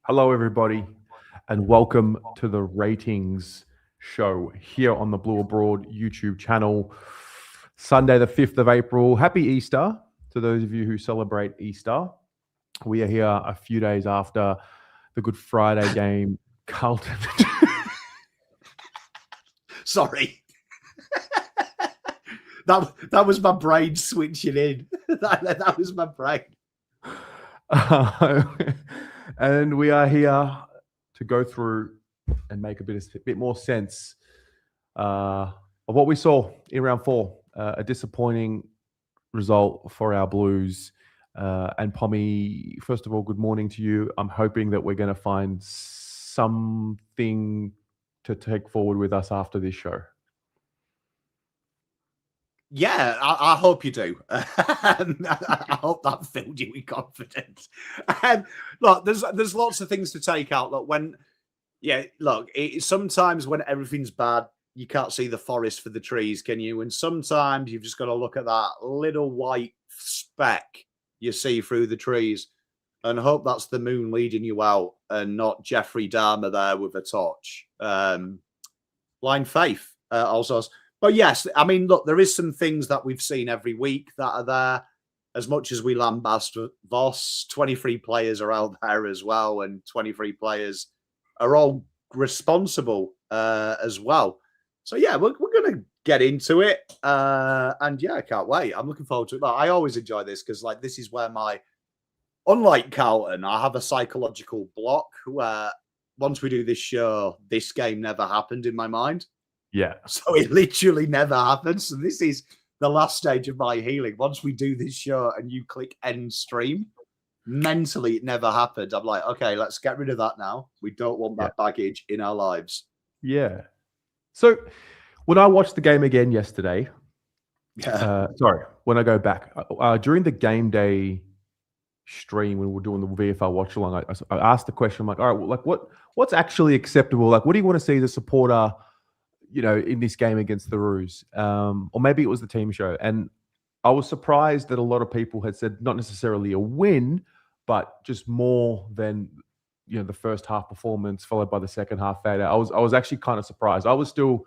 Hello, everybody, and welcome to the Ratings Show here on the Blue Abroad YouTube channel. Sunday, the 5th of April. Happy Easter to those of you who celebrate Easter. We are here a few days after the Good Friday game. Carlton. Sorry. that was my brain switching in. that was my brain. And we are here to go through and make a bit more sense of what we saw in round 4. A disappointing result for our Blues. And Pommy, first of all, good morning to you. I'm hoping that we're going to find something to take forward with us after this show. Yeah, I hope you do. I hope that filled you with confidence. Look, there's lots of things to take out. Look, sometimes when everything's bad, you can't see the forest for the trees, can you? And sometimes you've just got to look at that little white speck you see through the trees and hope that's the moon leading you out and not Jeffrey Dahmer there with a torch. Blind faith also. But yes, I mean, look, there is some things that we've seen every week that are there. As much as we lambast Voss, 23 players are out there as well, and 23 players are all responsible as well. So yeah, we're going to get into it, and yeah, I can't wait. I'm looking forward to it. But I always enjoy this because, this is where unlike Carlton, I have a psychological block where once we do this show, this game never happened in my mind. Yeah. So it literally never happens. So this is the last stage of my healing. Once we do this show and you click end stream, mentally it never happened. I'm like, okay, let's get rid of that now. We don't want that baggage in our lives. Yeah. So when I watched the game again yesterday, when I go back, during the game day stream when we were doing the VFL watch along, I asked the question, I'm like, all right, well, what's actually acceptable? Like, what do you want to see as a supporter, in this game against the Roos? Or maybe it was the team show. And I was surprised that a lot of people had said not necessarily a win, but just more than, the first half performance followed by the second half fade out. I was actually kind of surprised. I was still,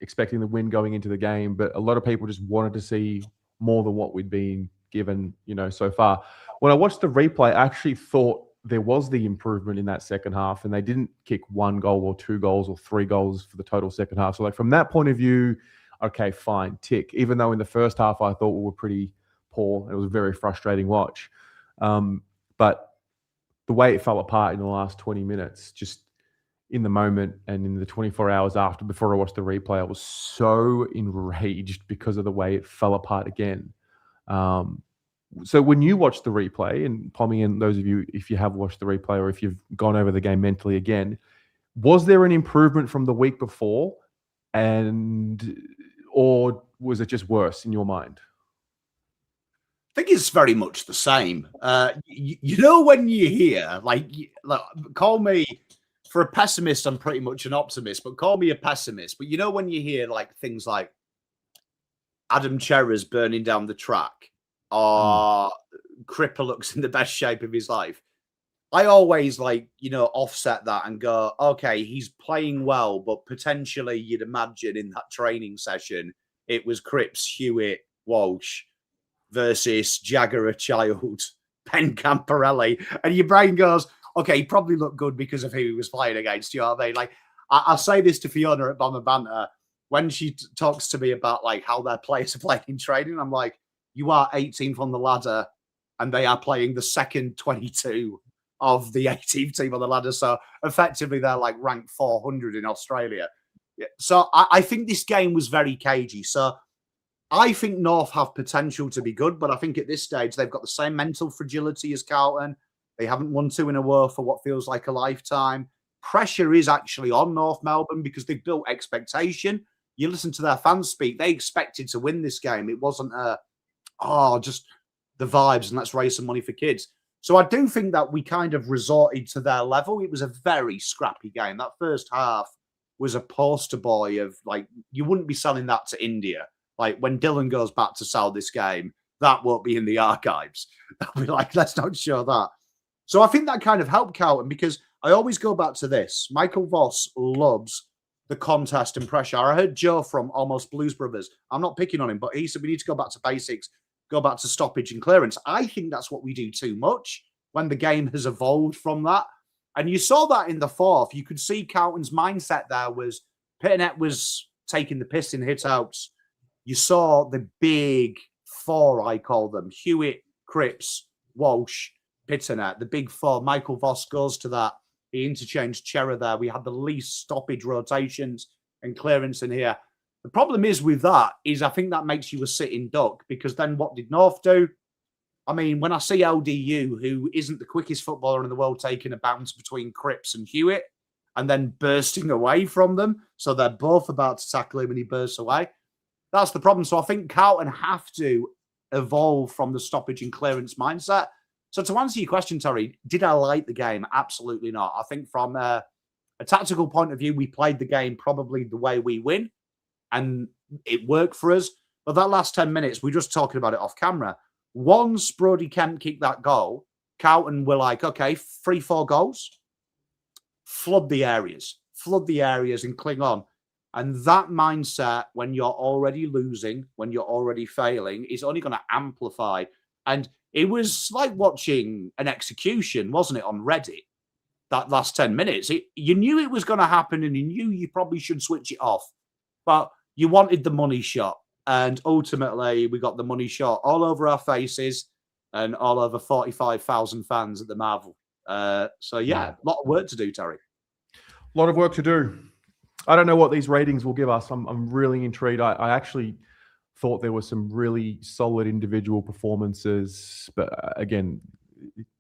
expecting the win going into the game, but a lot of people just wanted to see more than what we'd been given, so far. When I watched the replay, I actually thought there was the improvement in that second half, and they didn't kick 1 goal or 2 goals or 3 goals for the total second half. So from that point of view, okay, fine, tick. Even though in the first half I thought we were pretty poor, it was a very frustrating watch. But the way it fell apart in the last 20 minutes, just in the moment and in the 24 hours after, before I watched the replay, I was so enraged because of the way it fell apart again. So when you watch the replay, and Pommy and those of you, if you have watched the replay or if you've gone over the game mentally again, was there an improvement from the week before, or was it just worse in your mind? I think it's very much the same. When you hear, call me, for a pessimist, I'm pretty much an optimist, but call me a pessimist. But when you hear things like Adam Cherra's burning down the track, or Cripps looks in the best shape of his life, I always offset that and go, okay, he's playing well, but potentially you'd imagine in that training session it was Cripps, Hewitt, Walsh versus Jagger, a child, Ben Camporelli, and your brain goes, okay, he probably looked good because of who he was playing against. You know what I mean? I say this to Fiona at Bomber Banter when she talks to me about how their players are playing in training. I'm like, you are 18th on the ladder, and they are playing the second 22 of the 18th team on the ladder. So effectively, they're ranked 400 in Australia. So I think this game was very cagey. So I think North have potential to be good, but I think at this stage, they've got the same mental fragility as Carlton. They haven't won 2 in a row for what feels like a lifetime. Pressure is actually on North Melbourne because they've built expectation. You listen to their fans speak. They expected to win this game. It wasn't just the vibes and let's raise some money for kids. So I do think that we kind of resorted to their level. It was a very scrappy game. That first half was a poster boy of you wouldn't be selling that to India. When Dylan goes back to sell this game, that won't be in the archives. They'll be like, let's not show that. So I think that kind of helped Carlton, because I always go back to this. Michael Voss loves the contest and pressure. I heard Joe from Almost Blues Brothers. I'm not picking on him, but he said we need to go back to basics, go back to stoppage and clearance. I think that's what we do too much when the game has evolved from that. And you saw that in the fourth. You could see Carlton's mindset there was Pitternet was taking the piss in hit-outs. You saw the big four, I call them, Hewitt, Cripps, Walsh, Pitternet, the big four. Michael Voss goes to that. He interchanged Chera there. We had the least stoppage rotations and clearance in here. The problem is with that is I think that makes you a sitting duck, because then what did North do? I mean, when I see LDU, who isn't the quickest footballer in the world, taking a bounce between Cripps and Hewitt and then bursting away from them, so they're both about to tackle him and he bursts away. That's the problem. So I think Carlton have to evolve from the stoppage and clearance mindset. So to answer your question, Terry, did I like the game? Absolutely not. I think from a tactical point of view, we played the game probably the way we win, and it worked for us. But that last 10 minutes, we're just talking about it off camera. Once Brodie Kemp kicked that goal, Carlton were like, okay, 3-4 goals, flood the areas and cling on. And that mindset, when you're already losing, when you're already failing, is only going to amplify. And it was like watching an execution, wasn't it, on Reddit, that last 10 minutes. You knew it was going to happen, and you knew you probably should switch it off. But you wanted the money shot. And ultimately, we got the money shot all over our faces and all over 45,000 fans at the Marvel. So, yeah, a lot of work to do, Terry. A lot of work to do. I don't know what these ratings will give us. I'm really intrigued. I actually thought there were some really solid individual performances. But again,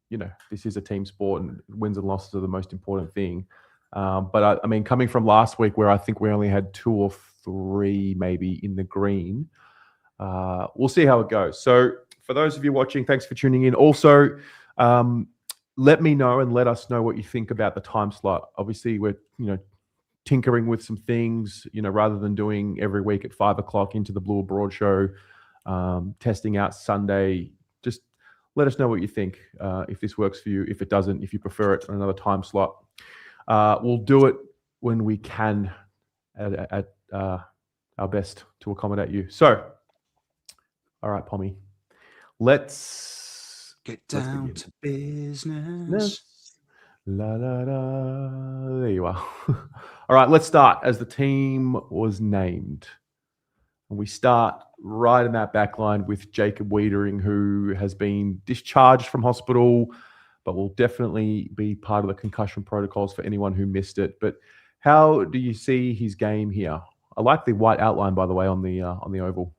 you know, this is a team sport and wins and losses are the most important thing. But I mean, coming from last week where I think we only had 2 or 3 maybe in the green, we'll see how it goes. So for those of you watching, thanks for tuning in. Also, let me know and let us know what you think about the time slot. Obviously, we're, tinkering with some things, rather than doing every week at 5 o'clock into the Blue Abroad show, testing out Sunday. Just let us know what you think, if this works for you, if it doesn't, if you prefer it on another time slot. We'll do it when we can at our best to accommodate you. So, all right, Pommy, let's get down to business. La, la, la. There you are. All right, let's start as the team was named. And we start right in that back line with Jacob Weitering, who has been discharged from hospital, but will definitely be part of the concussion protocols for anyone who missed it. But how do you see his game here? I like the white outline, by the way, on the oval.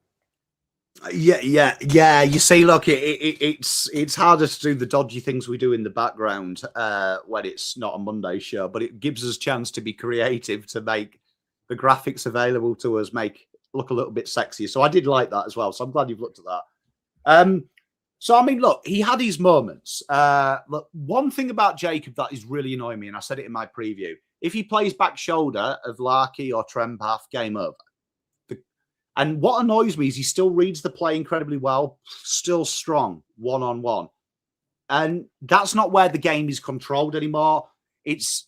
Yeah. You see, look, it's harder to do the dodgy things we do in the background when it's not a Monday show, but it gives us a chance to be creative, to make the graphics available to us look a little bit sexier. So I did like that as well. So I'm glad you've looked at that. So, I mean, look, he had his moments. Look, one thing about Jacob that is really annoying me, and I said it in my preview, if he plays back shoulder of Lachie or Trempath, game over. And what annoys me is he still reads the play incredibly well, still strong, one-on-one. And that's not where the game is controlled anymore.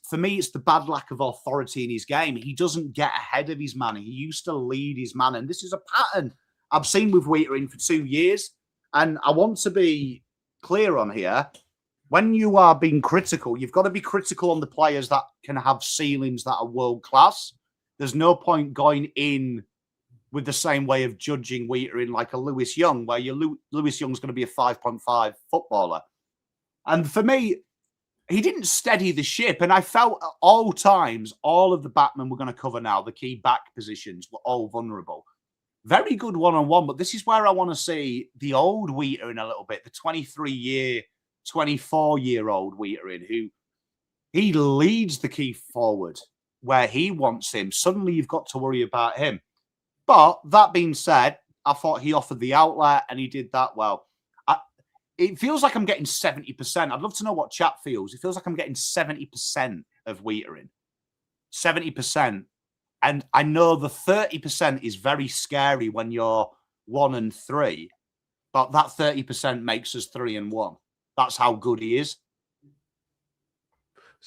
For me, it's the bad lack of authority in his game. He doesn't get ahead of his man. He used to lead his man. And this is a pattern I've seen with Weitering for 2 years. And I want to be clear on here. When you are being critical, you've got to be critical on the players that can have ceilings that are world-class. There's no point going in with the same way of judging Weitering like a Lewis Young, where Lewis Young's going to be a 5.5 footballer. And for me, he didn't steady the ship. And I felt at all times, all of the backmen we're going to cover now, the key back positions, were all vulnerable. Very good one-on-one, but this is where I want to see the old Weitering a little bit, the 23-year, 24-year-old Weitering, who he leads the key forward where he wants him. Suddenly you've got to worry about him. But that being said, I thought he offered the outlet and he did that well. It feels like I'm getting 70%. I'd love to know what chat feels. It feels like I'm getting 70% of Weitering. 70%. And I know the 30% is very scary when you're 1 and 3. But that 30% makes us 3 and 1. That's how good he is.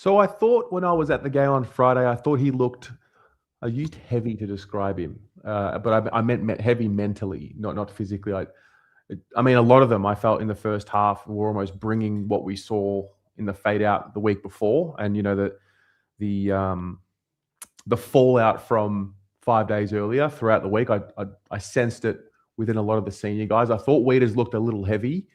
So I thought when I was at the game on Friday, I thought he looked. I used heavy to describe him, but I meant heavy mentally, not physically. I mean, a lot of them I felt in the first half were almost bringing what we saw in the fade out the week before, and the fallout from 5 days earlier throughout the week. I sensed it within a lot of the senior guys. I thought Weiters looked a little heavy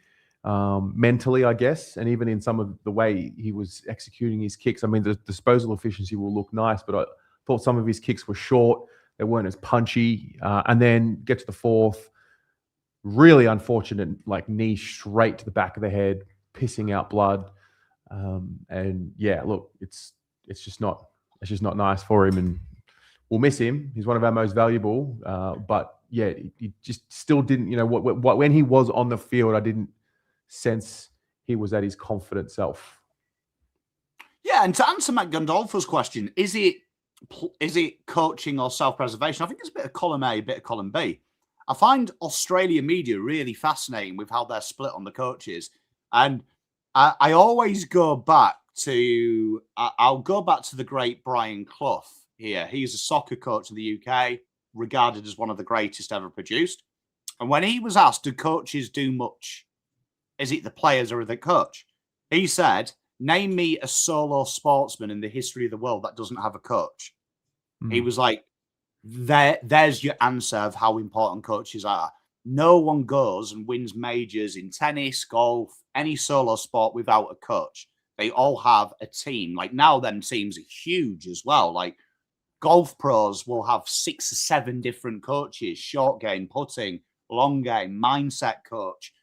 mentally, I guess, and even in some of the way he was executing his kicks. I mean, the disposal efficiency will look nice, but I thought some of his kicks were short. They weren't as punchy. And then get to the fourth, really unfortunate, like knee straight to the back of the head, pissing out blood. And yeah, look, it's just not nice for him, and we'll miss him. He's one of our most valuable. But yeah, he just still didn't. When he was on the field, I didn't sense he was at his confident self. Yeah, and to answer Matt Gandolfo's question, is it coaching or self-preservation? I think it's a bit of column A, a bit of column B. I find Australia media really fascinating with how they're split on the coaches. And I always go back to, I'll go back to the great Brian Clough here. He's a soccer coach in the UK, regarded as one of the greatest ever produced. And when he was asked, do coaches do much? Is it the players or the coach? He said, name me a solo sportsman in the history of the world that doesn't have a coach. He was like, there's your answer of how important coaches are. No one goes and wins majors in tennis, golf, any solo sport without a coach. They all have a team. Like now, them teams are huge as well. Like golf pros will have 6 or 7 different coaches, short game, putting, long game, mindset coach,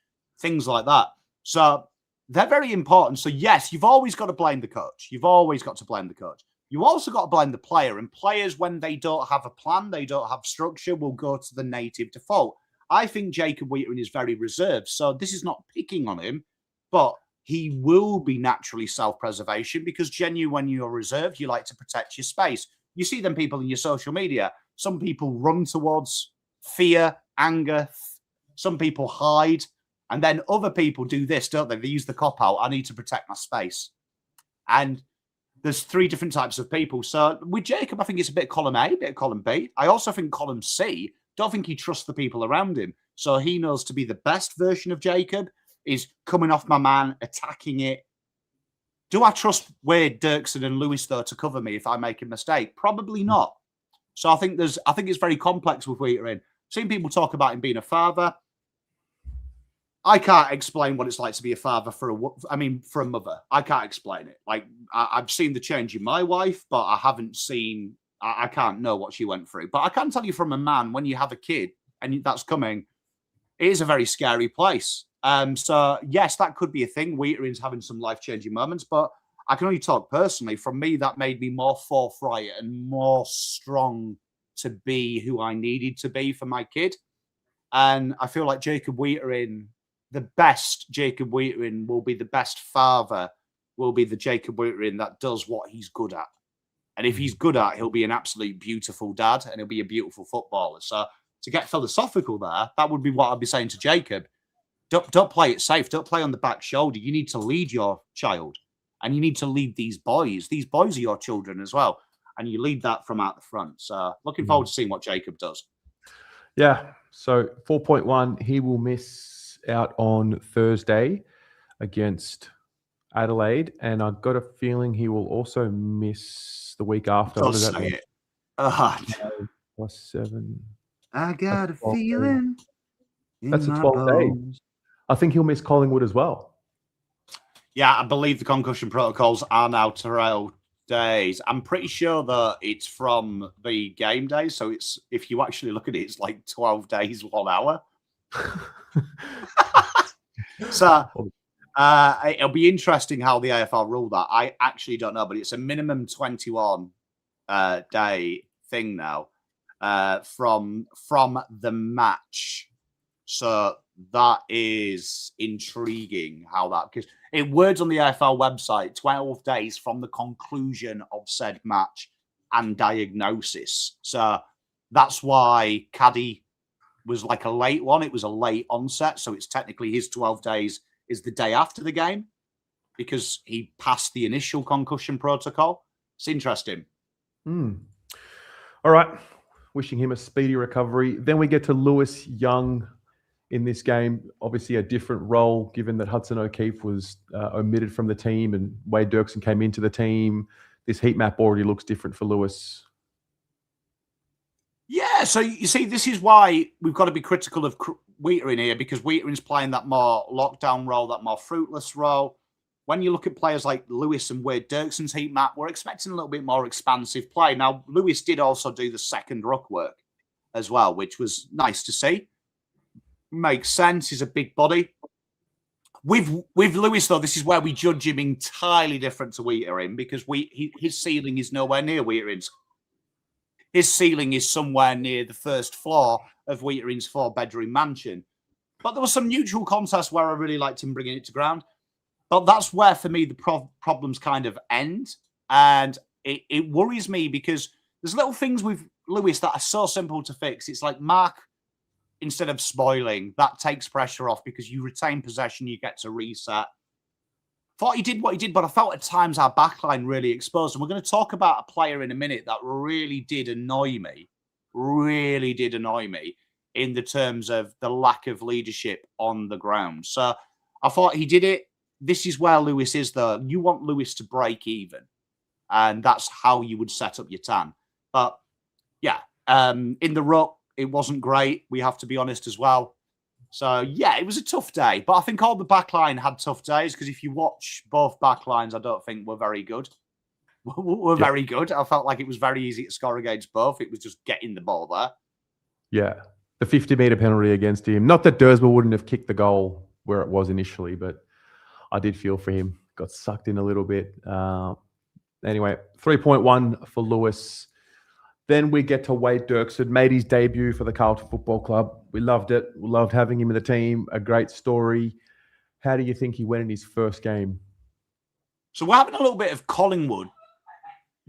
things like that. So they're very important. So yes, you've always got to blame the coach. You've always got to blame the coach. You also got to blame the player. And players, when they don't have a plan, they don't have structure, will go to the native default. I think Jacob Weitering is very reserved. So this is not picking on him, but he will be naturally self-preservation because genuinely when you're reserved, you like to protect your space. You see them people in your social media. Some people run towards fear, anger. Some people hide. And then other people do this, don't they? They use the cop-out. I need to protect my space. And there's 3 different types of people. So with Jacob, I think it's a bit column A, a bit column B. I also think column C, don't think he trusts the people around him. So he knows to be the best version of Jacob is coming off my man, attacking it. Do I trust Wade, Derksen and Lewis, though, to cover me if I make a mistake? Probably not. So I think it's very complex with Weitering. Seen people talk about him being a father. I can't explain what it's like to be a father for a mother. I can't explain it. Like I've seen the change in my wife, but I haven't seen. I can't know what she went through. But I can tell you from a man, when you have a kid and that's coming, it is a very scary place. So yes, that could be a thing. Weitering's having some life-changing moments, but I can only talk personally. From me, that made me more forthright and more strong to be who I needed to be for my kid. And I feel like Jacob Weitering, the best Jacob Weitering will be the best father, will be the Jacob Weitering that does what he's good at. And if he's good at, he'll be an absolute beautiful dad and he'll be a beautiful footballer. So to get philosophical there, that would be what I'd be saying to Jacob. Don't play it safe. Don't play on the back shoulder. You need to lead your child and you need to lead these boys. These boys are your children as well. And you lead that from out the front. So looking forward to seeing what Jacob does. Yeah. So 4.1, he will miss out on Thursday against Adelaide. And I've got a feeling he will also miss the week after. Don't say it. +7. I got a feeling. That's a 12 days. I think he'll miss Collingwood as well. Yeah, I believe the concussion protocols are now 12 days. I'm pretty sure that it's from the game day. So it's, if you actually look at it, it's like 12 days, 1 hour. So it'll be interesting how the AFL rule that. I actually don't know, but it's a minimum 21 day thing now from the match. So that is intriguing how that, because it words on the AFL website 12 days from the conclusion of said match and diagnosis. So that's why Caddy was like a late one. It was a late onset. So it's technically his 12 days is the day after the game because he passed the initial concussion protocol. It's interesting. All right. Wishing him a speedy recovery. Then we get to Lewis Young in this game. Obviously a different role given that Hudson O'Keefe was omitted from the team and Wade Derksen came into the team. This heat map already looks different for Lewis. Yeah, so you see, this is why we've got to be critical of Weitering here, because Weitering's playing that more lockdown role, that more fruitless role. When you look at players like Lewis and Wade Derksen's heat map, we're expecting a little bit more expansive play. Now, Lewis did also do the second ruck work as well, which was nice to see. Makes sense. He's a big body. With Lewis, though, this is where we judge him entirely different to Weitering, because his ceiling is nowhere near Weitering's. His ceiling is somewhere near the first floor of Weitering's 4-bedroom mansion. But there was some neutral contests where I really liked him bringing it to ground. But that's where, for me, the problems kind of end. And it worries me because there's little things with Lewis that are so simple to fix. It's like Mark, instead of spoiling, that takes pressure off because you retain possession, you get to reset. Thought he did what he did, but I felt at times our backline really exposed. And we're going to talk about a player in a minute that really did annoy me in the terms of the lack of leadership on the ground. So I thought he did it. This is where Lewis is, though. You want Lewis to break even, and that's how you would set up your tan. But yeah, in the ruck, it wasn't great. We have to be honest as well. So yeah, it was a tough day. But I think all the backline had tough days, because if you watch both backlines, I don't think were very good. Were very good. I felt like it was very easy to score against both. It was just getting the ball there. Yeah. The 50-metre penalty against him. Not that Dersma wouldn't have kicked the goal where it was initially, but I did feel for him. Got sucked in a little bit. Anyway, 3.1 for Lewis. Then we get to Wade Derksen. Made his debut for the Carlton Football Club. We loved it. We loved having him in the team. A great story. How do you think he went in his first game? So we're having a little bit of Collingwood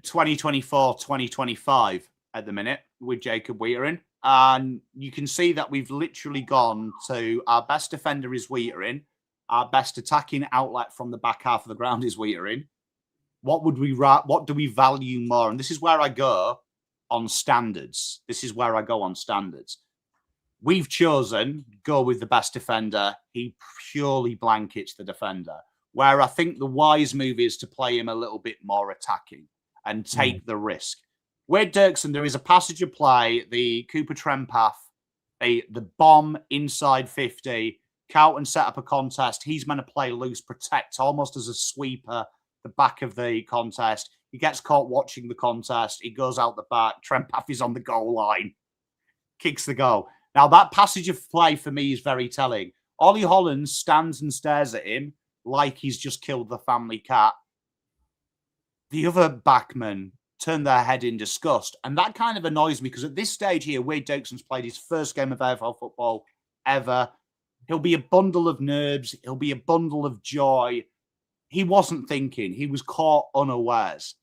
2024-2025 at the minute with Jacob Weitering. And you can see that we've literally gone to our best defender is Weitering. Our best attacking outlet from the back half of the ground is Weitering. What do we value more? And this is where I go on standards. We've chosen go with the best defender. He purely blankets the defender. Where I think the wise move is to play him a little bit more attacking and take the risk. Wade Derksen, there is a passage of play, the Cooper Trempath, the bomb inside 50. Carlton set up a contest. He's meant to play loose, protect almost as a sweeper the back of the contest. He gets caught watching the contest. He goes out the back. Trempath is on the goal line. Kicks the goal. Now, that passage of play for me is very telling. Ollie Hollands stands and stares at him like he's just killed the family cat. The other backmen turn their head in disgust. And that kind of annoys me because at this stage here, Wade Derksen's played his first game of AFL football ever. He'll be a bundle of nerves. He'll be a bundle of joy. He wasn't thinking. He was caught unawares.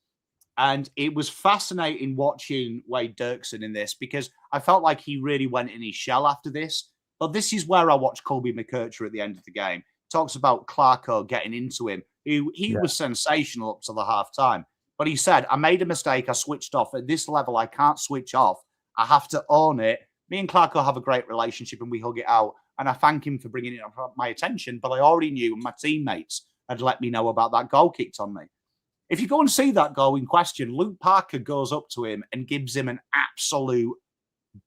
And it was fascinating watching Wade Derksen in this because I felt like he really went in his shell after this. But this is where I watched Colby McKercher at the end of the game. Talks about Clarko getting into him. He was sensational up to the half time. But he said, I made a mistake. I switched off. At this level, I can't switch off. I have to own it. Me and Clarko have a great relationship and we hug it out. And I thank him for bringing it up my attention. But I already knew, and my teammates had let me know about that goal kicked on me. If you go and see that goal in question, Luke Parker goes up to him and gives him an absolute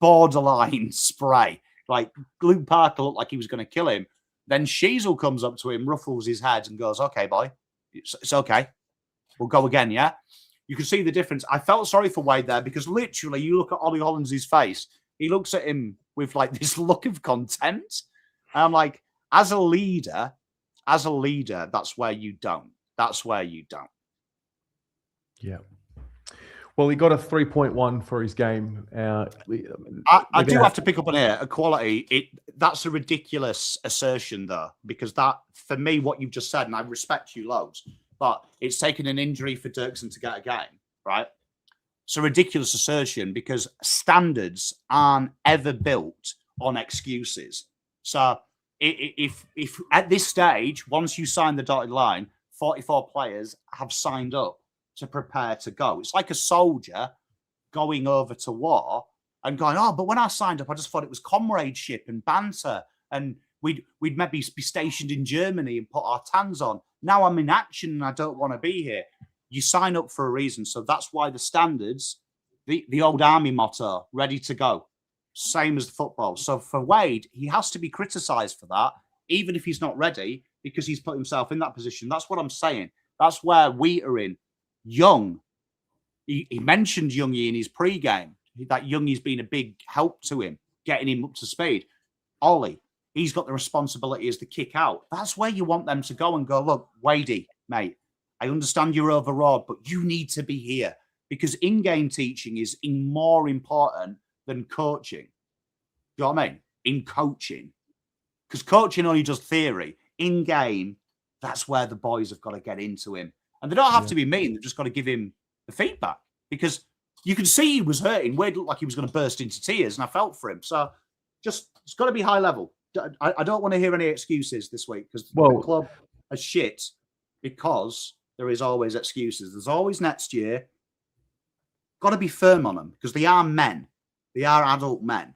borderline spray. Like, Luke Parker looked like he was going to kill him. Then Sheasel comes up to him, ruffles his head and goes, okay, boy, it's okay. We'll go again, yeah? You can see the difference. I felt sorry for Wade there because literally you look at Ollie Hollands' face. He looks at him with like this look of contempt. And I'm like, as a leader, that's where you don't. That's where you don't. Yeah. Well, he got a 3.1 for his game. I do have to pick up on here. Equality, that's a ridiculous assertion, though, because that, for me, what you've just said, and I respect you loads, but it's taken an injury for Derksen to get a game, right? It's a ridiculous assertion because standards aren't ever built on excuses. So if at this stage, once you sign the dotted line, 44 players have signed up to prepare to go. It's like a soldier going over to war and going, oh, but when I signed up, I just thought it was comradeship and banter, and we'd maybe be stationed in Germany and put our tans on. Now I'm in action and I don't want to be here. You sign up for a reason. So that's why the standards, the old army motto, ready to go, same as the football. So for Wade, he has to be criticised for that, even if he's not ready, because he's put himself in that position. That's what I'm saying. That's where Weitering, Young, he mentioned Youngie in his pre-game, that Youngie's been a big help to him, getting him up to speed. Ollie, he's got the responsibility as the kick out. That's where you want them to go and go, look, Wadey, mate, I understand you're overawed, but you need to be here, because in-game teaching is more important than coaching. You know what I mean? In coaching. Because coaching only does theory. In-game, that's where the boys have got to get into him. And they don't have to be mean. They've just got to give him the feedback, because you can see he was hurting. Wade looked like he was going to burst into tears, and I felt for him. So just, it's got to be high level. I don't want to hear any excuses this week, because the club are shit, because there is always excuses. There's always next year. Got to be firm on them, because they are men. They are adult men.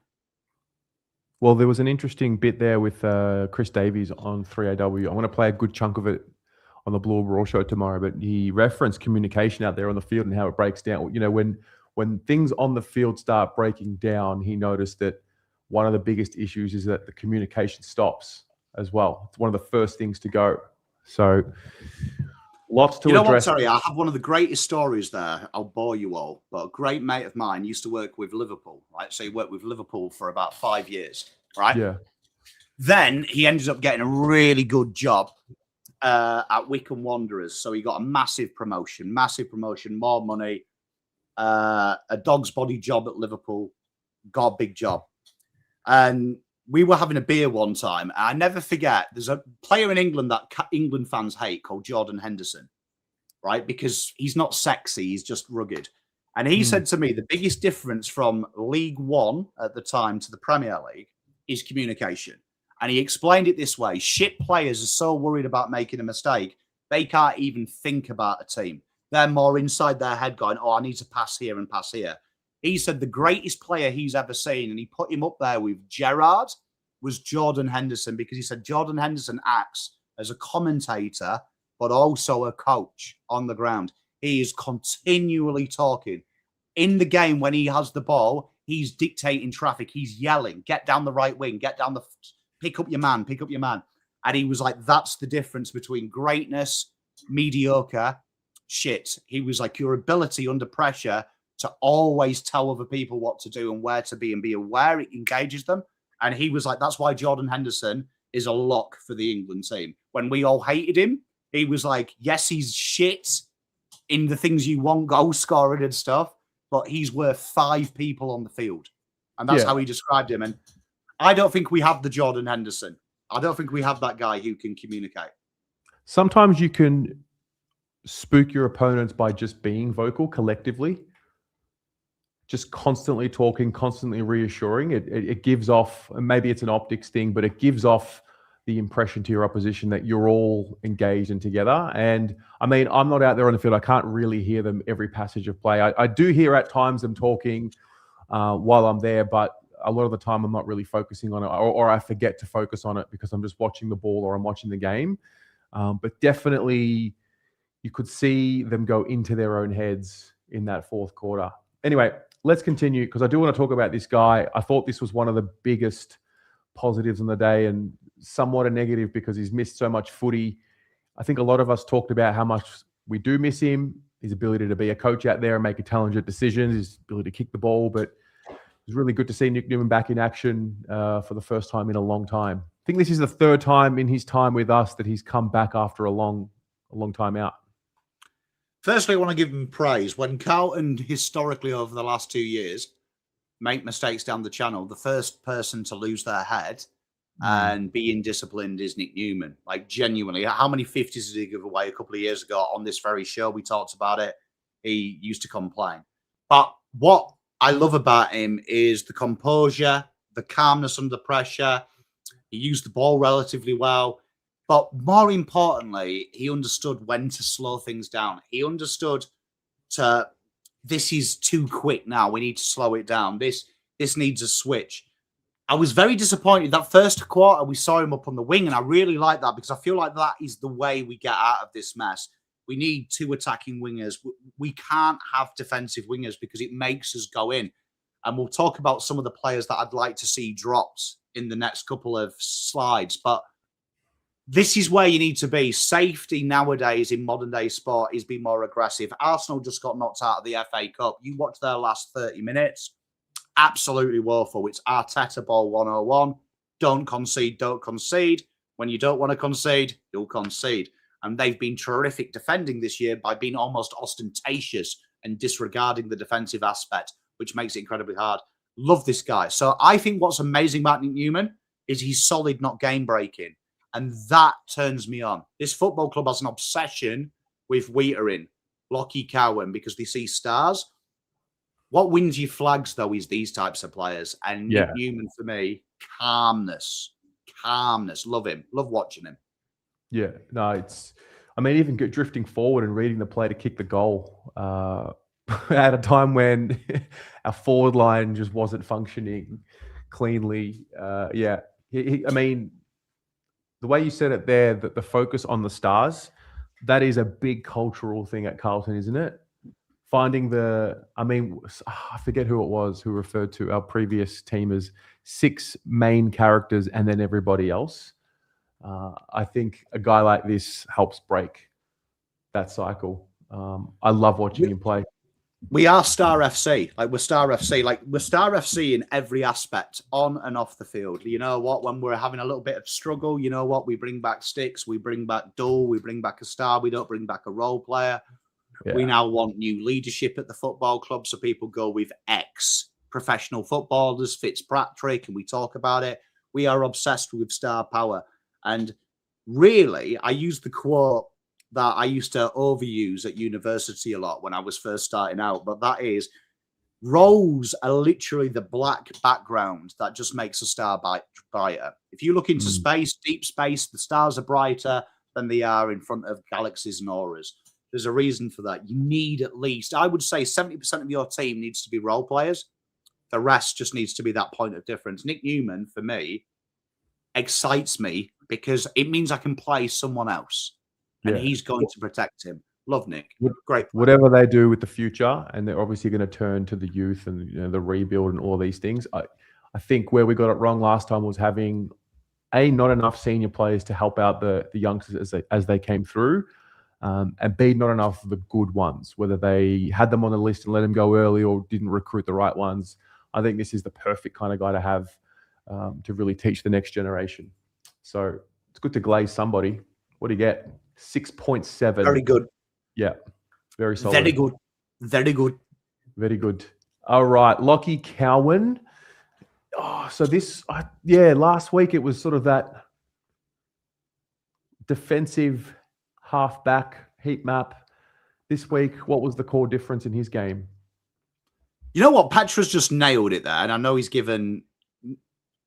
Well, there was an interesting bit there with Chris Davies on 3AW. I want to play a good chunk of it on the Blue Raw show tomorrow, but he referenced communication out there on the field and how it breaks down. You know, when things on the field start breaking down, he noticed that one of the biggest issues is that the communication stops as well. It's one of the first things to go. So lots to address. Sorry, I have one of the greatest stories there. I'll bore you all, but a great mate of mine used to work with Liverpool, right? So he worked with Liverpool for about 5 years, right? Yeah. Then he ended up getting a really good job at Wycombe Wanderers. So he got a massive promotion, more money, a dog's body job at Liverpool, got a big job. And we were having a beer one time. I never forget, there's a player in England that England fans hate called Jordan Henderson, right? Because he's not sexy, he's just rugged. And he said to me, the biggest difference from League One at the time to the Premier League is communication. And he explained it this way: shit players are so worried about making a mistake, they can't even think about a team. They're more inside their head going, oh, I need to pass here and pass here. He said the greatest player he's ever seen, and he put him up there with Gerrard, was Jordan Henderson, because he said Jordan Henderson acts as a commentator, but also a coach on the ground. He is continually talking. In the game, when he has the ball, he's dictating traffic. He's yelling, get down the right wing, get down the... Pick up your man, pick up your man. And he was like, that's the difference between greatness, mediocre, shit. He was like, your ability under pressure to always tell other people what to do and where to be and be aware, it engages them. And he was like, that's why Jordan Henderson is a lock for the England team. When we all hated him, he was like, yes, he's shit in the things you want, goal scoring and stuff, but he's worth 5 people on the field. And that's how he described him. And I don't think we have the Jordan Henderson. I don't think we have that guy who can communicate. Sometimes you can spook your opponents by just being vocal collectively, just constantly talking, constantly reassuring. It gives off, and maybe it's an optics thing, but it gives off the impression to your opposition that you're all engaged and together. And I mean, I'm not out there on the field. I can't really hear them every passage of play. I do hear at times them talking while I'm there, but a lot of the time I'm not really focusing on it, or I forget to focus on it because I'm just watching the ball or I'm watching the game. But definitely you could see them go into their own heads in that fourth quarter. Anyway, let's continue, because I do want to talk about this guy. I thought this was one of the biggest positives on the day, and somewhat a negative because he's missed so much footy. I think a lot of us talked about how much we do miss him, his ability to be a coach out there and make intelligent decisions, his ability to kick the ball, but it's really good to see Nick Newman back in action for the first time in a long time. I think this is the third time in his time with us that he's come back after a long time out. Firstly, I want to give him praise. When Carlton, historically over the last 2 years, make mistakes down the channel, the first person to lose their head and be indisciplined is Nick Newman. Like, genuinely, how many 50s did he give away a couple of years ago on this very show? We talked about it. He used to complain. But what I love about him is the composure, the calmness under pressure. He used the ball relatively well. But more importantly, he understood when to slow things down. He understood this is too quick now. We need to slow it down. This needs a switch. I was very disappointed. That first quarter, we saw him up on the wing, and I really like that because I feel like that is the way we get out of this mess. We need 2 attacking wingers. We can't have defensive wingers because it makes us go in. And we'll talk about some of the players that I'd like to see dropped in the next couple of slides. But this is where you need to be. Safety nowadays in modern day sport is being more aggressive. Arsenal just got knocked out of the FA Cup. You watch their last 30 minutes. Absolutely woeful. It's Arteta ball 101. Don't concede, don't concede. When you don't want to concede, you'll concede. And they've been terrific defending this year by being almost ostentatious and disregarding the defensive aspect, which makes it incredibly hard. Love this guy. So I think what's amazing about Newman is he's solid, not game-breaking. And that turns me on. This football club has an obsession with Weitering, Lachie Cowan, because they see stars. What wins you flags, though, is these types of players. And Newman, for me, calmness. Love him. Love watching him. Yeah, no, even drifting forward and reading the play to kick the goal at a time when our forward line just wasn't functioning cleanly. The way you said it there, that the focus on the stars, that is a big cultural thing at Carlton, isn't it? Finding I forget who it was who referred to our previous team as 6 main characters and then everybody else. I think a guy like this helps break that cycle. I love watching him play. We are Star FC. We're Star FC. We're Star FC in every aspect, on and off the field. You know what? When we're having a little bit of struggle, you know what? We bring back sticks. We bring back Dull. We bring back a star. We don't bring back a role player. Yeah. We now want new leadership at the football club, so people go with ex-professional footballers, Fitzpatrick, and we talk about it. We are obsessed with star power. And really, I use the quote that I used to overuse at university a lot when I was first starting out, but that is, roles are literally the black background that just makes a star brighter. If you look into space, deep space, the stars are brighter than they are in front of galaxies and auras. There's a reason for that. You need at least, I would say 70% of your team needs to be role players. The rest just needs to be that point of difference. Nick Newman, for me, excites me because it means I can play someone else. And he's going to protect him. Love Nick. Great. Whatever they do with the future, and they're obviously going to turn to the youth and the rebuild and all these things. I think where we got it wrong last time was having not enough senior players to help out the youngsters as they came through, and B, not enough of the good ones, whether they had them on the list and let them go early or didn't recruit the right ones. I think this is the perfect kind of guy to have to really teach the next generation. So it's good to glaze somebody. What do you get? 6.7. Very good. Yeah. Very solid. Very good. Very good. Very good. All right. Lachie Cowan. Oh, so last week it was sort of that defensive halfback heat map. This week, what was the core difference in his game? You know what? Petra's just nailed it there. And I know he's given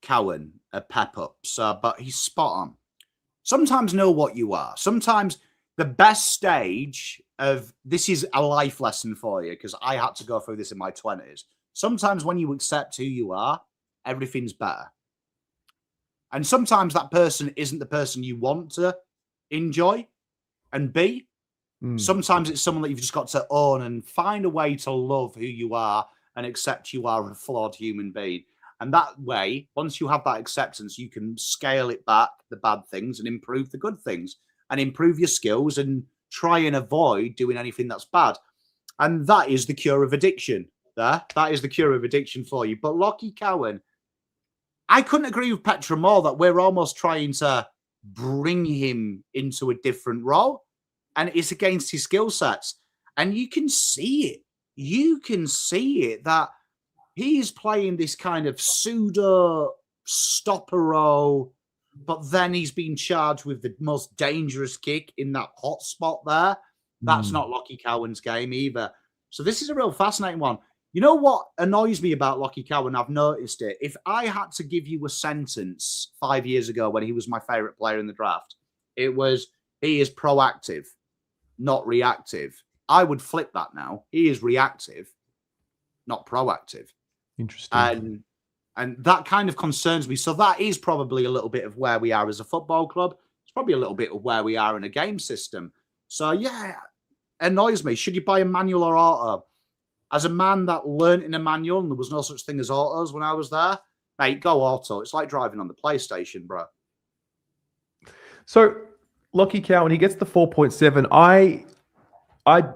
Cowan a pep up, but he's spot on. Sometimes know what you are. Sometimes the best stage of this is a life lesson for you, because I had to go through this in my 20s. Sometimes when you accept who you are, everything's better. And sometimes that person isn't the person you want to enjoy and be. Sometimes it's someone that you've just got to own and find a way to love who you are and accept you are a flawed human being. And that way, once you have that acceptance, you can scale it back, the bad things, and improve the good things, and improve your skills and try and avoid doing anything that's bad. And that is the cure of addiction there. That is the cure of addiction for you. But Lachie Cowan, I couldn't agree with Petra more that we're almost trying to bring him into a different role, and it's against his skill sets. And you can see it. You can see it that he's playing this kind of pseudo stopper role, but then he's been charged with the most dangerous kick in that hot spot there. That's not Lachie Cowan's game either. So this is a real fascinating one. You know what annoys me about Lachie Cowan? I've noticed it. If I had to give you a sentence 5 years ago when he was my favourite player in the draft, It was, he is proactive, not reactive. I would flip that now. He is reactive, not proactive. Interesting. And that kind of concerns me. So that is probably a little bit of where we are as a football club. It's probably a little bit of where we are in a game system. So yeah, annoys me. Should you buy a manual or auto? As a man that learnt in a manual and there was no such thing as autos when I was there, mate, go auto. It's like driving on the PlayStation, bro. So Lachie Cowan, he gets the 4.7. I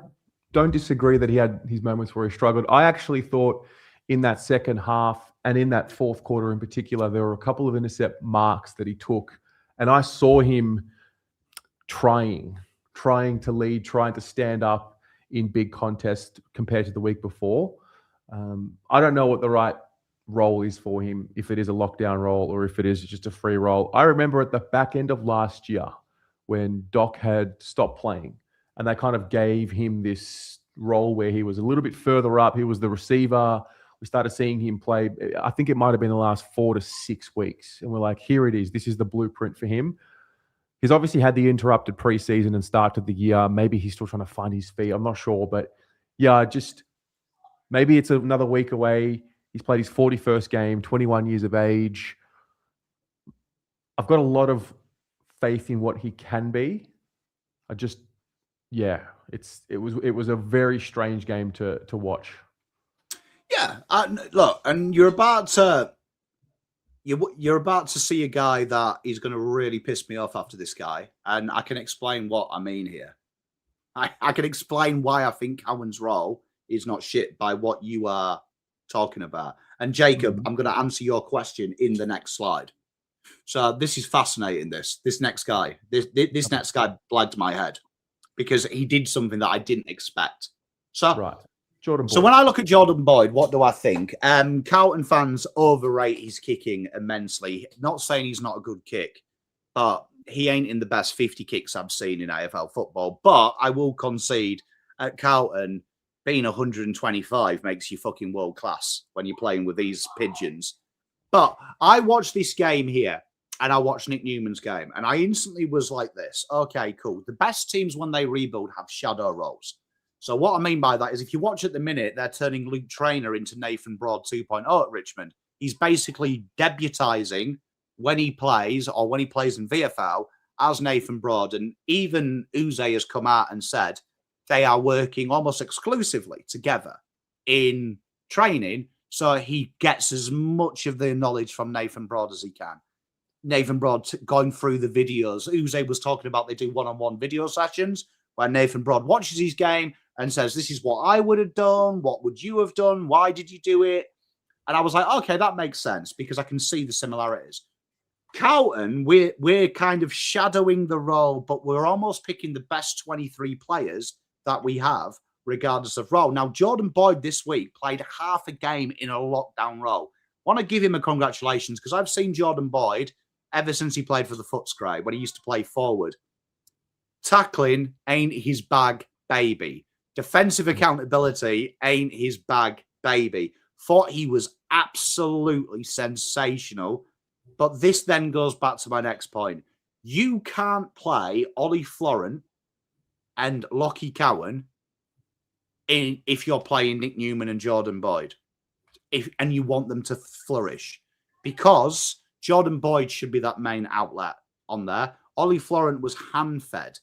don't disagree that he had his moments where he struggled. I actually thought in that second half and in that fourth quarter in particular, there were a couple of intercept marks that he took. And I saw him trying to lead, trying to stand up in big contests compared to the week before. I don't know what the right role is for him, if it is a lockdown role or if it is just a free role. I remember at the back end of last year when Doc had stopped playing and they kind of gave him this role where he was a little bit further up. He was the receiver. We started seeing him play. I think it might have been the last 4 to 6 weeks. And we're like, here it is. This is the blueprint for him. He's obviously had the interrupted preseason and start of the year. Maybe he's still trying to find his feet. I'm not sure. But yeah, just maybe it's another week away. He's played his 41st game, 21 years of age. I've got a lot of faith in what he can be. It was a very strange game to watch. Yeah, look, and you're about to see a guy that is going to really piss me off after this guy, and I can explain what I mean here. I can explain why I think Cowan's role is not shit by what you are talking about. And Jacob, I'm going to answer your question in the next slide. So this is fascinating. This next guy, this next guy blagged my head because he did something that I didn't expect. So right. Jordan Boyd. So when I look at Jordan Boyd, what do I think? Carlton fans overrate his kicking immensely. Not saying he's not a good kick, but he ain't in the best 50 kicks I've seen in AFL football. But I will concede at Carlton, being 125 makes you fucking world class when you're playing with these pigeons. But I watched this game here and I watched Nick Newman's game and I instantly was like this. Okay, cool. The best teams when they rebuild have shadow roles. So what I mean by that is if you watch at the minute, they're turning Luke Traynor into Nathan Broad 2.0 at Richmond. He's basically debutizing when he plays or when he plays in VFL as Nathan Broad. And even Uze has come out and said they are working almost exclusively together in training. So he gets as much of the knowledge from Nathan Broad as he can. Nathan Broad going through the videos. Uze was talking about they do one-on-one video sessions where Nathan Broad watches his game and says, this is what I would have done. What would you have done? Why did you do it? And I was like, okay, that makes sense because I can see the similarities. Carlton, we're kind of shadowing the role, but we're almost picking the best 23 players that we have, regardless of role. Now, Jordan Boyd this week played half a game in a lockdown role. I want to give him a congratulations because I've seen Jordan Boyd ever since he played for the Footscray when he used to play forward. Tackling ain't his bag, baby. Defensive accountability ain't his bag, baby. Thought he was absolutely sensational. But this then goes back to my next point. You can't play Ollie Florent and Lachie Cowan if you're playing Nick Newman and Jordan Boyd. And you want them to flourish. Because Jordan Boyd should be that main outlet on there. Ollie Florent was hand-fed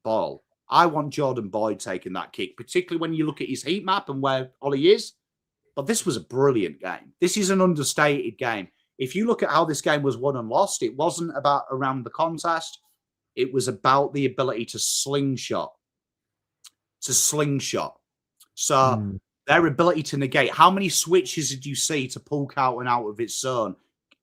ball. I want Jordan Boyd taking that kick, particularly when you look at his heat map and where Ollie is. But this was a brilliant game. This is an understated game. If you look at how this game was won and lost, it wasn't about around the contest. It was about the ability to slingshot. So their ability to negate. How many switches did you see to pull Carlton out of its zone?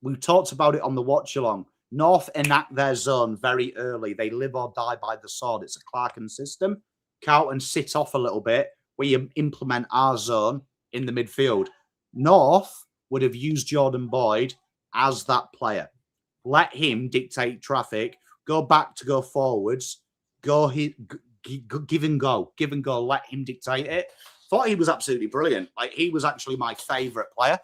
We talked about it on the watch-along. North enact their zone very early. They live or die by the sword. It's a Clarkin system. Carlton sit off a little bit. We implement our zone in the midfield. North would have used Jordan Boyd as that player. Let him dictate traffic. Go back to go forwards. Give and go. Let him dictate it. Thought he was absolutely brilliant. Like, he was actually my favourite player.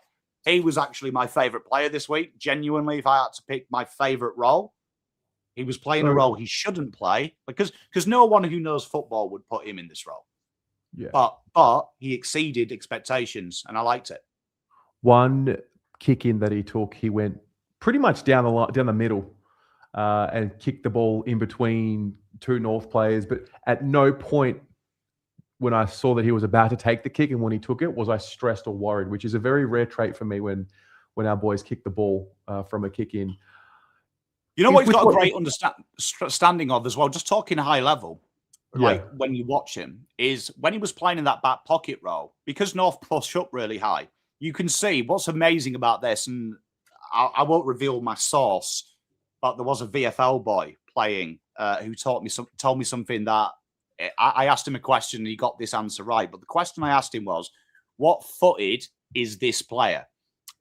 He was actually my favourite player this week. Genuinely, if I had to pick my favourite role, He was playing a role he shouldn't play because no one who knows football would put him in this role. Yeah. But he exceeded expectations, and I liked it. One kick in that he took, he went pretty much down the middle, and kicked the ball in between two North players. But at no point when I saw that he was about to take the kick and when he took it was I stressed or worried, which is a very rare trait for me when our boys kick the ball from a kick in. You know what he's got a great understanding of as well, just talking high level, like when you watch him, is when he was playing in that back pocket role, because North push up really high, you can see what's amazing about this, and I won't reveal my source, but there was a VFL boy playing who told me something that I asked him a question and he got this answer right. But the question I asked him was, what footed is this player?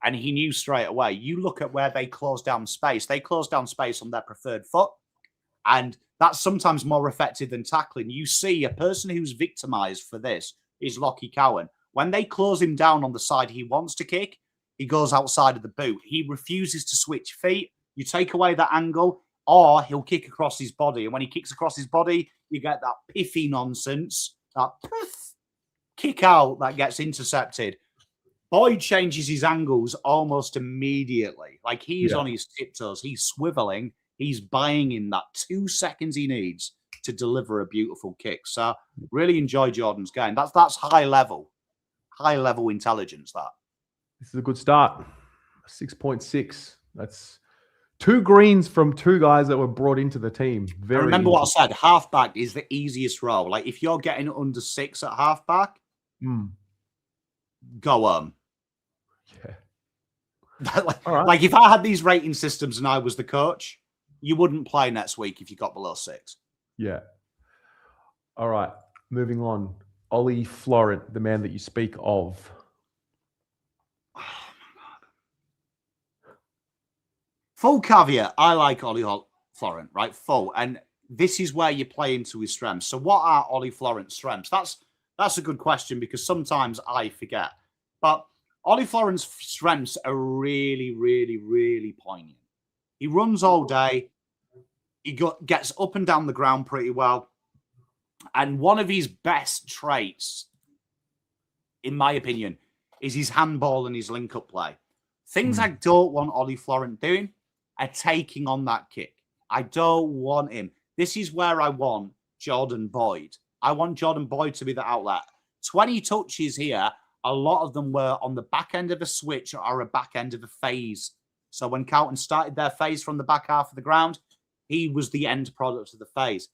And he knew straight away. You look at where they close down space. They close down space on their preferred foot. And that's sometimes more effective than tackling. You see a person who's victimized for this is Lachie Cowan. When they close him down on the side he wants to kick, he goes outside of the boot. He refuses to switch feet. You take away that angle, or he'll kick across his body. And when he kicks across his body, you get that piffy nonsense, that kick out that gets intercepted. Boyd changes his angles almost immediately. Like he's on his tiptoes. He's swiveling. He's buying in that 2 seconds he needs to deliver a beautiful kick. So really enjoy Jordan's game. That's high level intelligence. This is a good start. 6.6. That's 2 greens from 2 guys that were brought into the team. Remember what I said. Halfback is the easiest role. Like if you're getting under 6 at halfback, go home. Yeah. Like if I had these rating systems and I was the coach, you wouldn't play next week if you got below 6. Yeah. All right. Moving on. Ollie Florent, the man that you speak of. Oh my God. Full caveat. I like Ollie Florent, right? Full. And this is where you play into his strengths. So what are Ollie Florent's strengths? That's a good question because sometimes I forget. But Ollie Florent's strengths are really, really, really poignant. He runs all day. He gets up and down the ground pretty well. And one of his best traits, in my opinion, is his handball and his link-up play. Things I don't want Ollie Florent doing are taking on that kick. I don't want him. This is where I want Jordan Boyd. I want Jordan Boyd to be the outlet. 20 touches here. A lot of them were on the back end of a switch or a back end of a phase. So when Carlton started their phase from the back half of the ground, he was the end product of the phase.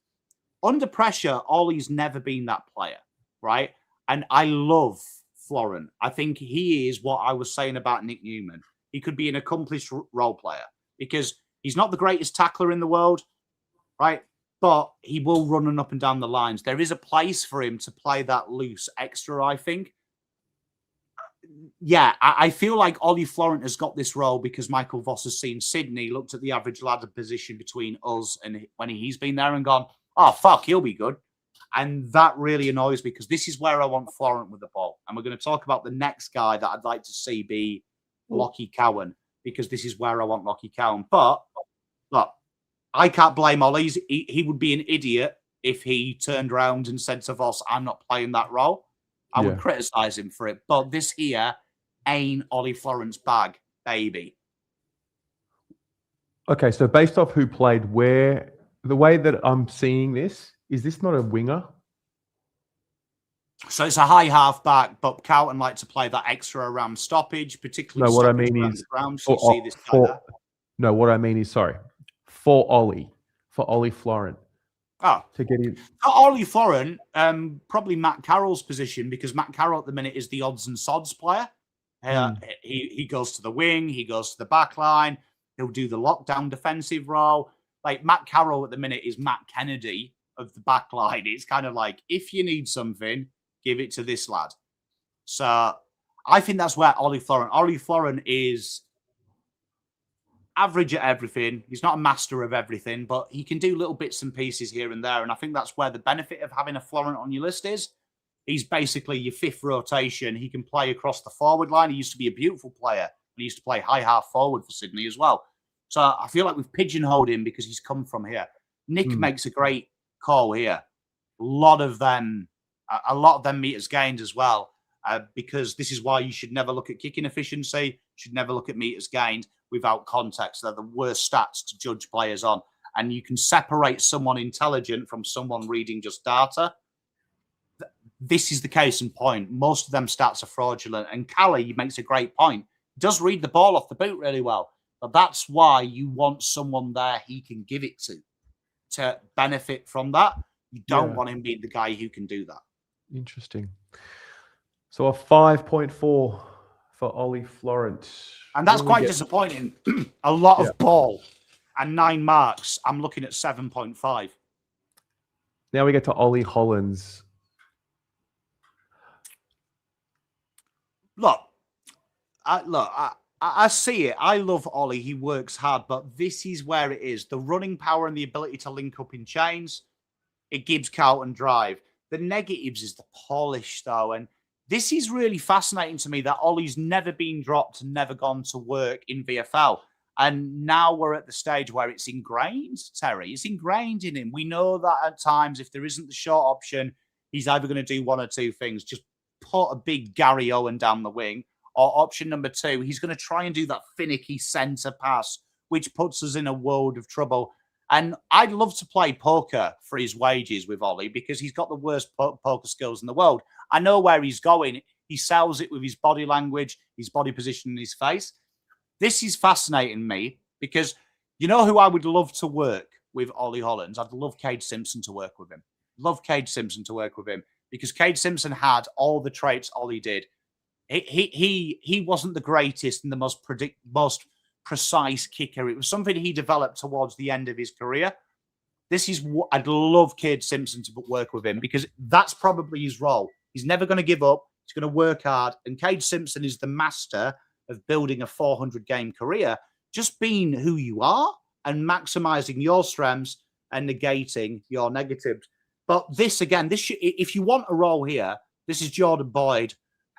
Under pressure, Ollie's never been that player, right? And I love Florent. I think he is what I was saying about Nick Newman. He could be an accomplished role player because he's not the greatest tackler in the world, right? But he will run up and down the lines. There is a place for him to play that loose extra, I think. Yeah, I feel like Ollie Florent has got this role because Michael Voss has seen Sydney, looked at the average ladder position between us and when he's been there and gone, oh, fuck, he'll be good. And that really annoys me because this is where I want Florent with the ball. And we're going to talk about the next guy that I'd like to see be Lachie Cowan because this is where I want Lachie Cowan. But, look, I can't blame Ollie. He would be an idiot if he turned around and said to Voss, I'm not playing that role. I would criticize him for it. But this here ain't Ollie Florent's bag, baby. Okay, so based off who played where, the way that I'm seeing this, is this not a winger? So it's a high half-back, but Carlton like to play that extra around stoppage, particularly. No, what I mean is, what I mean is, sorry, for Ollie Florent. Oh, to get in. Ollie Florent, probably Matt Carroll's position because Matt Carroll at the minute is the odds and sods player. He goes to the wing, he goes to the back line, he'll do the lockdown defensive role. Like Matt Carroll at the minute is Matt Kennedy of the back line. It's kind of like, if you need something, give it to this lad. So I think that's where Ollie Florent is average at everything. He's not a master of everything, but he can do little bits and pieces here and there. And I think that's where the benefit of having a Florent on your list is. He's basically your 5th rotation. He can play across the forward line. He used to be a beautiful player. He used to play high half forward for Sydney as well. So I feel like we've pigeonholed him because he's come from here. Nick makes a great call here. A lot of them meters gained as well, because this is why you should never look at kicking efficiency, should never look at meters gained without context. They're the worst stats to judge players on. And you can separate someone intelligent from someone reading just data. This is the case in point. Most of them stats are fraudulent. And Callie makes a great point. Does read the ball off the boot really well. But that's why you want someone there he can give it to benefit from that. You don't want him being the guy who can do that. Interesting. So a 5.4 for Ollie Florent. And that's quite disappointing. A lot of ball and 9 marks. I'm looking at 7.5. Now we get to Ollie Hollands. Look, I see it. I love Ollie. He works hard, but this is where it is. The running power and the ability to link up in chains, it gives Carlton drive. The negatives is the polish, though. And this is really fascinating to me that Ollie's never been dropped and never gone to work in VFL. And now we're at the stage where it's ingrained, Terry. It's ingrained in him. We know that at times, if there isn't the short option, he's either going to do one or two things. Just put a big Gary Owen down the wing. Or option number 2, he's going to try and do that finicky centre pass, which puts us in a world of trouble. And I'd love to play poker for his wages with Ollie because he's got the worst poker skills in the world. I know where he's going. He sells it with his body language, his body position, and his face. This is fascinating me because you know who I would love to work with Ollie Hollands? I'd love Cade Simpson to work with him. Love Cade Simpson to work with him because Cade Simpson had all the traits Ollie did. He wasn't the greatest and the most precise kicker. It was something he developed towards the end of his career. This is what I'd love Cade Simpson to work with him because that's probably his role. He's never going to give up. He's going to work hard. And Cade Simpson is the master of building a 400-game career, just being who you are and maximizing your strengths and negating your negatives. But this, again, if you want a role here, this is Jordan Boyd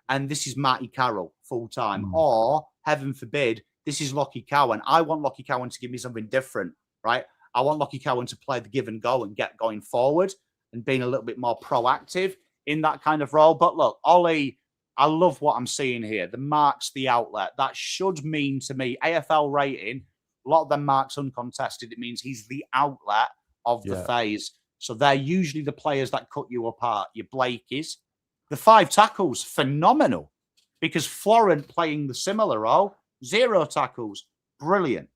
and this is Matty Carroll full-time. Or, heaven forbid, this is Lachie Cowan. I want Lachie Cowan to give me something different, right? I want Lachie Cowan to play the give and go and get going forward and being a little bit more proactive in that kind of role. But look, Ollie, I love what I'm seeing here. The marks, the outlet. That should mean to me, AFL rating, a lot of them marks uncontested. It means he's the outlet of the phase. So they're usually the players that cut you apart. Your Blakeys. The 5 tackles, phenomenal. Because Florent playing the similar role, 0 tackles. Brilliant.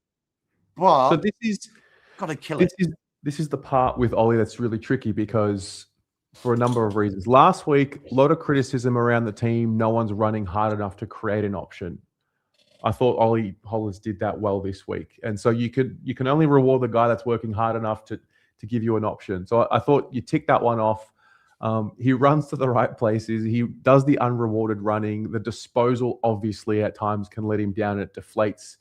But so this is got to kill it. This is the part with Ollie that's really tricky because for a number of reasons. Last week, a lot of criticism around the team. No one's running hard enough to create an option. I thought Ollie Hollands did that well this week. And so you can only reward the guy that's working hard enough to give you an option. So I thought you tick that one off. He runs to the right places. He does the unrewarded running. The disposal, obviously, at times can let him down. It deflates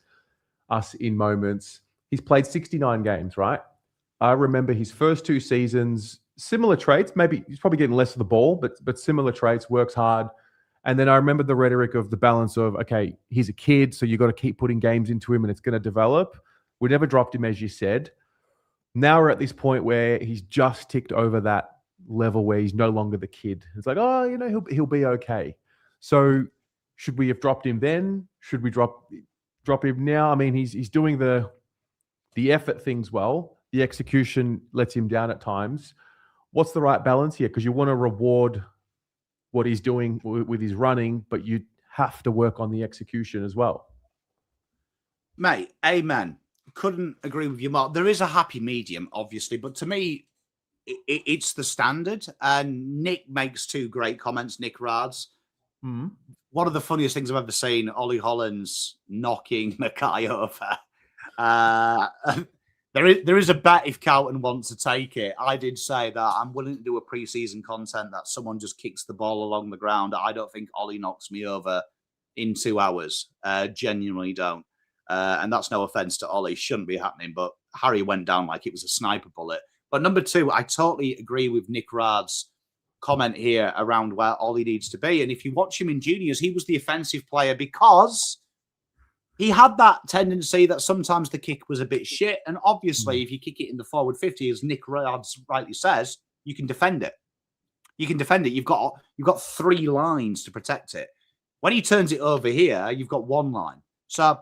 us in moments. He's played 69 games, right? I remember his first 2 seasons, similar traits. Maybe he's probably getting less of the ball, but similar traits, works hard. And then I remember the rhetoric of the balance of, okay, he's a kid, so you got to keep putting games into him and it's going to develop. We never dropped him, as you said. Now we're at this point where he's just ticked over that level where he's no longer the kid. It's like, oh, you know, he'll be okay. So should we have dropped him then? Should we drop him now? I mean, he's doing the effort things well. The execution lets him down at times. What's the right balance here? Because you want to reward what he's doing with his running, but you have to work on the execution as well. Mate, amen. Couldn't agree with you more. There is a happy medium, obviously, but to me, it's the standard. And Nick makes 2 great comments, Nick Rads. One of the funniest things I've ever seen, Ollie Hollands knocking Mackay over. There is a bet if Carlton wants to take it. I did say that I'm willing to do a pre-season content that someone just kicks the ball along the ground. I don't think Ollie knocks me over in 2 hours. Genuinely don't. And that's no offense to Ollie. Shouldn't be happening. But Harry went down like it was a sniper bullet. But number 2, I totally agree with Nick Rad's comment here around where Ollie needs to be. And if you watch him in juniors, he was the offensive player because he had that tendency that sometimes the kick was a bit shit. And obviously, if you kick it in the forward 50, as Nick Ryan's rightly says, you can defend it. You can defend it. You've got 3 lines to protect it. When he turns it over here, you've got 1 line. So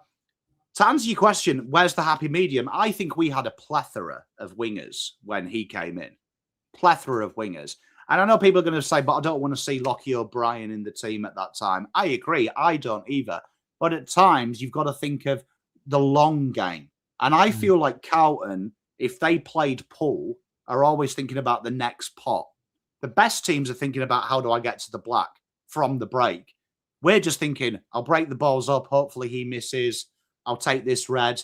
to answer your question, where's the happy medium? I think we had a plethora of wingers when he came in. Plethora of wingers. And I know people are going to say, but I don't want to see Lachie O'Brien in the team at that time. I agree. I don't either. But at times, you've got to think of the long game. And I feel like Carlton, if they played pool, are always thinking about the next pot. The best teams are thinking about how do I get to the black from the break. We're just thinking, I'll break the balls up. Hopefully he misses. I'll take this red.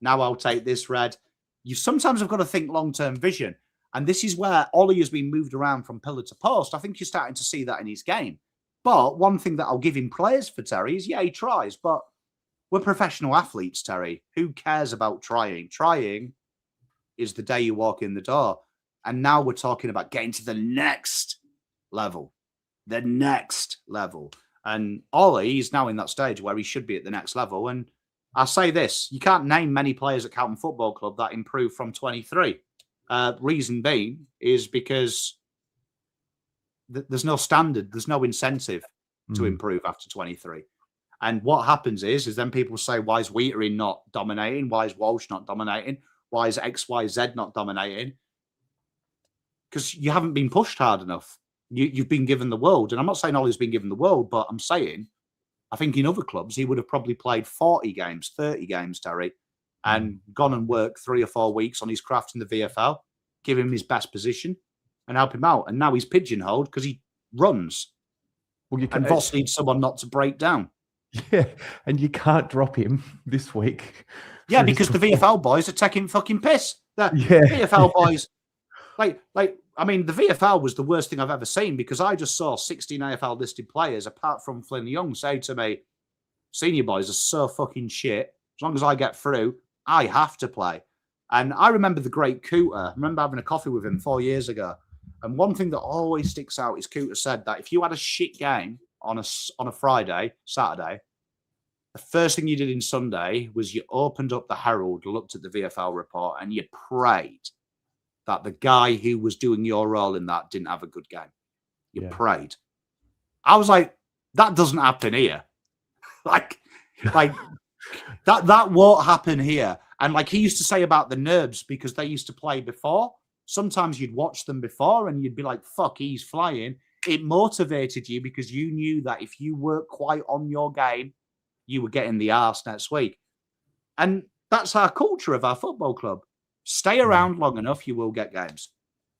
Now I'll take this red. You sometimes have got to think long-term vision. And this is where Ollie has been moved around from pillar to post. I think you're starting to see that in his game. But one thing that I'll give him praise for, Terry, is, yeah, he tries. But we're professional athletes, Terry. Who cares about trying? Trying is the day you walk in the door. And now we're talking about getting to the next level. The next level. And Ollie is now in that stage where he should be at the next level. And I'll say this, you can't name many players at Carlton Football Club that improved from 23. Reason being is because there's no standard, there's no incentive to improve after 23. And what happens is then people say, why is Weitering not dominating? Why is Walsh not dominating? Why is XYZ not dominating? Because you haven't been pushed hard enough. You've been given the world. And I'm not saying Ollie's been given the world, but I'm saying, I think in other clubs, he would have probably played 40 games, 30 games, Terry, and gone and worked 3 or 4 weeks on his craft in the VFL, give him his best position and help him out. And now he's pigeonholed because he runs. Well, and Voss needs someone not to break down. Yeah, and you can't drop him this week. Yeah, because the VFL boys are taking fucking piss. The VFL boys... I mean, the VFL was the worst thing I've ever seen because I just saw 16 AFL listed players, apart from Flynn Young, say to me, senior boys are so fucking shit. As long as I get through, I have to play. And I remember the great Cooter. I remember having a coffee with him 4 years ago. And one thing that always sticks out is Cooter said that if you had a shit game on a Friday, Saturday, the first thing you did in Sunday was you opened up the Herald, looked at the VFL report, and you prayed that the guy who was doing your role in that didn't have a good game. You prayed. I was like, that doesn't happen here. like that won't happen here. And like he used to say about the Nerbs, because they used to play before, sometimes you'd watch them before and you'd be like, fuck, he's flying. It motivated you because you knew that if you weren't quite on your game, you were getting the arse next week. And that's our culture of our football club. Stay around long enough, you will get games.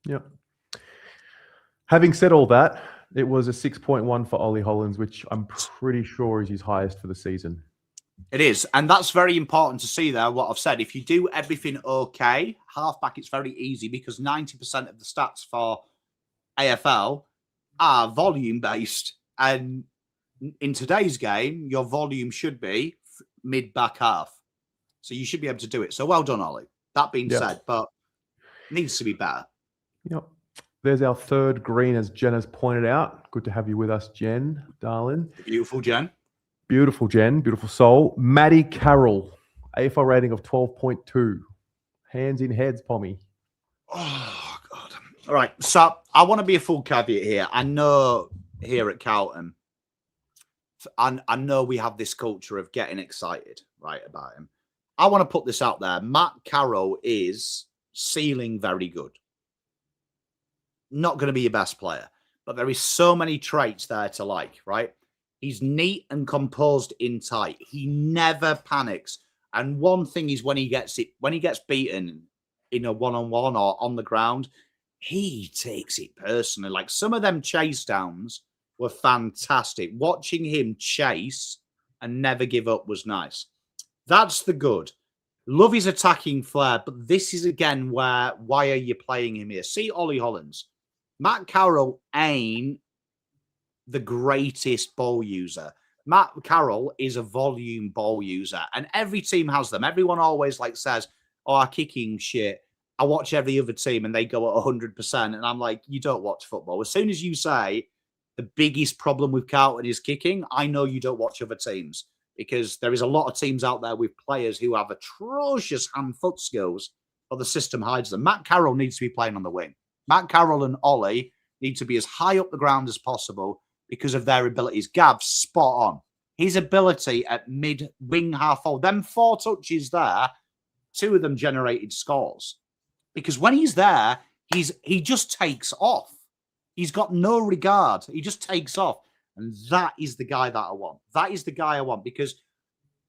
Yep. Having said all that, it was a 6.1 for Ollie Hollands, which I'm pretty sure is his highest for the season. It is. And that's very important to see there, what I've said. If you do everything okay, halfback, it's very easy because 90% of the stats for AFL are volume-based. And in today's game, your volume should be mid-back half. So you should be able to do it. So well done, Ollie. That being said, but it needs to be better. Yep. There's our third green, as Jen has pointed out. Good to have you with us, Jen, darling. Beautiful, Jen. Beautiful, Jen. Beautiful soul. Maddie Carroll, AFL rating of 12.2. Hands in heads, Pommy. Oh, God. All right. So I want to be a full caveat here. I know here at Carlton, I know we have this culture of getting excited, right, about him. I want to put this out there. Matt Carroll is ceiling very good. Not going to be your best player, but there is so many traits there to like, right? He's neat and composed in tight. He never panics. And one thing is when he gets beaten in a one-on-one or on the ground, he takes it personally. Like some of them chase downs were fantastic. Watching him chase and never give up was nice. That's the good. Love his attacking flair, but this is again why are you playing him here? See Ollie Hollands. Matt Carroll ain't the greatest ball user. Matt Carroll is a volume ball user, and every team has them. Everyone always says, "Oh, our kicking shit." I watch every other team and they go at 100%, and I'm like, you don't watch football. As soon as you say the biggest problem with Carlton is kicking, I know you don't watch other teams. because there is a lot of teams out there with players who have atrocious hand-foot skills, but the system hides them. Matt Carroll needs to be playing on the wing. Matt Carroll and Ollie need to be as high up the ground as possible because of their abilities. Gav's spot on. His ability at mid-wing half-forward, them 4 touches there, 2 of them generated scores. Because when he's there, he just takes off. He's got no regard. He just takes off. And that is the guy that I want. That is the guy I want, because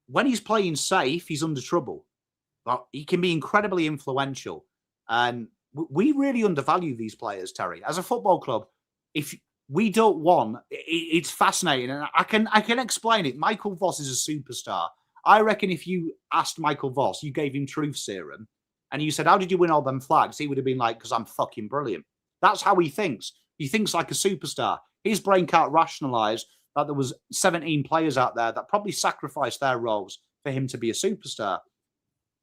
when he's playing safe, he's under trouble. But he can be incredibly influential. And we really undervalue these players, Terry. As a football club, if we don't want, it's fascinating. And I can explain it. Michael Voss is a superstar. I reckon if you asked Michael Voss, you gave him truth serum, and you said, how did you win all them flags? He would have been like, because I'm fucking brilliant. That's how he thinks. He thinks like a superstar. His brain can't rationalize that there was 17 players out there that probably sacrificed their roles for him to be a superstar.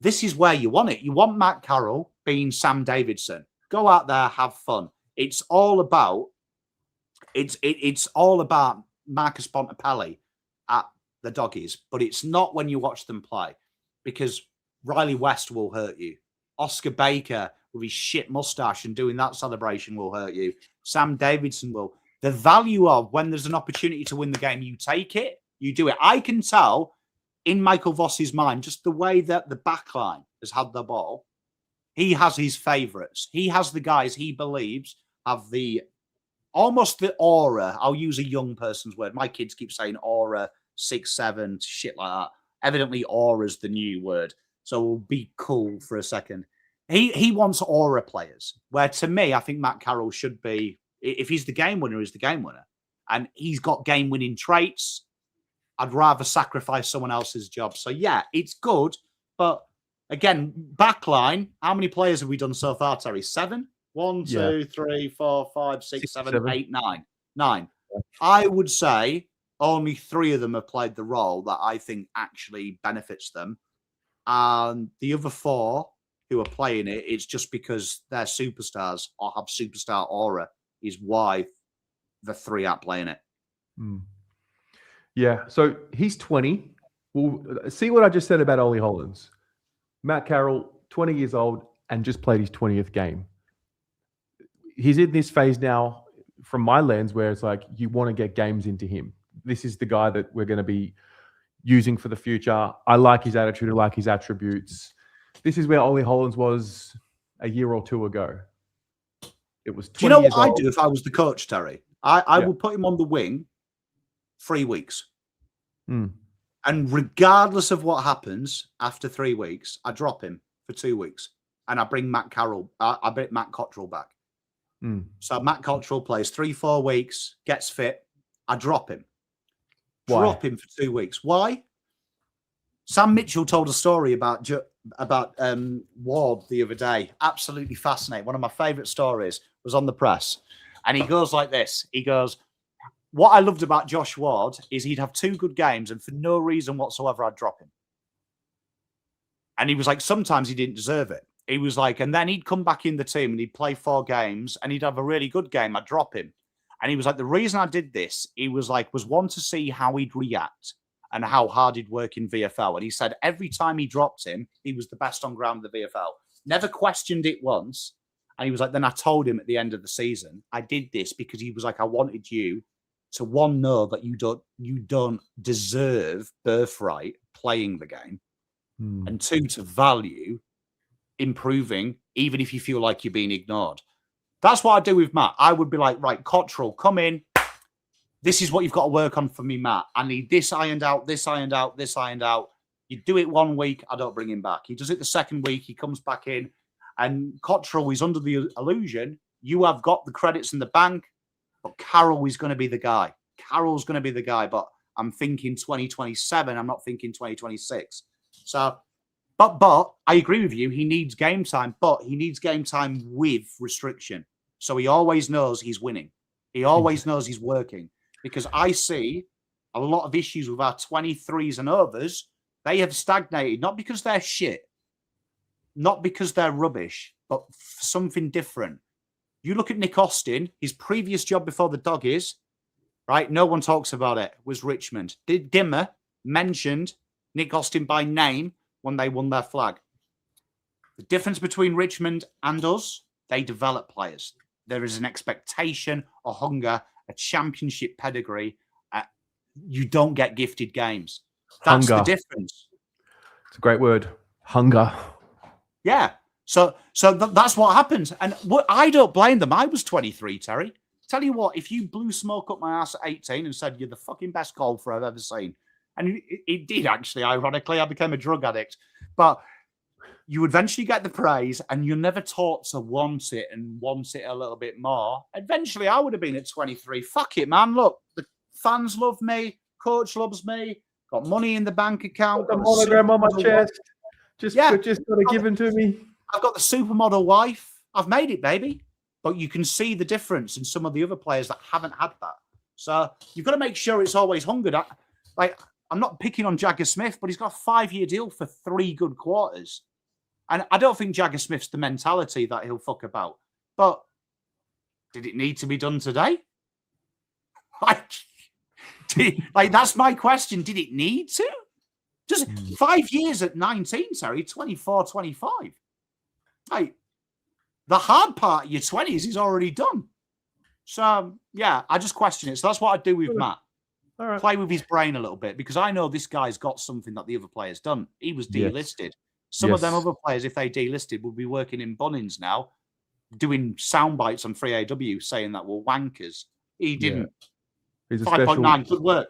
This is where you want it. You want Matt Carroll being Sam Davidson. Go out there, have fun. It's all about Marcus Bontempelli at the Doggies, but it's not when you watch them play, because Riley West will hurt you. Oscar Baker with his shit mustache and doing that celebration will hurt you. Sam Davidson will. The value of when there's an opportunity to win the game, you take it, you do it. I can tell in Michael Voss's mind, just the way that the back line has had the ball, he has his favourites. He has the guys he believes have almost the aura. I'll use a young person's word. My kids keep saying aura, 6, 7, shit like that. Evidently, aura's the new word. So we'll be cool for a second. He wants aura players, where to me, I think Matt Carroll should be, if he's the game winner, he's the game winner. And he's got game-winning traits. I'd rather sacrifice someone else's job. So, yeah, it's good. But, again, backline, how many players have we done so far, Terry? 7? 1, 2, 3, 4, 5, 6, 7, 8, 9. 9. I would say only 3 of them have played the role that I think actually benefits them. And the other 4 who are playing it, it's just because they're superstars or have superstar aura is why the 3 are playing it. Yeah, so he's 20. Well, see what I just said about Ollie Hollands. Matt Carroll, 20 years old, and just played his 20th game. He's in this phase now, from my lens, where it's like you want to get games into him. This is the guy that we're going to be using for the future. I like his attitude. I like his attributes. This is where Ollie Hollands was a year or 2 ago. It was 20 Do you know years what old. I'd do if I was the coach, Terry? I would put him on the wing 3 weeks. And regardless of what happens after 3 weeks, I drop him for 2 weeks. And I bring Matt Carroll, I bring Matt Cottrell back. So Matt Cottrell plays 3-4 weeks, gets fit. I drop him. Why? Drop him for 2 weeks. Why? Sam Mitchell told a story about Ward the other day. Absolutely fascinating. One of my favourite stories was on the press. And he goes like this. He goes, what I loved about Josh Ward is he'd have 2 good games and for no reason whatsoever, I'd drop him. And he was like, sometimes he didn't deserve it. He was like, and then he'd come back in the team and he'd play 4 games and he'd have a really good game. I'd drop him. And he was like, the reason I did this, he was like, was one to see how he'd react and how hard he'd work in VFL. And he said every time he dropped him, he was the best on ground in the VFL. Never questioned it once. And he was like, then I told him at the end of the season, I did this because he was like, I wanted you to, 1, know that you don't deserve birthright playing the game. And 2, to value improving, even if you feel like you're being ignored. That's what I do with Matt. I would be like, right, Cottrell, come in. This is what you've got to work on for me, Matt. I need this ironed out, this ironed out, this ironed out. You do it 1 week, I don't bring him back. He does it the second week, he comes back in. And Cottrell is under the illusion, you have got the credits in the bank, but Carroll is going to be the guy. Carroll's going to be the guy, but I'm thinking 2027. I'm not thinking 2026. So, but I agree with you. He needs game time, but he needs game time with restriction. So he always knows he's winning. He always knows he's working. Because I see a lot of issues with our 23s and overs. They have stagnated, not because they're shit, not because they're rubbish, but for something different. You look at Nick Austin, his previous job before the Doggies, right? No one talks about it, was Richmond. Dimmer, mentioned Nick Austin by name when they won their flag. The difference between Richmond and us, they develop players. There is an expectation, a hunger, a championship pedigree. You don't get gifted games. That's Hunger. the difference. It's a great word. Hunger. Yeah. So that's what happens. And I don't blame them. I was 23, Terry. Tell you what, if you blew smoke up my ass at 18 and said you're the fucking best golfer I've ever seen, and it did actually, ironically, I became a drug addict. But you eventually get the praise and you're never taught to want it and want it a little bit more. Eventually, I would have been at 23. Fuck it, man. Look, the fans love me. Coach loves me. Got money in the bank account. Got the monogram on my chest. Just got it given to me. I've got the supermodel wife. I've made it, baby. But you can see the difference in some of the other players that haven't had that. So you've got to make sure it's always hungered. I'm not picking on Jagger Smith, but he's got a 5-year deal for 3 good quarters. And I don't think Jagger Smith's the mentality that he'll fuck about. But did it need to be done today? That's my question. Did it need to? Just 5 years at 19, sorry, 24, 25. The hard part of your 20s is already done. So, yeah, I just question it. So that's what I do with Matt. All right. Play with his brain a little bit because I know this guy's got something that the other player's done. He was delisted. Some of them other players, if they delisted, would be working in Bunnings now, doing sound bites on 3AW saying that we're wankers. He didn't. Yeah. He's a 5.9, good work.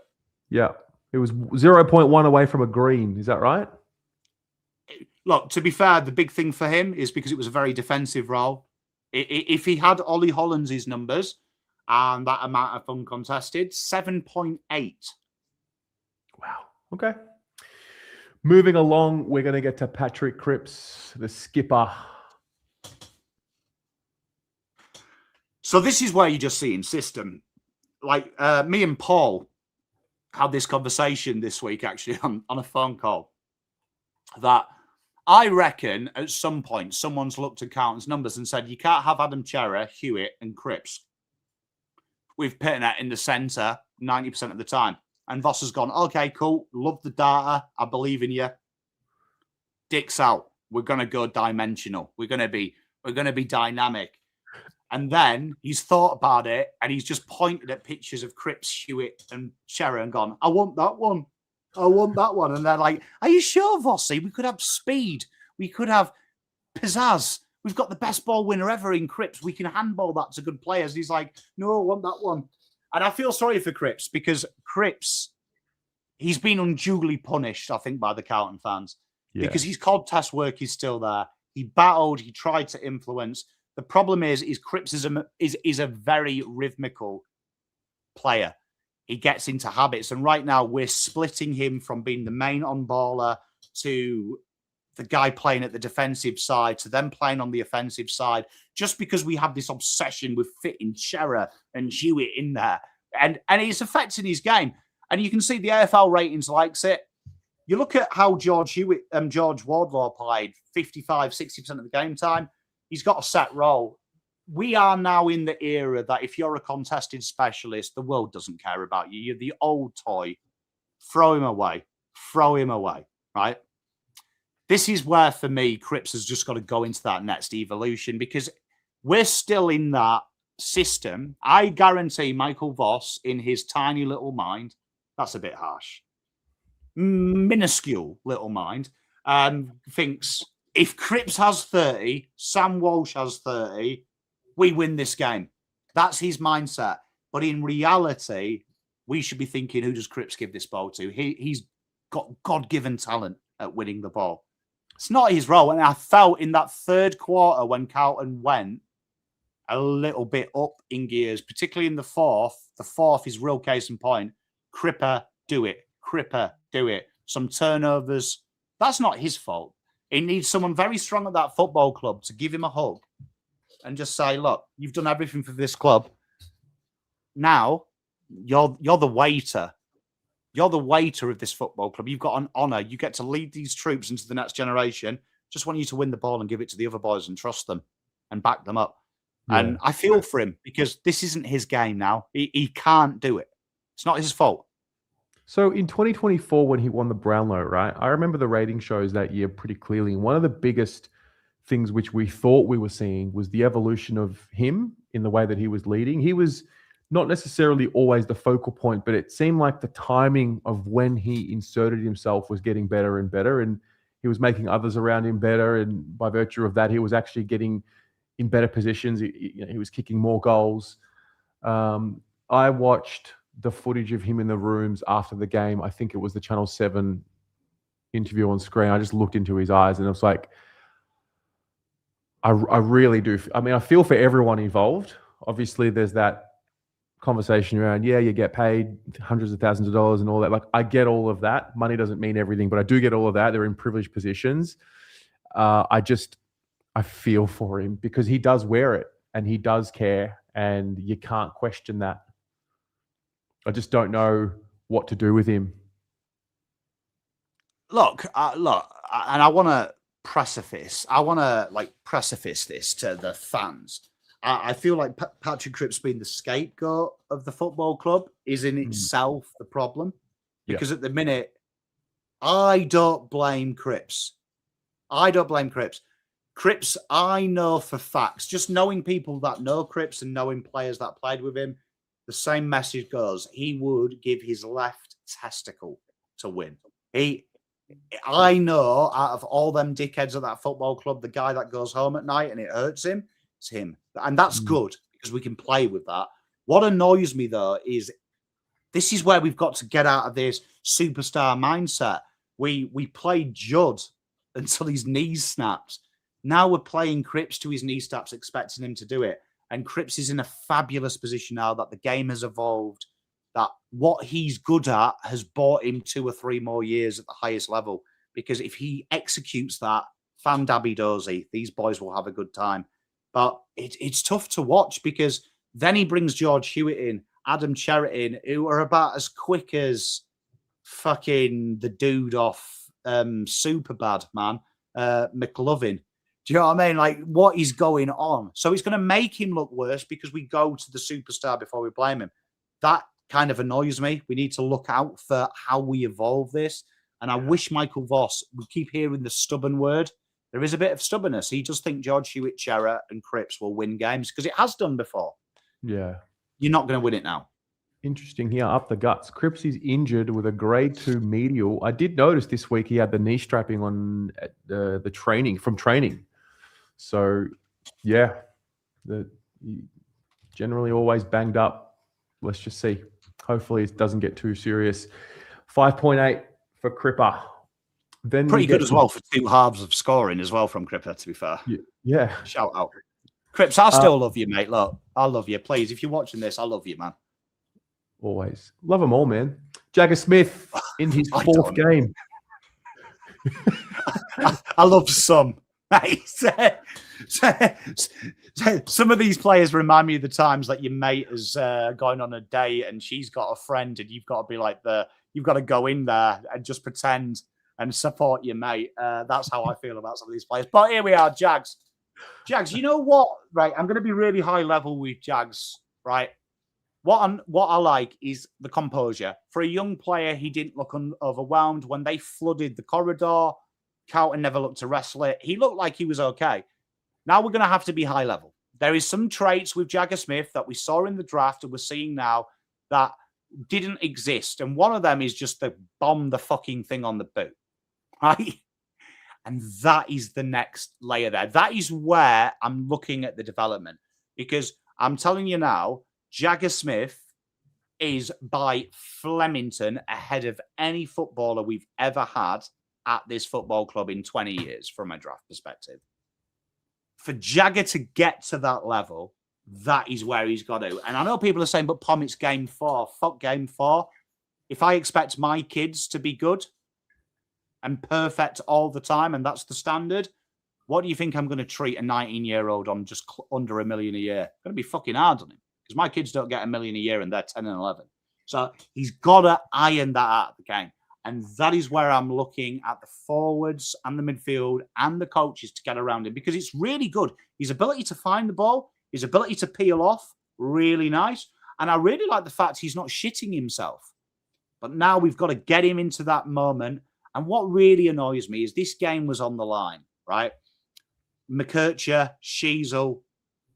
Yeah. It was 0.1 away from a green. Is that right? Look, to be fair, the big thing for him is because it was a very defensive role. If he had Ollie Hollands' numbers and that amount of uncontested, 7.8. Wow. Okay. Moving along, we're going to get to Patrick Cripps, the skipper. So this is where you just see in system. Like me and Paul had this conversation this week, actually, on a phone call, that I reckon at some point someone's looked at Carlton's numbers and said, you can't have Adam Cherra, Hewitt and Cripps with Pitnet in the centre 90% of the time. And Voss has gone, okay, cool. Love the data. I believe in you. Dick's out. We're going to go dimensional. We're going to be dynamic. And then he's thought about it and he's just pointed at pictures of Cripps, Hewitt and Cherra and gone, I want that one. I want that one. And they're like, are you sure, Vossi? We could have speed. We could have pizzazz. We've got the best ball winner ever in Cripps. We can handball that to good players. And he's like, no, I want that one. And I feel sorry for Cripps because Cripps, he's been unduly punished, I think, by the Carlton fans because his contest work is still there. He battled. He tried to influence. The problem is Cripps is a very rhythmical player. He gets into habits. And right now we're splitting him from being the main on-baller to the guy playing at the defensive side to them playing on the offensive side, just because we have this obsession with fitting Cherra and Hewitt in there. And it's affecting his game. And you can see the AFL ratings likes it. You look at how George Wardlaw played 55, 60% of the game time. He's got a set role. We are now in the era that if you're a contested specialist, the world doesn't care about you. You're the old toy. Throw him away. Throw him away, right? This is where, for me, Cripps has just got to go into that next evolution because we're still in that system. I guarantee Michael Voss, in his tiny little mind, that's a bit harsh, minuscule little mind, thinks if Cripps has 30, Sam Walsh has 30, we win this game. That's his mindset. But in reality, we should be thinking, who does Cripps give this ball to? He's got God-given talent at winning the ball. It's not his role. And I felt in that third quarter when Carlton went a little bit up in gears, particularly in the fourth is real case in point. Cripper, do it. Cripper, do it. Some turnovers. That's not his fault. He needs someone very strong at that football club to give him a hug and just say, look, you've done everything for this club. Now, you're the waiter. You're the waiter of this football club. You've got an honour. You get to lead these troops into the next generation. Just want you to win the ball and give it to the other boys and trust them and back them up. Yeah. And I feel for him because this isn't his game now. He can't do it. It's not his fault. So in 2024, when he won the Brownlow, right? I remember the rating shows that year pretty clearly. And one of the biggest things which we thought we were seeing was the evolution of him in the way that he was leading. He was not necessarily always the focal point, but it seemed like the timing of when he inserted himself was getting better and better. And he was making others around him better. And by virtue of that, he was actually getting in better positions. He was kicking more goals. I watched the footage of him in the rooms after the game. I think it was the Channel 7 interview on screen. I just looked into his eyes and I was like, I really do. I mean, I feel for everyone involved. Obviously, there's that conversation around, yeah, you get paid hundreds of thousands of dollars and all that. Like, I get all of that. Money doesn't mean everything, but I do get all of that. They're in privileged positions. I feel for him because he does wear it and he does care, and you can't question that. I just don't know what to do with him. Look, and I want to precipice this to the fans. I feel like Patrick Cripps being the scapegoat of the football club is in itself the problem. Because at the minute, I don't blame Cripps. Cripps, I know for facts, just knowing people that know Cripps and knowing players that played with him, the same message goes. He would give his left testicle to win. I know out of all them dickheads at that football club, the guy that goes home at night and it hurts him, it's him. And that's good because we can play with that. What annoys me, though, is this is where we've got to get out of this superstar mindset. We played Judd until his knees snaps. Now we're playing Cripps to his knee snaps, expecting him to do it. And Cripps is in a fabulous position now that the game has evolved, that what he's good at has bought him 2 or 3 more years at the highest level. Because if he executes that, fan dabby dozy, these boys will have a good time. But it's tough to watch because then he brings George Hewitt in, Adam Cherrett in, who are about as quick as fucking the dude off Superbad, man, McLovin. Do you know what I mean? Like, what is going on? So it's going to make him look worse because we go to the superstar before we blame him. That kind of annoys me. We need to look out for how we evolve this. And I wish Michael Voss, we keep hearing the stubborn word. There is a bit of stubbornness. He does think George Hewitt, Cherrett and Cripps will win games because it has done before. Yeah. You're not going to win it now. Interesting here, up the guts. Cripps is injured with a grade 2 medial. I did notice this week he had the knee strapping on the training. So, yeah, generally always banged up. Let's just see. Hopefully it doesn't get too serious. 5.8 for Cripper. Then pretty good as well for 2 halves of scoring as well from Cripper, to be fair. Yeah. Shout out. Cripps, I still love you, mate. Look, I love you. Please, if you're watching this, I love you, man. Always. Love them all, man. Jagger Smith in his 4th game. I love some. Some of these players remind me of the times that your mate is going on a date and she's got a friend and you've got to be like you've got to go in there and just pretend and support your mate. That's how I feel about some of these players. But here we are, Jags. Jags, you know what? Right, I'm going to be really high level with Jags, right? What I like is the composure. For a young player, he didn't look overwhelmed. When they flooded the corridor, Carlton never looked to wrestle it. He looked like he was okay. Now we're going to have to be high level. There is some traits with Jagger Smith that we saw in the draft and we're seeing now that didn't exist. And one of them is just to bomb the fucking thing on the boot, right? And that is the next layer there. That is where I'm looking at the development. Because I'm telling you now, Jagger Smith is by Flemington ahead of any footballer we've ever had at this football club in 20 years from a draft perspective. For Jagger to get to that level, that is where he's got to. And I know people are saying, but Pom, it's game 4. Fuck game 4. If I expect my kids to be good and perfect all the time, and that's the standard, what do you think I'm going to treat a 19-year-old on just under $1 million a year? It's going to be fucking hard on him because my kids don't get $1 million a year and they're 10 and 11. So he's got to iron that out of the game. And that is where I'm looking at the forwards and the midfield and the coaches to get around him because it's really good. His ability to find the ball, his ability to peel off, really nice. And I really like the fact he's not shitting himself. But now we've got to get him into that moment. And what really annoys me is this game was on the line, right? McKercher, Sheasel,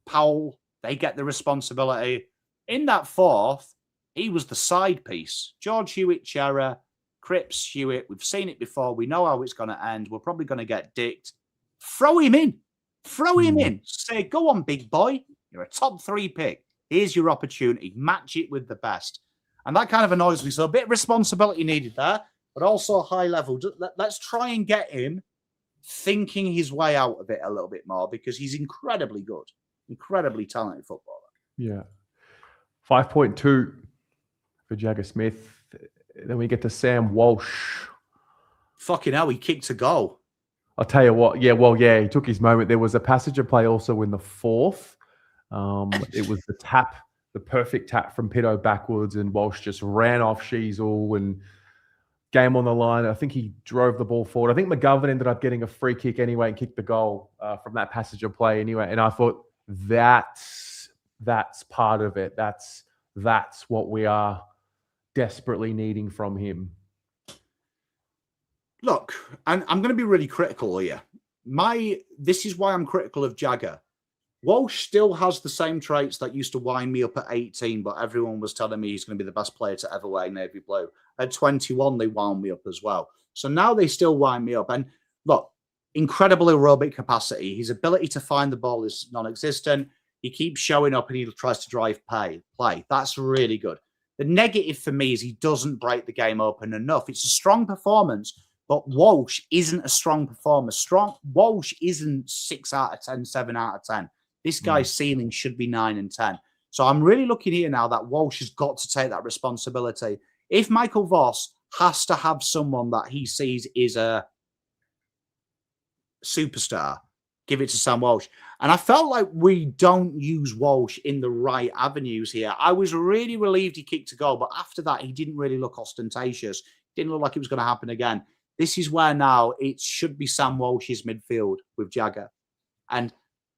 Powell, they get the responsibility. In that fourth, he was the side piece. George Hewitt, Chera, Cripps, Hewitt. We've seen it before. We know how it's going to end. We're probably going to get dicked. Throw him in. Throw him in. Say, go on, big boy. You're a top 3 pick. Here's your opportunity. Match it with the best. And that kind of annoys me. So a bit of responsibility needed there, but also high level. Let's try and get him thinking his way out of it a little bit more, because he's incredibly good, incredibly talented footballer. Yeah. 5.2 for Jagger Smith. Then we get to Sam Walsh. Fucking hell, he kicked a goal. I'll tell you what. Yeah, he took his moment. There was a passenger play also in the fourth. It was the perfect tap from Pitto backwards, and Walsh just ran off Sheasel and game on the line. I think he drove the ball forward. I think McGovern ended up getting a free kick anyway and kicked the goal from that passenger play anyway. And I thought that's part of it. That's what we are desperately needing from him. Look, and I'm going to be really critical here. This is why I'm critical of Jagger. Walsh still has the same traits that used to wind me up at 18, but everyone was telling me he's going to be the best player to ever wear navy blue. At 21, they wound me up as well. So now they still wind me up. And look, incredible aerobic capacity. His ability to find the ball is non-existent. He keeps showing up and he tries to drive play. That's really good. The negative for me is he doesn't break the game open enough. It's a strong performance, but Walsh isn't a strong performer. Walsh isn't 6 out of 10, 7 out of 10. This guy's ceiling should be 9 and 10. So I'm really looking here now that Walsh has got to take that responsibility. If Michael Voss has to have someone that he sees is a superstar, give it to Sam Walsh. And I felt like we don't use Walsh in the right avenues here. I was really relieved he kicked a goal, but after that, he didn't really look ostentatious. Didn't look like it was going to happen again. This is where now it should be Sam Walsh's midfield with Jagger. And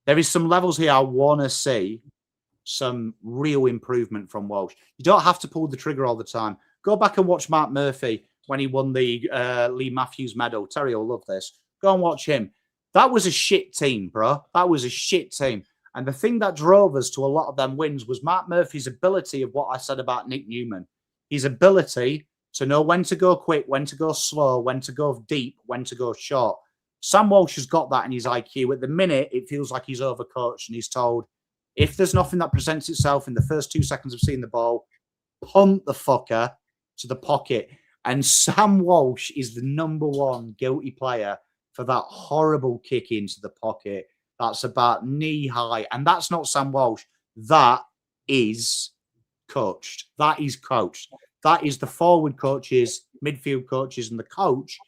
there is some levels here I want to see some real improvement from Walsh. You don't have to pull the trigger all the time. Go back and watch Mark Murphy when he won the Lee Matthews medal. Terry will love this. Go and watch him. That was a shit team, bro. That was a shit team. And the thing that drove us to a lot of them wins was Mark Murphy's ability of what I said about Nick Newman. His ability to know when to go quick, when to go slow, when to go deep, when to go short. Sam Walsh has got that in his IQ. At the minute, it feels like he's overcoached and he's told, if there's nothing that presents itself in the first 2 seconds of seeing the ball, punt the fucker to the pocket. And Sam Walsh is the number one guilty player for that horrible kick into the pocket. That's about knee high. And that's not Sam Walsh. That is coached. That is coached. That is the forward coaches, midfield coaches, and the coach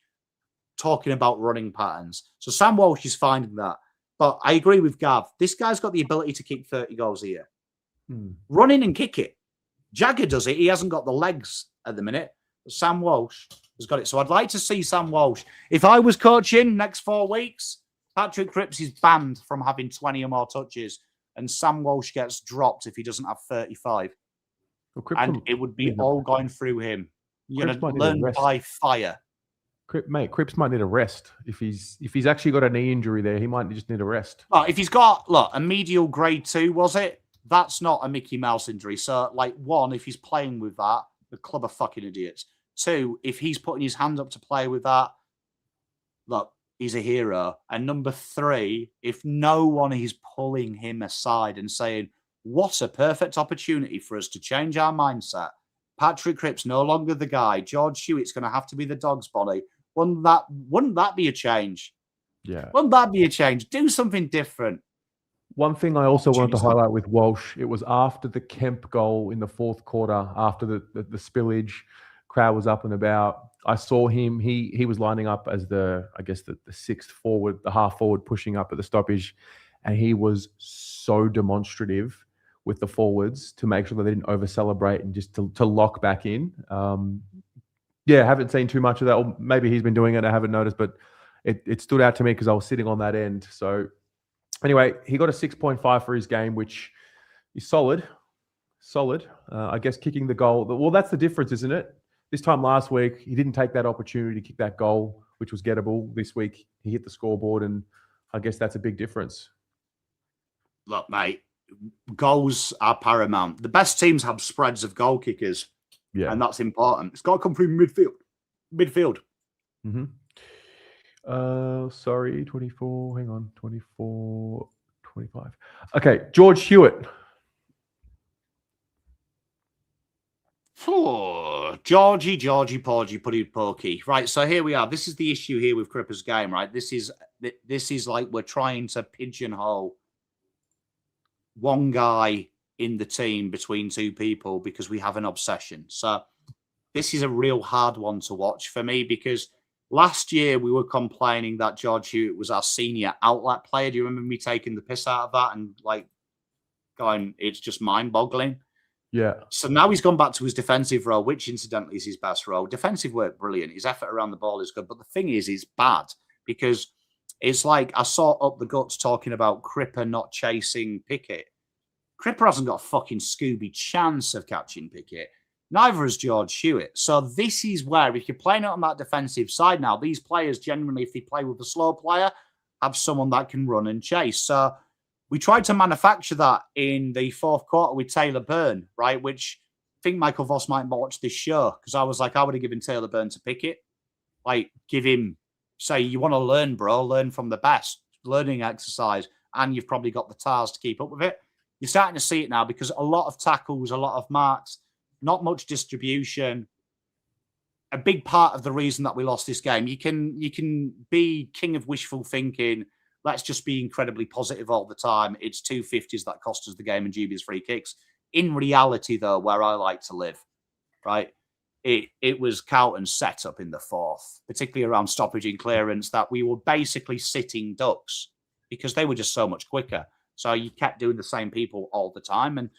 talking about running patterns. So Sam Walsh is finding that. But I agree with Gav. This guy's got the ability to kick 30 goals a year. Run in and kick it. Jagger does it. He hasn't got the legs at the minute. But Sam Walsh has got it. So I'd like to see Sam Walsh. If I was coaching next 4 weeks, Patrick Cripps is banned from having 20 or more touches, and Sam Walsh gets dropped if he doesn't have 35. Well, and it would be all going through him. You're going to learn by fire. Cripps might need a rest. If he's actually got a knee injury there, he might just need a rest. Well, if he's got, a medial grade 2, was it? That's not a Mickey Mouse injury. So, one, if he's playing with that, the club are fucking idiots. 2, if he's putting his hand up to play with that, look, he's a hero. And number 3, if no one is pulling him aside and saying, what a perfect opportunity for us to change our mindset. Patrick Cripps no longer the guy. George Hewitt's going to have to be the dog's body. Wouldn't that be a change? Yeah. Wouldn't that be a change? Do something different. One thing I also wanted to highlight with Walsh, it was after the Kemp goal in the fourth quarter, after the spillage, crowd was up and about. I saw him. He was lining up as the sixth forward, the half forward, pushing up at the stoppage, and he was so demonstrative with the forwards to make sure that they didn't over-celebrate and just to lock back in. Haven't seen too much of that. Or maybe he's been doing it, I haven't noticed, but it stood out to me because I was sitting on that end. So anyway, he got a 6.5 for his game, which is solid. I guess kicking the goal. Well, that's the difference, isn't it? This time last week, he didn't take that opportunity to kick that goal, which was gettable. This week, he hit the scoreboard, and I guess that's a big difference. Look, mate, goals are paramount. The best teams have spreads of goal kickers, and that's important. It's got to come through midfield. Mm-hmm. Sorry, 24. Hang on, 24, 25. Okay, George Hewitt. Oh, Georgie, Porgy, Puddy, Pokey. Right, so here we are. This is the issue here with Cripps' game, right? This is like we're trying to pigeonhole one guy in the team between two people because we have an obsession. So this is a real hard one to watch for me because last year we were complaining that George Hewitt was our senior outlet player. Do you remember me taking the piss out of that and like going, it's just mind-boggling? Yeah. So now he's gone back to his defensive role, which incidentally is his best role. Defensive work, brilliant. His effort around the ball is good. But the thing is, it's bad because it's like I saw Up the Guts talking about Cripps not chasing Pickett. Cripps hasn't got a fucking Scooby chance of catching Pickett. Neither has George Hewitt. So this is where, if you're playing it on that defensive side now, these players generally, if they play with a slow player, have someone that can run and chase. So we tried to manufacture that in the fourth quarter with Taylor Byrne, right? Which I think Michael Voss might watch this show because I was like, I would have given Taylor Byrne to Pickett. Like, give him, say, you want to learn, bro, learn from the best, learning exercise, and you've probably got the tars to keep up with it. You're starting to see it now because a lot of tackles, a lot of marks, not much distribution. A big part of the reason that we lost this game, you can be king of wishful thinking. Let's just be incredibly positive all the time. It's 250s that cost us the game and dubious free kicks. In reality, though, where I like to live, right, it was Carlton's set up in the fourth, particularly around stoppage and clearance, that we were basically sitting ducks because they were just so much quicker. So you kept doing the same people all the time and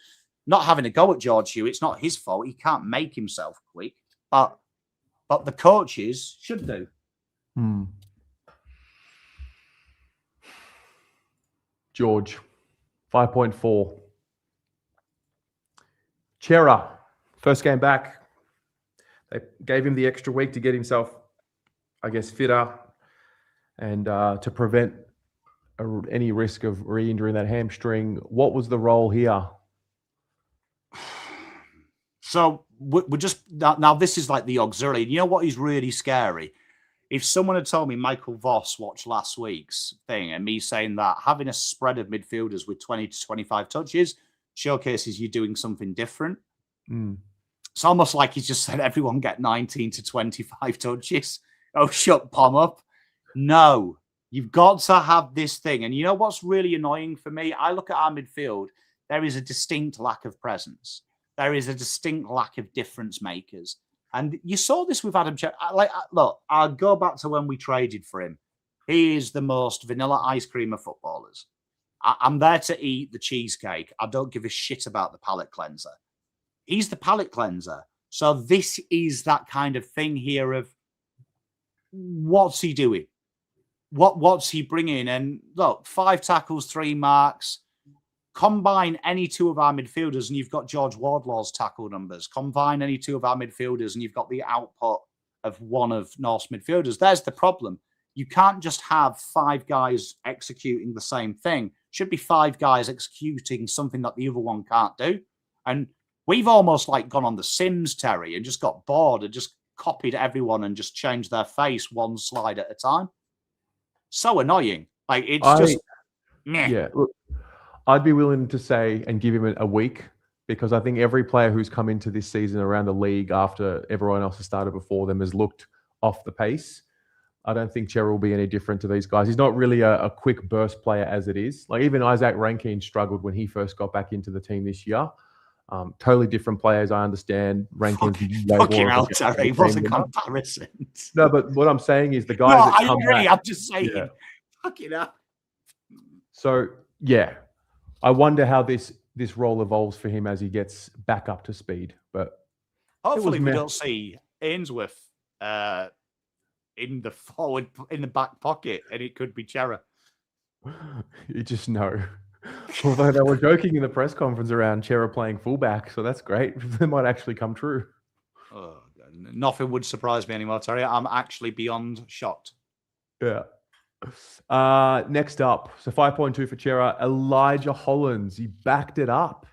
not having a go at George Hewitt. It's not his fault. He can't make himself quick, but the coaches should do. George, 5.4. Chera, first game back. They gave him the extra week to get himself, I guess, fitter and to prevent any risk of re-injuring that hamstring. What was the role here? So we're just now. This is like the auxiliary. You know what is really scary? If someone had told me Michael Voss watched last week's thing and me saying that having a spread of midfielders with 20 to 25 touches showcases you doing something different. It's almost like he's just said everyone get 19 to 25 touches. Oh, shut Pom up. No, you've got to have this thing. And you know what's really annoying for me? I look at our midfield. There is a distinct lack of presence. There is a distinct lack of difference makers. And you saw this with Adam. Look, I'll go back to when we traded for him. He is the most vanilla ice cream of footballers. I'm there to eat the cheesecake. I don't give a shit about the palate cleanser. He's the palate cleanser. So this is that kind of thing here of what's he doing? What's he bringing? And look, 5 tackles, 3 marks. Combine any two of our midfielders and you've got George Wardlaw's tackle numbers. Combine any two of our midfielders and you've got the output of one of North's midfielders. There's the problem. You can't just have 5 guys executing the same thing. Should be 5 guys executing something that the other one can't do. And we've almost like gone on the Sims, Terry, and just got bored and just copied everyone and just changed their face one slide at a time. So annoying. Like it's just meh. Yeah. Look, I'd be willing to say and give him a week because I think every player who's come into this season around the league after everyone else has started before them has looked off the pace. I don't think Chera will be any different to these guys. He's not really a quick burst player as it is. Like even Isaac Rankine struggled when he first got back into the team this year. Totally different players, I understand. Rankine's fucking out, Terry. It wasn't comparisons. No, but what I'm saying is the guys that I come agree. back, I'm just saying. Yeah. Fucking hell. So, yeah. I wonder how this role evolves for him as he gets back up to speed. But hopefully we don't see Ainsworth in the back pocket, and it could be Chera. You just know. Although they were joking in the press conference around Chera playing fullback, so that's great. It might actually come true. Oh, God. Nothing would surprise me anymore, Terry. I'm actually beyond shocked. Yeah. Next up, so 5.2 for Chera, Elijah Hollands. He backed it up.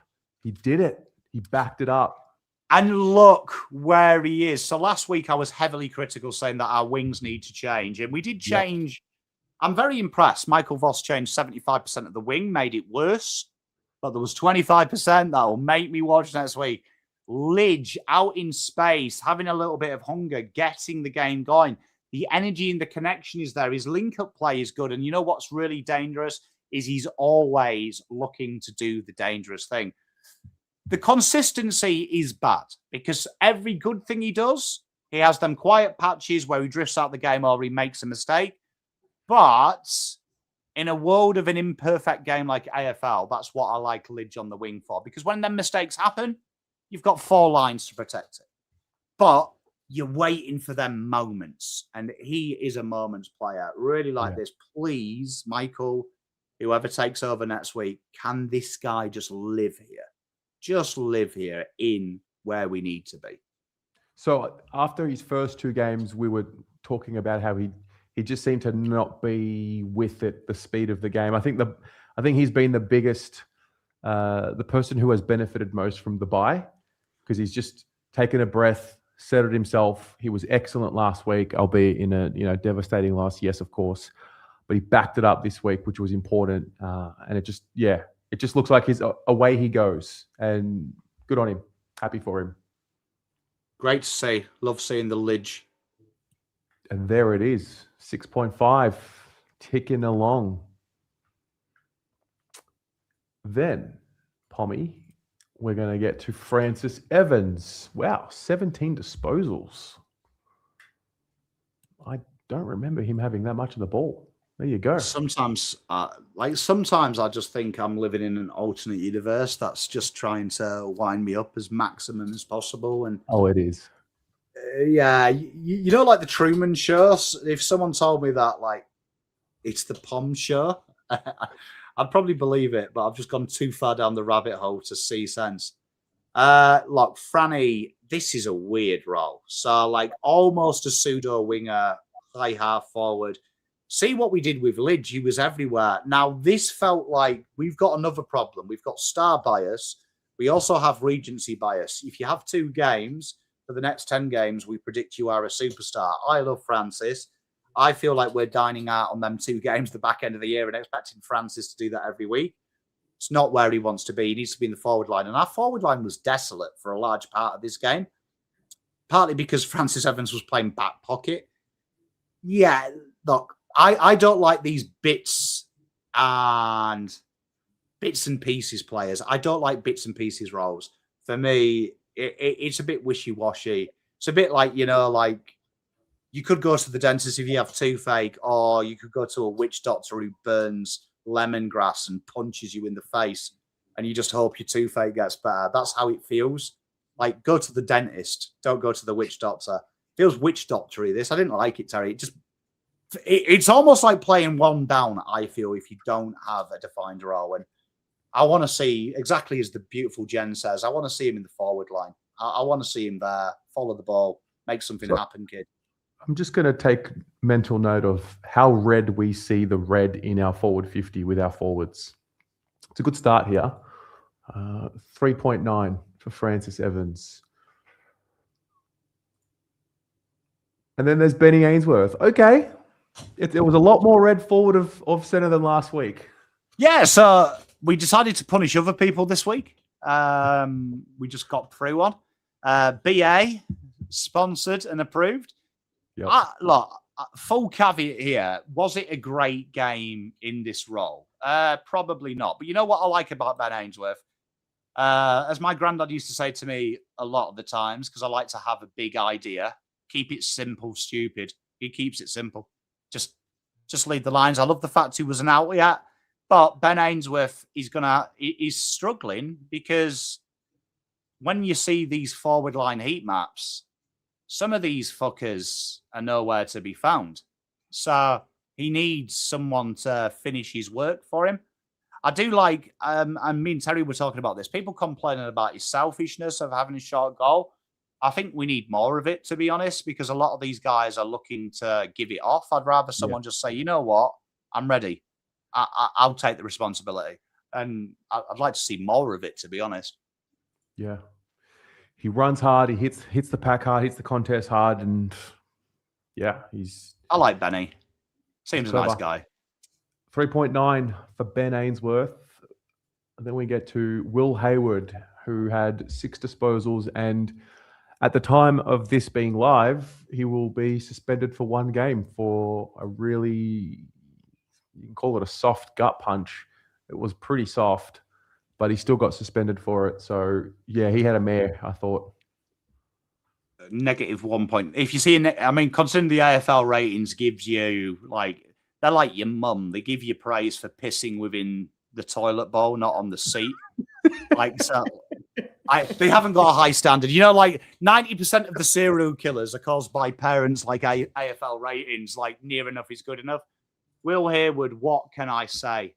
He did it. He backed it up. And look where he is. So last week I was heavily critical saying that our wings need to change. And we did change. Yep. I'm very impressed. Michael Voss changed 75% of the wing, made it worse. But there was 25% that will make me watch next week. Lidge out in space, having a little bit of hunger, getting the game going. The energy and the connection is there. His link-up play is good. And you know what's really dangerous is he's always looking to do the dangerous thing. The consistency is bad because every good thing he does, he has them quiet patches where he drifts out the game or he makes a mistake. But in a world of an imperfect game like AFL, that's what I like Lidge on the wing for. Because when them mistakes happen, you've got 4 lines to protect it. But you're waiting for them moments. And he is a moments player. Really like this. Please, Michael, whoever takes over next week, can this guy just live here? Just live here in where we need to be. So after his first 2 games, we were talking about how he just seemed to not be with it, the speed of the game. I think he's been the biggest, the person who has benefited most from the bye, because he's just taken a breath, settled himself. He was excellent last week, albeit in a devastating loss. Yes, of course, but he backed it up this week, which was important. And it just looks like away he goes, and good on him. Happy for him. Great to see. Love seeing the Lidge. And there it is, 6.5, ticking along. Then, Pommy, we're going to get to Francis Evans. Wow, 17 disposals. I don't remember him having that much of the ball. There you go. Sometimes I just think I'm living in an alternate universe that's just trying to wind me up as maximum as possible. And it is. You know, like the Truman Show. If someone told me that, like, it's the Pom Show, I'd probably believe it. But I've just gone too far down the rabbit hole to see sense. Look, Franny, this is a weird role. So, like, almost a pseudo winger, high half forward. See what we did with Lidge. He was everywhere. Now, this felt like we've got another problem. We've got star bias. We also have regency bias. If you have 2 games, for the next 10 games, we predict you are a superstar. I love Francis. I feel like we're dining out on them 2 games the back end of the year and expecting Francis to do that every week. It's not where he wants to be. He needs to be in the forward line. And our forward line was desolate for a large part of this game, partly because Francis Evans was playing back pocket. Yeah, look, I don't like these bits and pieces players. I don't like bits and pieces roles. For me, it's a bit wishy-washy. It's a bit like, like you could go to the dentist if you have toothache, or you could go to a witch doctor who burns lemongrass and punches you in the face, and you just hope your toothache gets better. That's how it feels. Like, go to the dentist. Don't go to the witch doctor. Feels witch doctory, this. I didn't like it, Terry. It's almost like playing one down, I feel, if you don't have a defined role. And I want to see, exactly as the beautiful Jen says, I want to see him in the forward line. I want to see him there, follow the ball, make something happen, kid. I'm just going to take mental note of how red we see the red in our forward 50 with our forwards. It's a good start here. 3.9 for Francis Evans. And then there's Benny Ainsworth. Okay. It was a lot more red forward of centre than last week. Yeah, so we decided to punish other people this week. We just got through one. BA, sponsored and approved. Yep. Look, full caveat here. Was it a great game in this role? Probably not. But you know what I like about Ben Ainsworth? As my granddad used to say to me a lot of the times, because I like to have a big idea, keep it simple, stupid. He keeps it simple. Just lead the lines. I love the fact he was an out yet. But Ben Ainsworth he's struggling because when you see these forward line heat maps, some of these fuckers are nowhere to be found. So he needs someone to finish his work for him. I do like, and me and Terry were talking about this, people complaining about his selfishness of having a short goal. I think we need more of it, to be honest, because a lot of these guys are looking to give it off. I'd rather someone just say, you know what, I'm ready. I'll take the responsibility. And I'd like to see more of it, to be honest. Yeah. He runs hard. He hits the pack hard, hits the contest hard. And yeah, I like Benny. Seems a clever. nice guy. 3.9 for Ben Ainsworth. And then we get to Will Hayward, who had 6 disposals. And at the time of this being live, he will be suspended for 1 game for a really, you can call it a soft gut punch. It was pretty soft, but he still got suspended for it. So, yeah, he had a mare, I thought. -1 point. If you see, I mean, considering the AFL ratings gives you, like, they're like your mum. They give you praise for pissing within the toilet bowl, not on the seat. Like, so they haven't got a high standard. You know, like 90% of the serial killers are caused by parents, like AFL ratings, like near enough is good enough. Will Hayward, what can I say?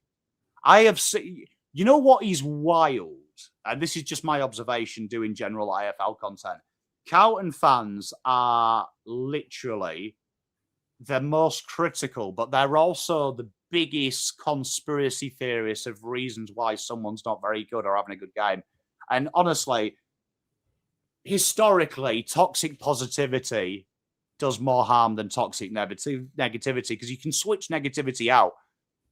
I have seen, you know what is wild? And this is just my observation doing general AFL content. Carlton fans are literally the most critical, but they're also the biggest conspiracy theorists of reasons why someone's not very good or having a good game. And honestly, historically, toxic positivity does more harm than toxic negativity, because you can switch negativity out.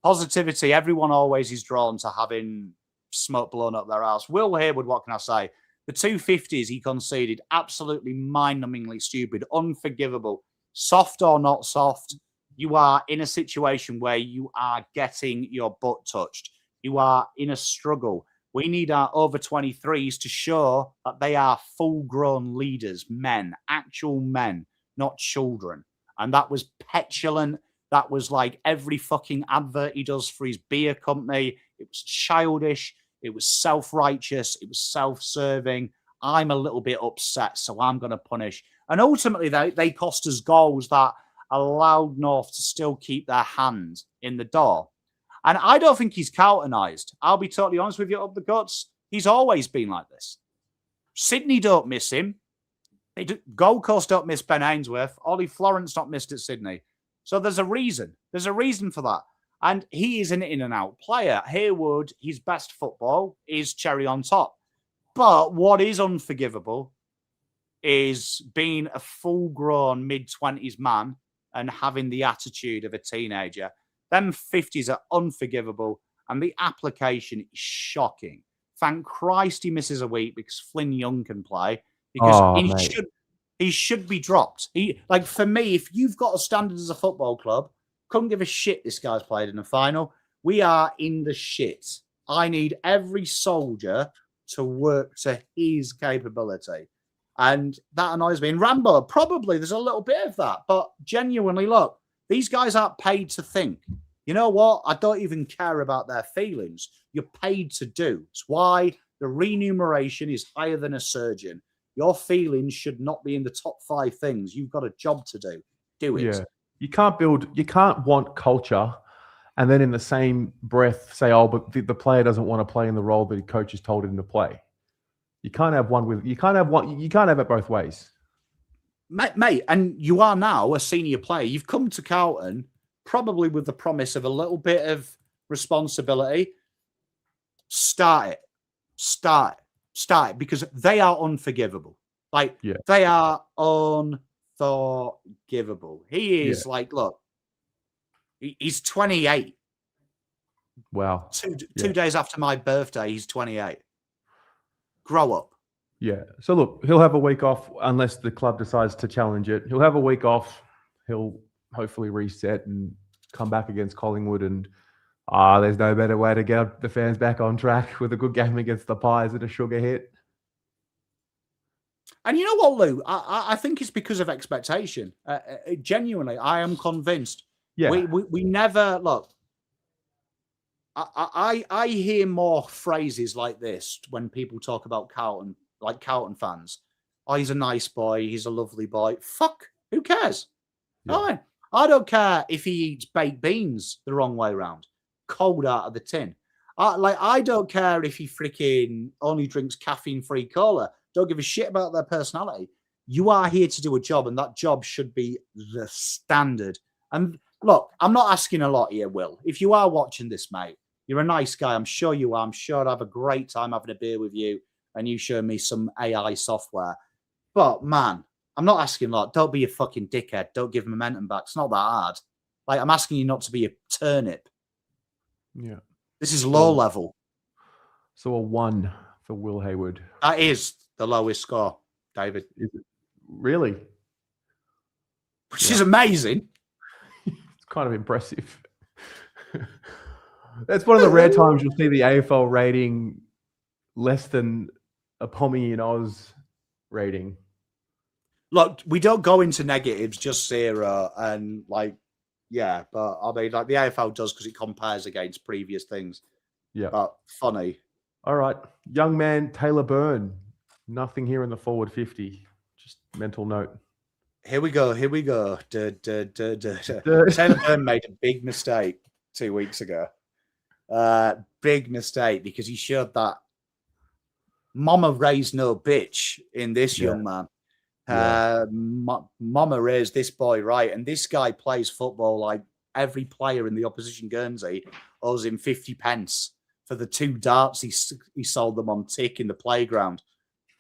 Positivity, everyone always is drawn to having smoke blown up their ass. Will Hayward, what can I say? The 250s he conceded, absolutely mind-numbingly stupid, unforgivable. Soft or not soft, you are in a situation where you are getting your butt touched. You are in a struggle. We need our over 23s to show that they are full-grown leaders, men, actual men, not children. And that was petulant. That was like every fucking advert he does for his beer company. It was childish. It was self-righteous. It was self-serving. I'm a little bit upset, so I'm going to punish. And ultimately, they cost us goals that allowed North to still keep their hand in the door. And I don't think he's Carltonised. I'll be totally honest with you, up the guts. He's always been like this. Sydney don't miss him. Gold Coast don't miss Ben Ainsworth. Ollie Florent's not missed at Sydney. So there's a reason. There's a reason for that. And he is an in-and-out player. Hayward, his best football is cherry on top. But what is unforgivable is being a full-grown mid-20s man and having the attitude of a teenager. Them 50s are unforgivable, and the application is shocking. Thank Christ he misses a week because Flynn Young can play, because he should be dropped. Like, for me, if you've got a standard as a football club, couldn't give a shit this guy's played in a final. We are in the shit. I need every soldier to work to his capability. And that annoys me. In Rambo, probably there's a little bit of that. But genuinely, look, these guys aren't paid to think. You know what? I don't even care about their feelings. You're paid to do. It's why the remuneration is higher than a surgeon. Your feelings should not be in the top 5 things. You've got a job to do. Do it. Yeah. You can't want culture and then in the same breath say, oh, but the player doesn't want to play in the role that the coach has told him to play. You can't have it both ways. Mate, and you are now a senior player. You've come to Carlton probably with the promise of a little bit of responsibility. Start it, because they are unforgivable. They are unforgivable. He is look, he's 28. Wow. Two days after my birthday, he's 28. Grow up. Yeah. So look, he'll have a week off unless the club decides to challenge it. He'll have a week off. He'll hopefully reset and come back against Collingwood. And there's no better way to get the fans back on track with a good game against the Pies and a sugar hit. And you know what, Lou? I think it's because of expectation. Genuinely, I am convinced. Yeah. We never look. I hear more phrases like this when people talk about Carlton, like Carlton fans. Oh, he's a nice boy. He's a lovely boy. Fuck. Who cares? Yeah. I don't care if he eats baked beans the wrong way around, cold out of the tin. I don't care if he freaking only drinks caffeine-free cola. Don't give a shit about their personality. You are here to do a job, and that job should be the standard. And look, I'm not asking a lot here, Will. If you are watching this, mate, you're a nice guy. I'm sure you are. I'm sure I'd have a great time having a beer with you and you show me some AI software. But, man, I'm not asking a lot. Don't be a fucking dickhead. Don't give momentum back. It's not that hard. Like, I'm asking you not to be a turnip. Yeah. This is low level. So a 1 for Will Hayward. That is the lowest score, David. Is it really? Which is amazing. It's kind of impressive. That's one of the rare times you'll see the AFL rating less than a Pommy in Oz rating. Look, we don't go into negatives, just 0 and like, yeah, but I mean, like the AFL does because it compares against previous things. Yeah. But funny. All right. Young man, Taylor Byrne. Nothing here in the forward 50. Just mental note. Here we go. Taylor Byrne made a big mistake 2 weeks ago. Big mistake because he showed that mama raised no bitch in this young man. Mama raised this boy right, and this guy plays football like every player in the opposition Guernsey owes him 50 pence for the 2 darts he sold them on tick in the playground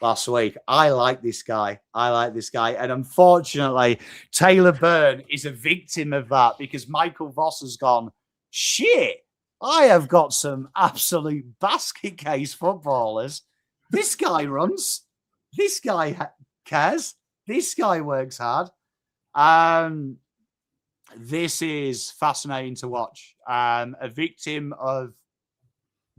last week. I like this guy. And unfortunately, Taylor Byrne is a victim of that because Michael Voss has gone, shit, I have got some absolute basket case footballers. This guy runs. This guy cares. This guy works hard. This is fascinating to watch. A victim of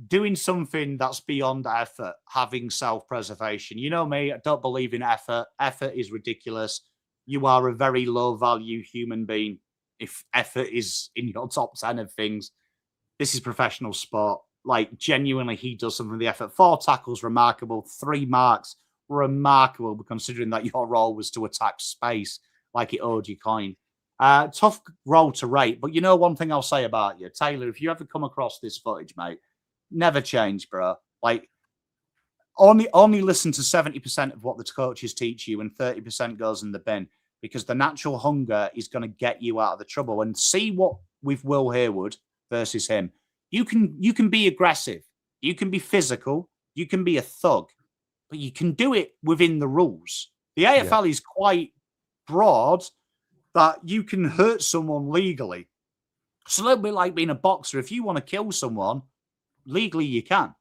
doing something that's beyond effort, having self-preservation. You know me, I don't believe in effort. Effort is ridiculous. You are a very low-value human being if effort is in your top 10 of things. This is professional sport. Like, genuinely, he does something with the effort. 4 tackles, remarkable. 3 marks, remarkable, considering that your role was to attack space like it owed you coin. Tough role to rate, but you know one thing I'll say about you, Taylor, if you ever come across this footage, mate, never change, bro. Like, only listen to 70% of what the coaches teach you and 30% goes in the bin because the natural hunger is going to get you out of the trouble. And see what with Will Hayward versus him. You can be aggressive. You can be physical. You can be a thug. But you can do it within the rules. The AFL is quite broad that you can hurt someone legally. It's a little bit like being a boxer. If you want to kill someone, legally you can.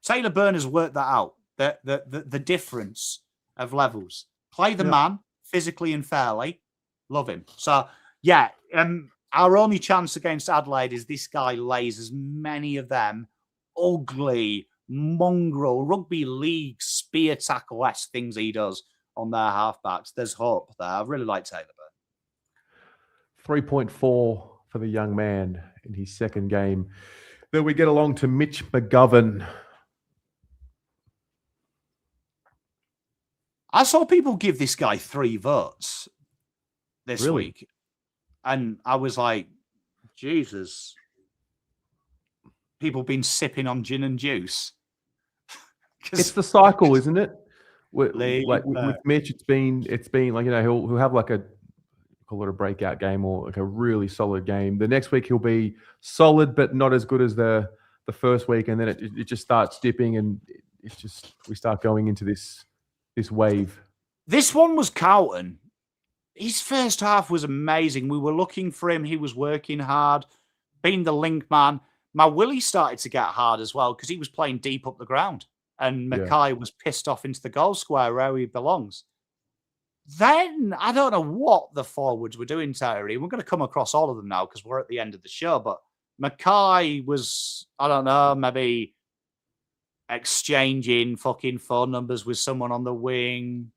Taylor Byrne has worked that out. The difference of levels. Play the man physically and fairly. Love him. So, yeah, our only chance against Adelaide is this guy lays as many of them ugly, mongrel, rugby league, spear tackle-esque things he does on their halfbacks. There's hope there. I really like Taylor Byrne. 3.4 for the young man in his second game. Then we get along to Mitch McGovern. I saw people give this guy 3 votes this week. And I was like, Jesus. People been sipping on gin and juice. It's the cycle, isn't it? With Mitch, it's been like, you know, he'll have like call it a breakout game or like a really solid game. The next week he'll be solid, but not as good as the first week, and then it just starts dipping, and it's just we start going into this wave. This one was Carlton. His first half was amazing. We were looking for him. He was working hard, being the link man. My Willie started to get hard as well because he was playing deep up the ground. And Mackay was pissed off into the goal square where he belongs. Then, I don't know what the forwards were doing, Terry. We're going to come across all of them now because we're at the end of the show. But Mackay was, I don't know, maybe exchanging fucking phone numbers with someone on the wing.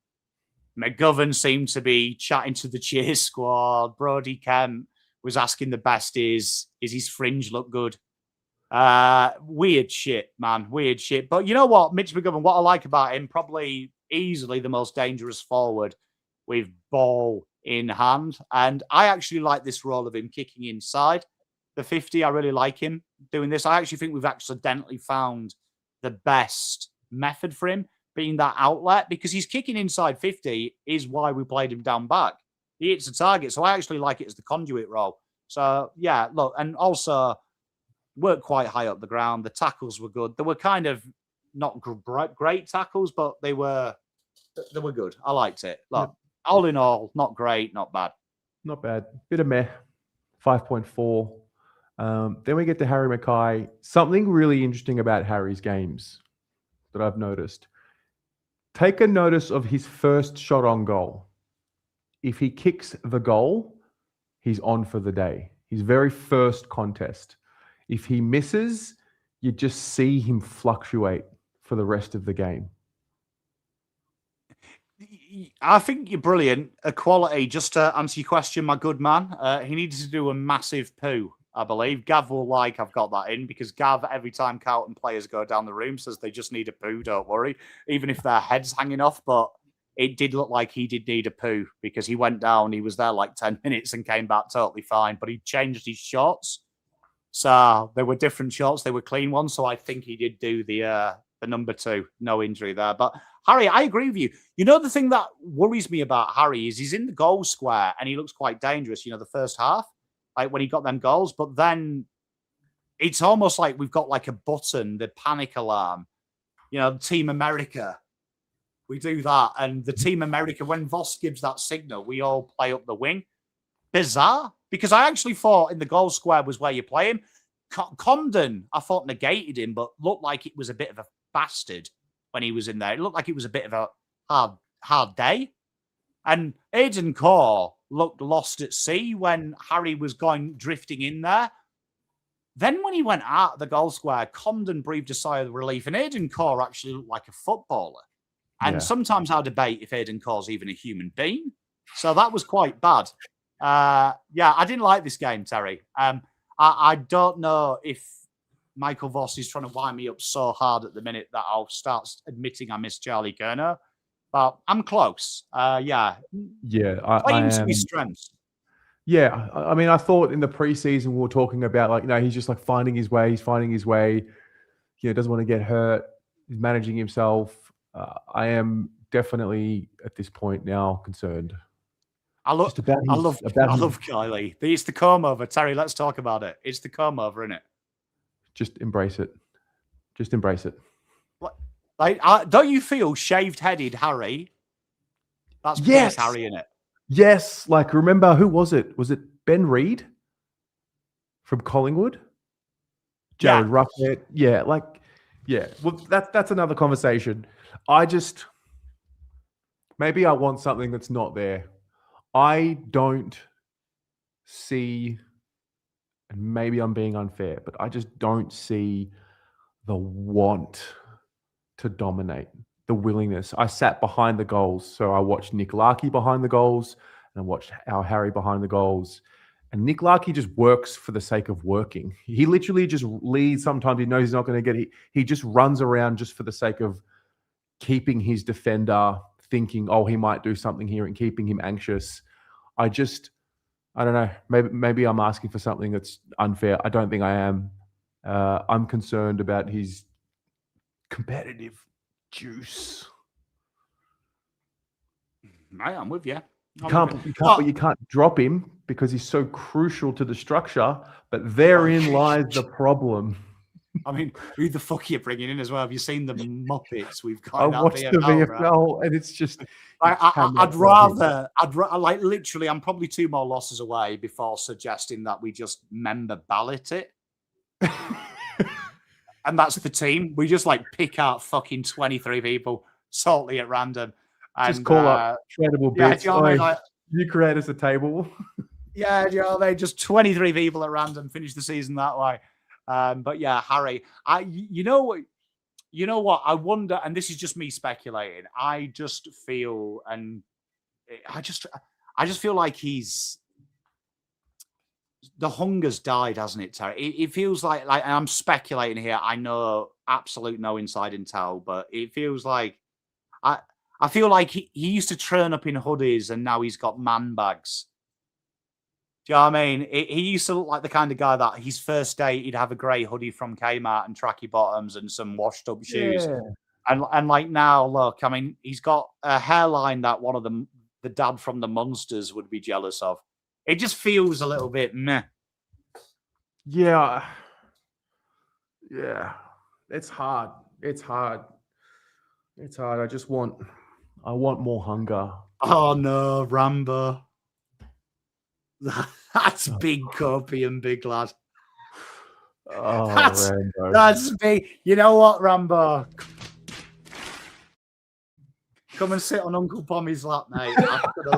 McGovern seemed to be chatting to the cheer squad. Brodie Kemp was asking the besties, is his fringe look good? Weird shit, man. Weird shit. But you know what? Mitch McGovern, what I like about him, probably easily the most dangerous forward with ball in hand. And I actually like this role of him kicking inside the 50. I really like him doing this. I actually think we've accidentally found the best method for him being that outlet, because he's kicking inside 50 is why we played him down back. He hits the target. So I actually like it as the conduit role. So, yeah, look, and also worked quite high up the ground. The tackles were good. They were kind of not great tackles, but they were good. I liked it. Look, all in all, not great, not bad. Not bad. Bit of meh. 5.4. Then we get to Harry Mackay. Something really interesting about Harry's games that I've noticed. Take a notice of his first shot on goal. If he kicks the goal, he's on for the day. His very first contest. If he misses, you just see him fluctuate for the rest of the game. I think you're brilliant. Equality, just to answer your question, my good man, he needed to do a massive poo, I believe. Gav will like I've got that in, because Gav, every time Carlton players go down the room, says they just need a poo, don't worry, even if their head's hanging off. But it did look like he did need a poo, because he went down, he was there like 10 minutes and came back totally fine, but he changed his shots. So they were different shots, they were clean ones. So I think he did do the number 2, no injury there. But Harry, I agree with you. You know, the thing that worries me about Harry is he's in the goal square and he looks quite dangerous, the first half, like when he got them goals. But then it's almost like we've got like a button, the panic alarm, Team America. We do that. And the Team America, when Voss gives that signal, we all play up the wing. Bizarre. Because I actually thought in the goal square was where you play him. Comden, I thought negated him, but looked like it was a bit of a bastard when he was in there. It looked like it was a bit of a hard day. And Aidan Corr looked lost at sea when Harry was drifting in there. Then when he went out of the goal square, Comden breathed a sigh of relief, and Aidan Corr actually looked like a footballer. And sometimes I debate if Aidan Corr's even a human being. So that was quite bad. I didn't like this game, Terry. I don't know if Michael Voss is trying to wind me up so hard at the minute that I'll start admitting I miss Charlie Kerner. But I'm close. Playing to his strengths. Yeah, I mean, I thought in the preseason we were talking about he's just like finding his way. He's finding his way. Doesn't want to get hurt. He's managing himself. I am definitely at this point now concerned. I love Kylie. It's the comb over. Terry, let's talk about it. It's the comb over, isn't it? Just embrace it. Just embrace it. Don't you feel shaved-headed Harry? That's Prince Harry, isn't it? Yes. Remember, who was it? Was it Ben Reid from Collingwood? Jared Ruffett. Yeah. Well, that's another conversation. Maybe I want something that's not there. I don't see, and maybe I'm being unfair, but I just don't see the want to dominate, the willingness. I sat behind the goals, so I watched Nick Lachie behind the goals, and I watched our Harry behind the goals. And Nick Lachie just works for the sake of working. He literally just leads. Sometimes he knows he's not going to get it. He just runs around just for the sake of keeping his defender thinking, oh, he might do something here, and keeping him anxious. I don't know. Maybe I'm asking for something that's unfair. I don't think I am. I'm concerned about his competitive juice. Mate, I'm with you. You can't drop him because he's so crucial to the structure. But therein lies the problem. I mean, who the fuck are you bringing in as well? Have you seen the Muppets we've got? I watched the VFL, and it's just. I'd rather, literally, I'm probably 2 more losses away before suggesting that we just member ballot it. And that's the team. We just pick out fucking 23 people, salty at random. And, just call up tradable bits. You create us a table. They just 23 people at random finish the season that way. But yeah, Harry, you know what? I wonder, and this is just me speculating. I just feel like the hunger's died, hasn't it, Terry? It feels like and I'm speculating here. I know absolute no inside intel, but it feels like I feel like he used to turn up in hoodies and now he's got man bags. Do you know what I mean? He used to look like the kind of guy that his first day he'd have a grey hoodie from Kmart and tracky bottoms and some washed up shoes. And like now, look, I mean, he's got a hairline that one of the dad from the Monsters would be jealous of. It just feels a little bit meh. Yeah. Yeah. It's hard. It's hard. It's hard. I want more hunger. Oh no, Rambo. That's big copium, big lad. Oh, Rambo. That's big. You know what, Rambo? Come and sit on Uncle Pommy's lap, mate. I'm gonna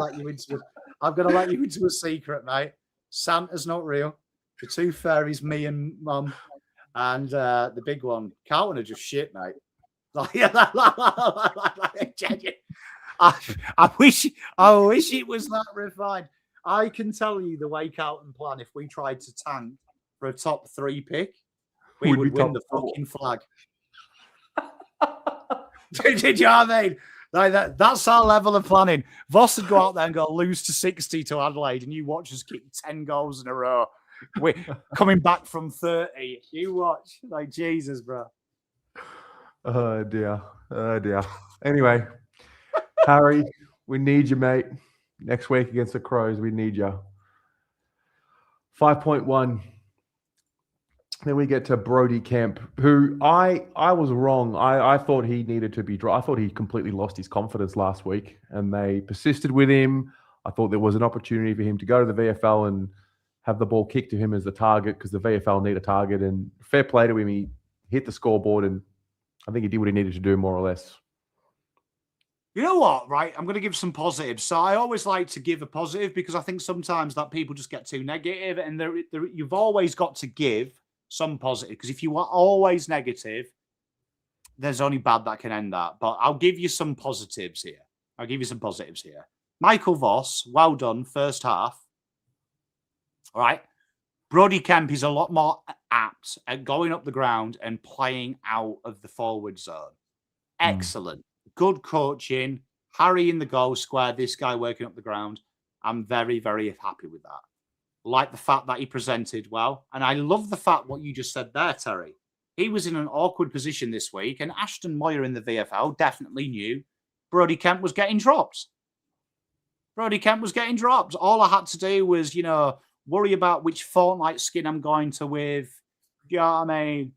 let you into a secret, mate. Santa's not real. The two fairies, me and Mum, and the big one, Carlton, are just shit, mate. I wish it was that refined. I can tell you the way Carlton plan. If we tried to tank for a top 3 pick, we would win the fucking flag. Did you know what I mean? Like that's our level of planning. Voss would go out there and go lose to 60 to Adelaide, and you watch us kick 10 goals in a row. We're coming back from 30. You watch. Like, Jesus, bro. Oh, dear. Oh, dear. Anyway, Harry, we need you, mate. Next week against the Crows, we need you. 5.1. Then we get to Brodie Kemp, who I was wrong. I thought he needed to be dropped. I thought he completely lost his confidence last week, and they persisted with him. I thought there was an opportunity for him to go to the VFL and have the ball kicked to him as the target, because the VFL need a target. And fair play to him. He hit the scoreboard, and I think he did what he needed to do, more or less. You know what, right? I'm going to give some positives. So I always like to give a positive, because I think sometimes that people just get too negative, and you've always got to give some positive, because if you are always negative, there's only bad that can end that. But I'll give you some positives here. Michael Voss, well done, first half. All right. Brodie Kemp is a lot more apt at going up the ground and playing out of the forward zone. Excellent. Good coaching. Harry in the goal square, this guy working up the ground. I'm very, very happy with that. Like the fact that he presented well. And I love the fact what you just said there, Terry. He was in an awkward position this week, and Ashton Moyer in the VFL definitely knew Brodie Kemp was getting dropped. All I had to do was, worry about which Fortnite skin I'm going to with. You know what I mean?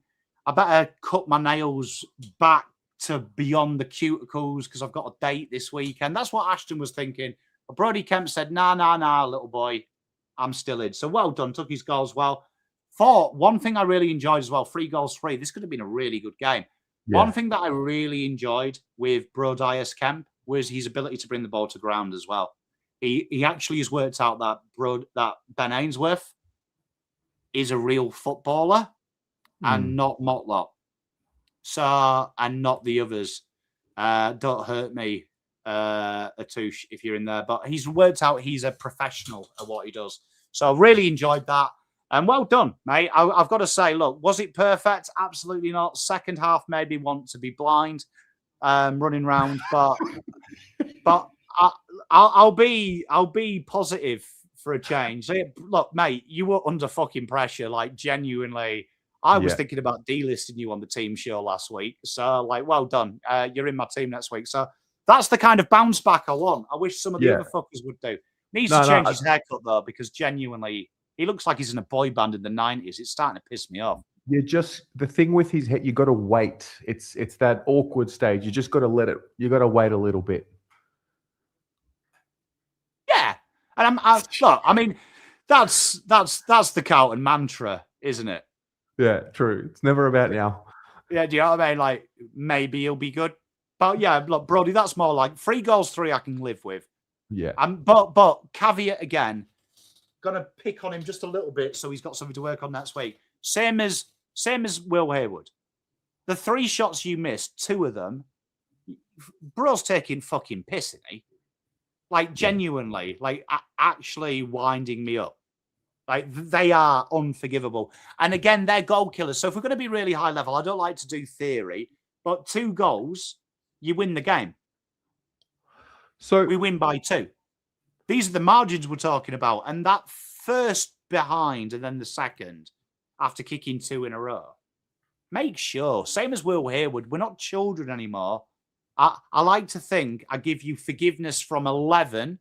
I better cut my nails back to beyond the cuticles because I've got a date this weekend. That's what Ashton was thinking. But Brodie Kemp said, nah, little boy. I'm still in. So well done. Took his goals well. One thing I really enjoyed as well, 3 goals, 3. This could have been a really good game. Yeah. One thing that I really enjoyed with Brodie Kemp was his ability to bring the ball to ground as well. He actually has worked out that Ben Ainsworth is a real footballer and not Motlop. So, and not the others. Don't hurt me, Atouche, if you're in there. But he's worked out he's a professional at what he does. So I really enjoyed that. And well done, mate. I've got to say, look, was it perfect? Absolutely not. Second half made me want to be blind, running around. But I'll be positive for a change. Look, mate, you were under fucking pressure, like genuinely. I was thinking about delisting you on the team show last week. So, like, well done. You're in my team next week. So that's the kind of bounce back I want. I wish some of the other fuckers would do. Needs to change his haircut, though, because genuinely, he looks like he's in a boy band in the 90s. It's starting to piss me off. The thing with his head, you got to wait. It's that awkward stage. You just got to you got to wait a little bit. Yeah. And I mean, that's the Carlton mantra, isn't it? Yeah, true. It's never about now. Yeah, do you know what I mean? Like, maybe he'll be good. But yeah, look, Brodie, that's more like 3 goals, 3 I can live with. Yeah. But caveat again, gonna pick on him just a little bit so he's got something to work on next week. Same as Will Hayward. The 3 shots you missed, 2 of them, bro's taking fucking piss in me. Like, genuinely, like actually winding me up. Like, they are unforgivable. And again, they're goal killers. So if we're going to be really high level, I don't like to do theory, but 2 goals, you win the game. So we win by 2. These are the margins we're talking about. And that first behind and then the second after kicking 2 in a row. make sure, same as Will Hayward, we're not children anymore. I like to think I give you forgiveness from 11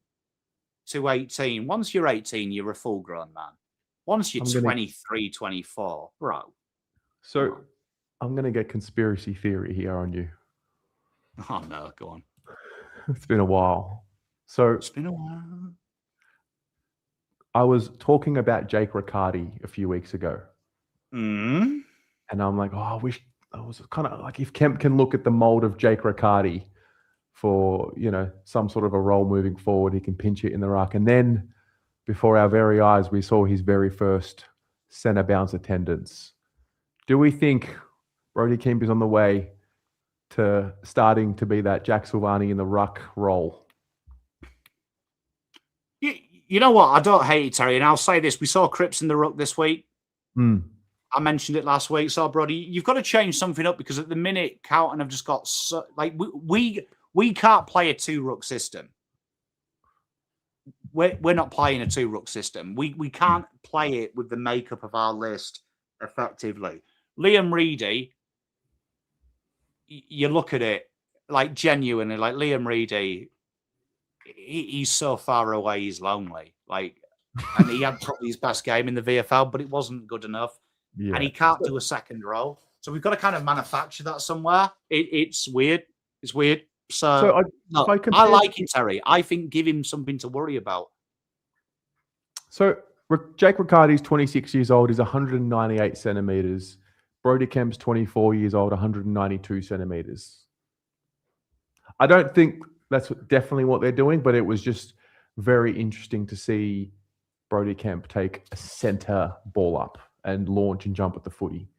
to 18. Once you're 18, you're a full-grown man. Once you're 23, 24, bro. So I'm going to get conspiracy theory here on you. Oh, no, go on. It's been a while. So it's been a while. I was talking about Jake Riccardi a few weeks ago. Mm. And I'm like, I wish I was kind of like, if Kemp can look at the mold of Jake Riccardi for, some sort of a role moving forward, he can pinch it in the ruck. And then before our very eyes, we saw his very first centre bounce attendance. Do we think Brody Kemp is on the way to starting to be that Jack Silvani in the ruck role? You know what? I don't hate it, Terry, and I'll say this. We saw Cripps in the ruck this week. I mentioned it last week. So, Brody, you've got to change something up because at the minute, Carlton have just got we can't play a 2-ruck system. We're not playing a 2-ruck system. We can't play it with the makeup of our list effectively. Liam Reedy, you look at it like genuinely, like Liam Reedy, he's so far away, he's lonely. And he had probably his best game in the VFL, but it wasn't good enough. Yeah. And he can't do a second row. So we've got to kind of manufacture that somewhere. It's weird. It's weird. So I like it, Terry. I think give him something to worry about. So Jake Riccardi's 26 years old. He's 198 centimetres. Brody Kemp's 24 years old, 192 centimetres. I don't think that's definitely what they're doing, but it was just very interesting to see Brody Kemp take a centre ball up and launch and jump at the footy.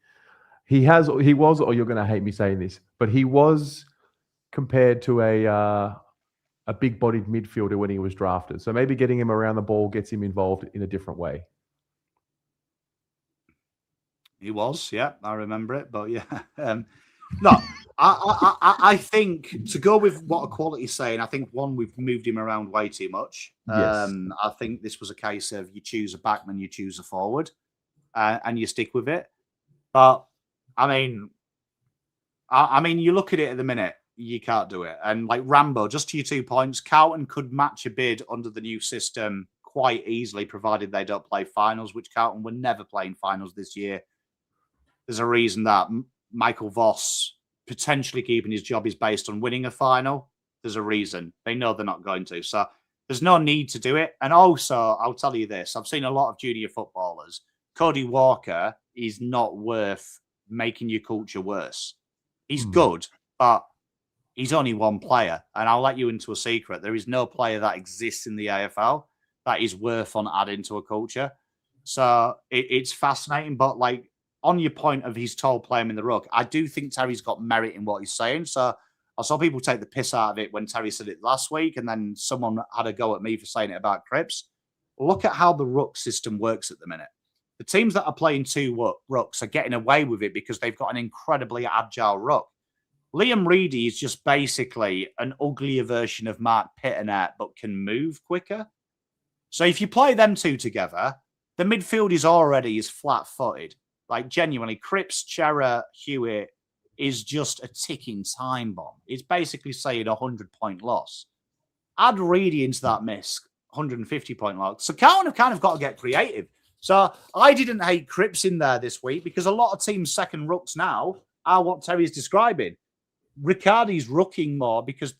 He was, or you're going to hate me saying this, but he was compared to a big-bodied midfielder when he was drafted. So maybe getting him around the ball gets him involved in a different way. He was, yeah, I remember it. But yeah, no, I think to go with what Equality's saying, I think we've moved him around way too much. Yes. I think this was a case of you choose a backman, you choose a forward, and you stick with it. But I mean, you look at it at the minute, you can't do it. And like Rambo, just to your 2 points, Carlton could match a bid under the new system quite easily, provided they don't play finals, which Carlton were never playing finals this year. There's a reason that Michael Voss potentially keeping his job is based on winning a final. There's a reason. They know they're not going to. So there's no need to do it. And also, I'll tell you this. I've seen a lot of junior footballers. Cody Walker is not worth making your culture worse. He's good, but he's only one player. And I'll let you into a secret. There is no player that exists in the AFL that is worth on adding to a culture. So it's fascinating. But like, on your point of his tall playing in the ruck, I do think Terry's got merit in what he's saying. So I saw people take the piss out of it when Terry said it last week, and then someone had a go at me for saying it about Cripps. Look at how the ruck system works at the minute. The teams that are playing 2 rucks are getting away with it because they've got an incredibly agile ruck. Liam Reedy is just basically an uglier version of Mark Pitternet, but can move quicker. So if you play them 2 together, the midfield is flat-footed. Like, genuinely, Cripps, Chera, Hewitt is just a ticking time bomb. It's basically saying a 100-point loss. Add Reedy into that mix, 150-point loss. So Carlton have kind of got to get creative. So I didn't hate Cripps in there this week because a lot of teams' second rucks now are what Terry's describing. Riccardi's rucking more because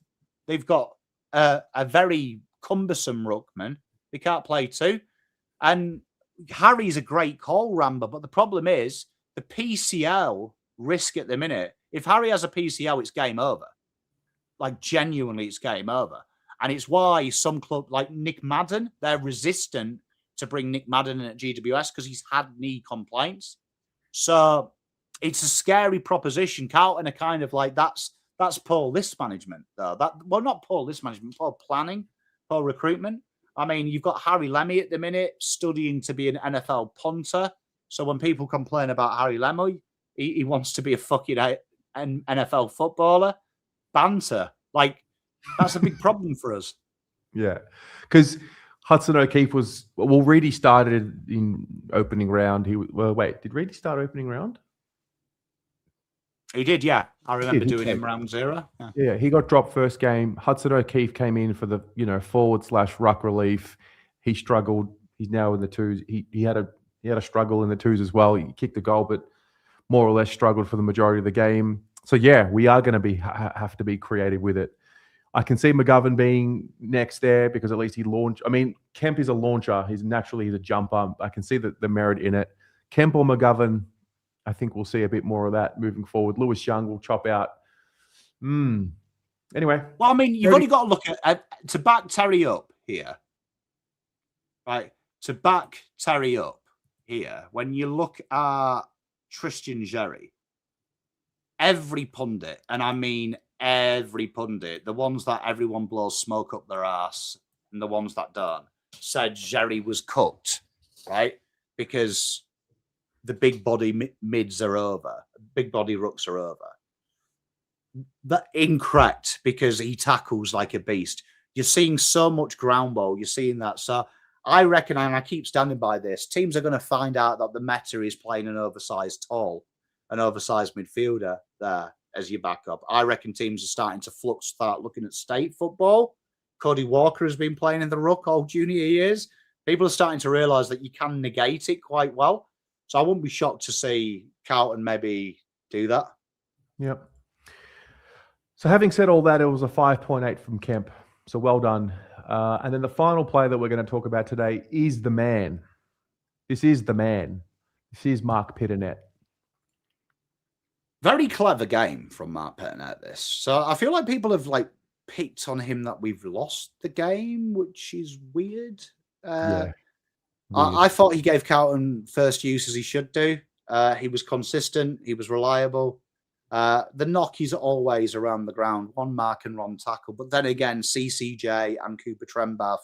they've got a very cumbersome ruckman. They can't play 2. And Harry's a great call, Rambo, but the problem is the PCL risk at the minute. If Harry has a PCL, it's game over. Like, genuinely, it's game over. And it's why some club like Nick Madden, they're resistant to bring Nick Madden in at GWS because he's had knee complaints. So it's a scary proposition. Carlton are kind of like, that's poor list management, though. Not poor list management, poor planning, poor recruitment. I mean, you've got Harry Lemmy at the minute studying to be an NFL punter. So when people complain about Harry Lemmy, he wants to be a fucking NFL footballer. Banter. Like, that's a big problem for us. Yeah. Because Hudson O'Keefe Reedy started in opening round. Did Reedy start opening round? He did, yeah. I remember He doing did. him round 0. Yeah. Yeah, he got dropped first game. Hudson O'Keefe came in for the forward/ruck relief. He struggled. He's now in the twos. He had a struggle in the twos as well. He kicked a goal, but more or less struggled for the majority of the game. So yeah, we are going to have to be creative with it. I can see McGovern being next there because at least he launched. I mean, Kemp is a launcher. He's a jumper. I can see the merit in it. Kemp or McGovern, I think we'll see a bit more of that moving forward. Lewis Young will chop out. Anyway. Well, I mean, you've only got to look at to back Terry up here. Right. To back Terry up here, when you look at Tristan Xerri, every pundit, and I mean every pundit, the ones that everyone blows smoke up their ass and the ones that don't, said Xerri was cooked, right? Because the big body mids are over, big body rucks are over. That incorrect, because he tackles like a beast. You're seeing so much ground ball. You're seeing that. So I reckon, and I keep standing by this, teams are going to find out that the meta is playing an oversized midfielder there as your backup. I reckon teams are starting to start looking at state football. Cody Walker has been playing in the ruck all junior years. People are starting to realise that you can negate it quite well. So I wouldn't be shocked to see Carlton maybe do that. Yep. So having said all that, it was a 5.8 from Kemp. So well done. And then the final player that we're going to talk about today is the man. This is the man. This is Mark Pittonet. Very clever game from Mark Pittonet, this. So I feel like people have picked on him that we've lost the game, which is weird. Weird. I thought he gave Carlton first use as he should do. He was consistent. He was reliable. The knock is always around the ground, one mark and one tackle. But then again, CCJ and Cooper Trembath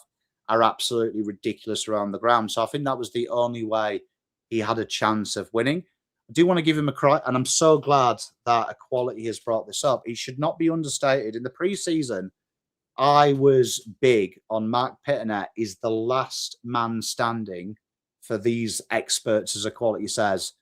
are absolutely ridiculous around the ground. So I think that was the only way he had a chance of winning. I do want to give him a cry, and I'm so glad that Equality has brought this up. He should not be understated. In the preseason, I was big on Mark Pittonet is the last man standing for these experts, as Equality says.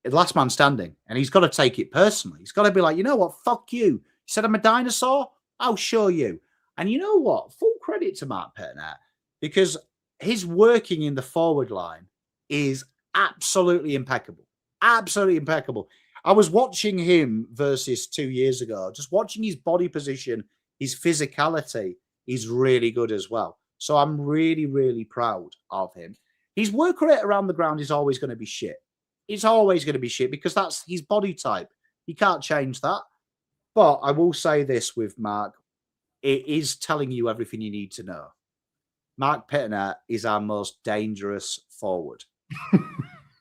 Last man standing, and he's got to take it personally. He's got to be like, you know what, fuck you. You said I'm a dinosaur? I'll show you. And you know what? Full credit to Mark Pittonet, because his working in the forward line is absolutely impeccable. Absolutely impeccable. I was watching him versus 2 years ago, just watching his body position, his physicality is really good as well. So I'm really, really proud of him. His work rate around the ground is always going to be shit. It's always going to be shit because that's his body type. You can't change that. But I will say this with Mark. It is telling you everything you need to know. Mark Pittonet is our most dangerous forward.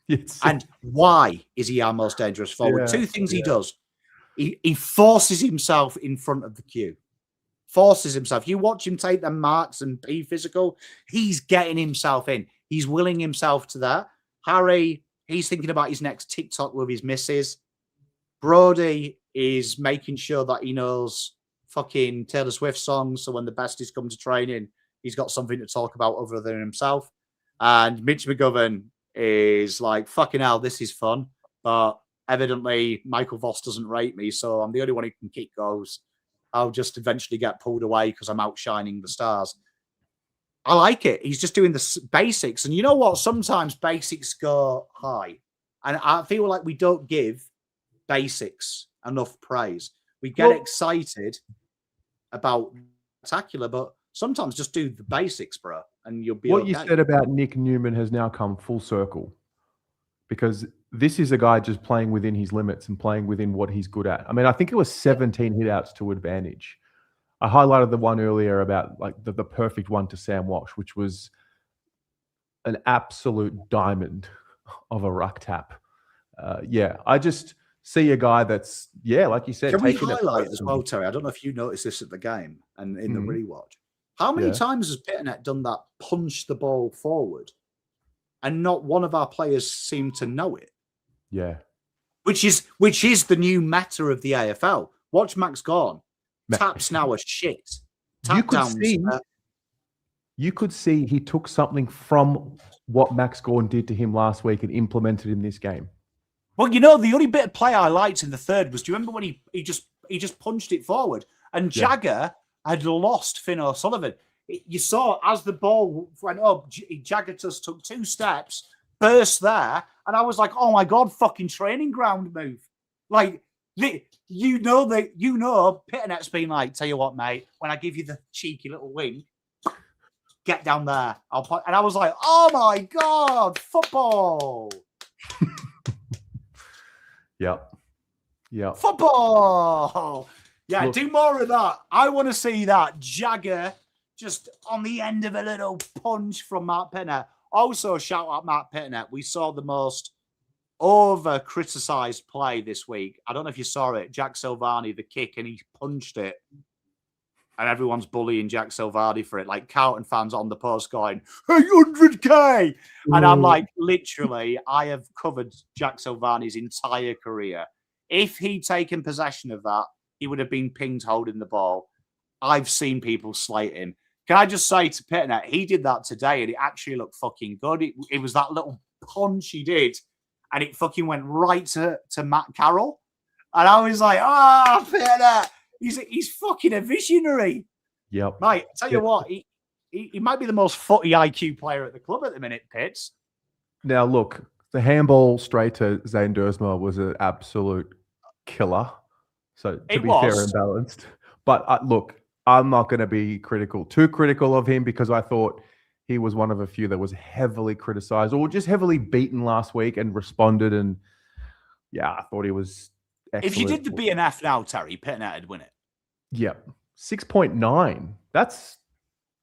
Yes. And why is he our most dangerous forward? Two things he does. He forces himself in front of the queue. Forces himself. You watch him take the marks and be physical. He's getting himself in. He's willing himself to that. Harry... he's thinking about his next TikTok with his missus. Brody is making sure that he knows fucking Taylor Swift songs. So when the besties come to training, he's got something to talk about other than himself. And Mitch McGovern is like, fucking hell, this is fun. But evidently, Michael Voss doesn't rate me. So I'm the only one who can kick goals. I'll just eventually get pulled away because I'm outshining the stars. I like it. He's just doing the basics. And you know what? Sometimes basics go high. And I feel like we don't give basics enough praise. We get excited about spectacular, but sometimes just do the basics, bro, and you'll be What okay. you said about Nick Newman has now come full circle, because this is a guy just playing within his limits and playing within what he's good at. I mean, I think it was 17 hitouts to advantage. I highlighted the one earlier about the perfect one to Sam Walsh, which was an absolute diamond of a ruck tap. I just see a guy that's, like you said. Can we highlight as well, Terry? I don't know if you noticed this at the game and in the rewatch. How many times has Pittonet done that, punch the ball forward, and not one of our players seemed to know it? Yeah. Which is the new meta of the AFL. Watch Max Gawn. Taps now are shit. You could see he took something from what Max Gawn did to him last week and implemented in this game. Well, you know, the only bit of play I liked in the third was, do you remember when he just punched it forward? And Jagger had lost Finn O'Sullivan. You saw as the ball went up, Jagger just took 2 steps, burst there, and I was like, oh my God, fucking training ground move. Like, Pitternet's been like, tell you what, mate, when I give you the cheeky little wink, get down there. And I was like, oh my God, football. Yep. Football. Yeah, Look, do more of that. I want to see that. Jagger just on the end of a little punch from Matt Pitternett. Also, shout out Matt Pitternett. We saw the most over-criticised play this week. I don't know if you saw it. Jack Silvani, the kick, and he punched it. And everyone's bullying Jack Silvani for it. Like Carlton fans on the post going, 100K. And I'm like, literally, I have covered Jack Silvani's entire career. If he'd taken possession of that, he would have been pinged holding the ball. I've seen people slate him. Can I just say to Pitternett, he did that today and it actually looked fucking good. It was that little punch he did and it fucking went right to Matt Carroll. And I was like, Pitternett, he's fucking a visionary. Yep. Mate, I tell you what, he might be the most footy IQ player at the club at the minute, Pitts. Now, look, the handball straight to Zane Dersma was an absolute killer. So to be fair and balanced. But look, I'm not going to be too critical of him because I thought he was one of a few that was heavily criticized or just heavily beaten last week and responded. And yeah, I thought he was excellent. If you did the BNF now, Terry, Pitternett would win it. Yep. 6.9. That's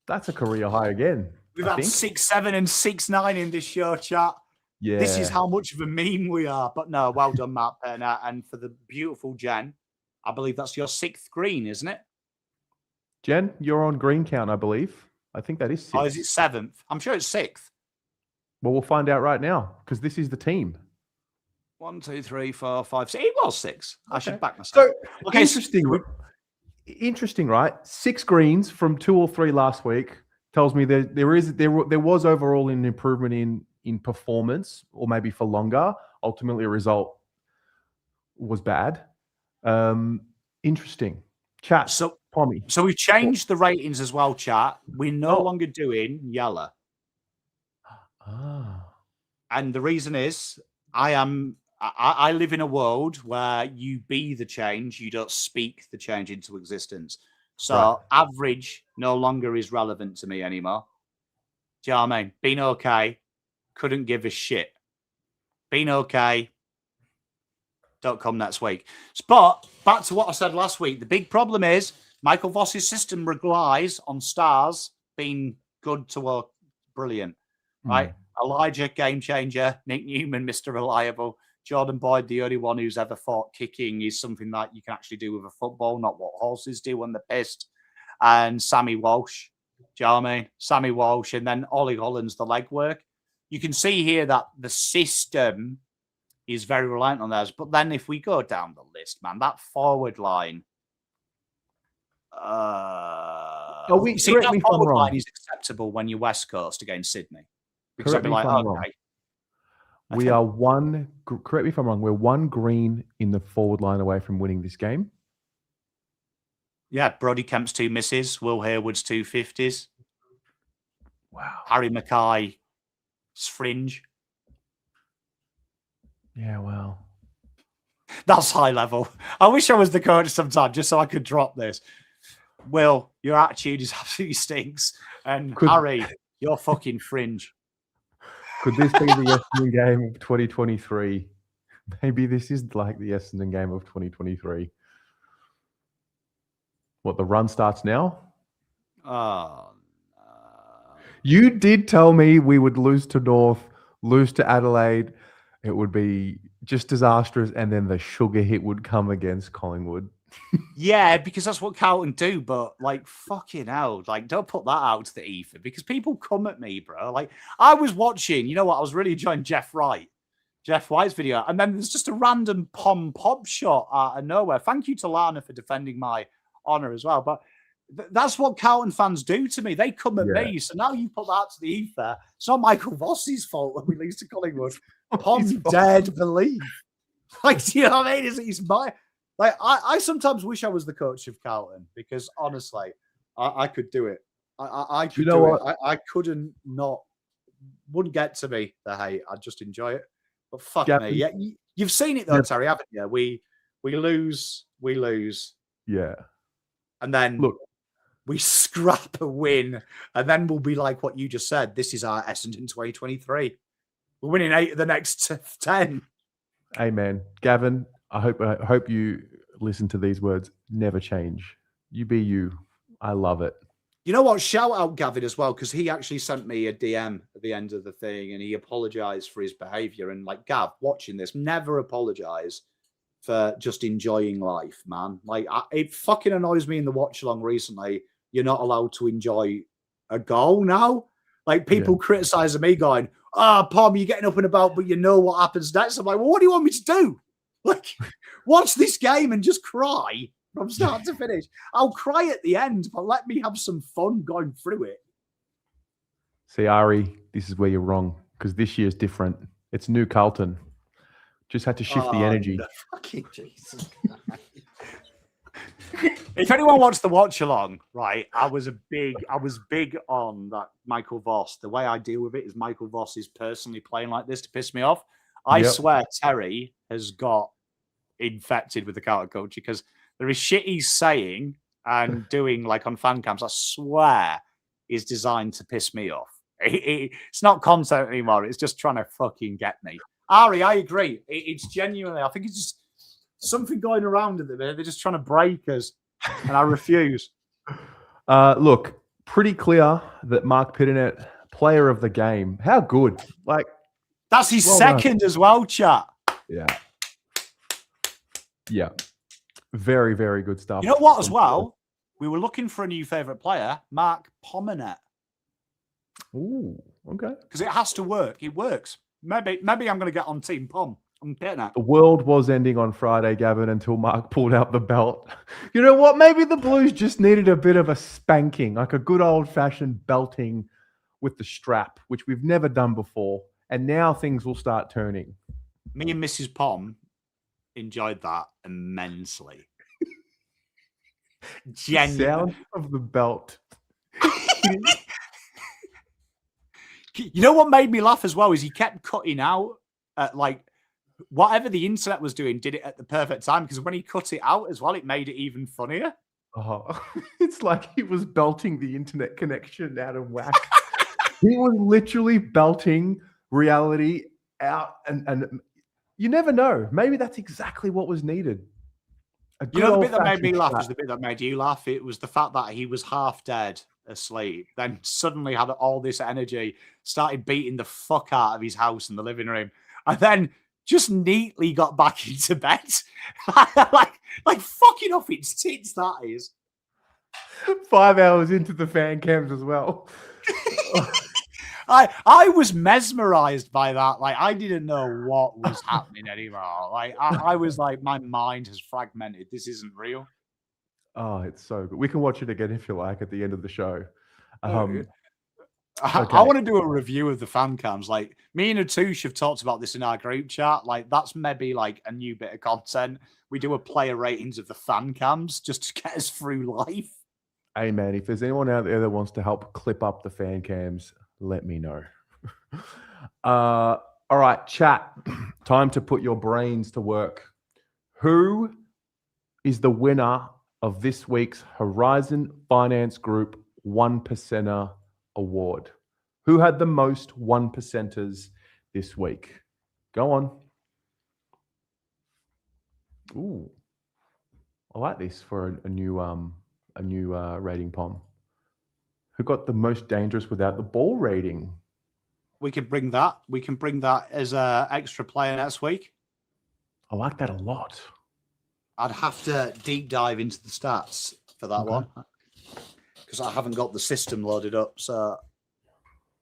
a career high again. We've had 6.7 and 6.9 in this show, chat. Yeah. This is how much of a meme we are. But no, well done, Matt Pitternett. And for the beautiful Jen, I believe that's your 6th green, isn't it? Jen, you're on green count, I believe. I think that is 6th. Oh, is it 7th? I'm sure it's 6th. Well, we'll find out right now because this is the team. 1, 2, 3, 4, 5, 6. It was 6. I should back myself. So, okay, interesting, right? 6 greens from 2 or 3 last week tells me there was overall an improvement in performance, or maybe for longer. Ultimately, a result was bad. Interesting. Chat. So, Tommy. So we've changed the ratings as well, chat. We're no longer doing yellow. And the reason is I live in a world where you be the change, you don't speak the change into existence. So average no longer is relevant to me anymore. Do you know what I mean? Been okay, couldn't give a shit. Been okay, don't come next week. But back to what I said last week, the big problem is Michael Voss's system relies on stars being good to brilliant, right? Elijah, game changer. Nick Newman, Mr. Reliable. Jordan Boyd, the only one who's ever thought kicking is something that you can actually do with a football, not what horses do when they're pissed. And Sammy Walsh. Do you know what I mean? Sammy Walsh. And then Ollie Hollands, the legwork. You can see here that the system is very reliant on theirs. But then if we go down the list, man, that forward line. See, that forward line is acceptable when you're West Coast against Sydney. Because I'd be like, okay. We are one, correct me if I'm wrong, we're 1 green in the forward line away from winning this game. Yeah, Brodie Kemp's 2 misses, Will Harewood's 2 50s. Wow. Harry Mackay's fringe. Yeah, well. That's high level. I wish I was the coach sometime just so I could drop this. Will, your attitude is absolutely stinks. And Harry, your fucking fringe. Could this be the Essendon game of 2023? Maybe this is like the Essendon game of 2023. What, the run starts now? You did tell me we would lose to North, lose to Adelaide. It would be just disastrous, and then the sugar hit would come against Collingwood. Yeah, because that's what Carlton do, but like fucking hell, like don't put that out to the ether because people come at me, bro. Like I was watching, you know what? I was really enjoying Jeff White's video, and then there's just a random pop shot out of nowhere. Thank you to Lana for defending my honor as well, but that's what Carlton fans do to me. They come at me, so now you put that out to the ether. It's not Michael Voss's fault when we lose to Collingwood. Pom dead believe. Like, you know what I mean? He's my like. I sometimes wish I was the coach of Carlton because honestly, I could do it. I could do it. I couldn't not. Wouldn't get to me the hate. I'd just enjoy it. But fuck me. Yeah, you've seen it though, Terry, haven't you? We lose. Yeah. And then Look, we scrap a win, and then we'll be like what you just said. This is our Essendon 2023. We're winning 8 of the next 10. amen. Gavin, I hope you listen to these words. Never change. You be you. I love it. You know what? Shout out Gavin as well, because he actually sent me a DM at the end of the thing and he apologized for his behavior. And like, Gav, watching this, never apologize for just enjoying life, man. Like, it fucking annoys me in the watch along recently. You're not allowed to enjoy a goal now. Like, people criticizing me going, Pom, you're getting up and about, but you know what happens next. I'm like, well, what do you want me to do? Like, watch this game and just cry from start to finish. I'll cry at the end, but let me have some fun going through it. See, Ari, this is where you're wrong, because this year's different. It's new Carlton. Just had to shift the energy. No, fucking Jesus. If anyone wants to watch along, right, I was big on that Michael Voss. The way I deal with it is Michael Voss is personally playing like this to piss me off. I swear Terry has got infected with the Carlton culture because there is shit he's saying and doing like on fan cams, I swear, is designed to piss me off. It's not content anymore. It's just trying to fucking get me. Ari, I agree. It's genuinely, I think it's just something going around at the minute. They're just trying to break us, and I refuse. Look, pretty clear that Mark Pitternet, player of the game. How good? Like, that's his second as well, chat. Yeah. Yeah. Very, very good stuff. You know what, as well? We were looking for a new favourite player, Mark Pomanet. Ooh, okay. Because it has to work. It works. Maybe I'm going to get on Team Pom. I'm getting that. The world was ending on Friday, Gavin, until Mark pulled out the belt. You know what? Maybe the Blues just needed a bit of a spanking, like a good old-fashioned belting with the strap, which we've never done before. And now things will start turning. Me and Mrs. Pom enjoyed that immensely. Genuinely. Sound of the belt. You know what made me laugh as well is he kept cutting out at like whatever the internet was doing, did it at the perfect time, because when he cut it out as well, it made it even funnier. Oh, it's like he was belting the internet connection out of whack. He was literally belting reality out, and you never know. Maybe that's exactly what was needed. You know, the bit that made me laugh is the bit that made you laugh. It was the fact that he was half dead asleep, then suddenly had all this energy, started beating the fuck out of his house in the living room, and then just neatly got back into bed. like fucking off its tits, that is. 5 hours into the fan cams as well. I was mesmerized by that. Like, I didn't know what was happening anymore. Like, I was like, my mind has fragmented. This isn't real. Oh, it's so good. We can watch it again if you like at the end of the show. I want to do a review of the fan cams. Like, me and Atouche have talked about this in our group chat. Like, that's maybe like a new bit of content. We do a player ratings of the fan cams just to get us through life. Hey, man, if there's anyone out there that wants to help clip up the fan cams, let me know. All right, chat. Time to put your brains to work. Who is the winner of this week's Horizon Finance Group 1%er award? Who had the most 1%ers this week? Go on. Ooh, I like this for a new rating, Pom. Who got the most dangerous without the ball rating? We can bring that. We can bring that as an extra player next week. I like that a lot. I'd have to deep dive into the stats for that one because I haven't got the system loaded up. So,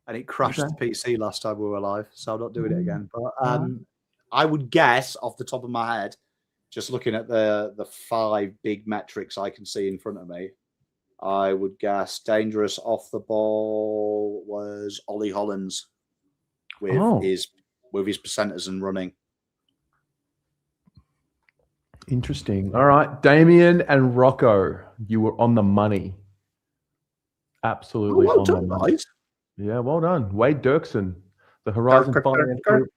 and it crashed the PC last time we were live, so I'm not doing it again. But I would guess off the top of my head, just looking at the 5 big metrics I can see in front of me, I would guess dangerous off the ball was Ollie Hollands with his percenters and running. Interesting. All right. Damien and Rocco, you were on the money. Absolutely well on done, the money. guys. Yeah, well done. Wade Derksen, the Horizon Finance Group.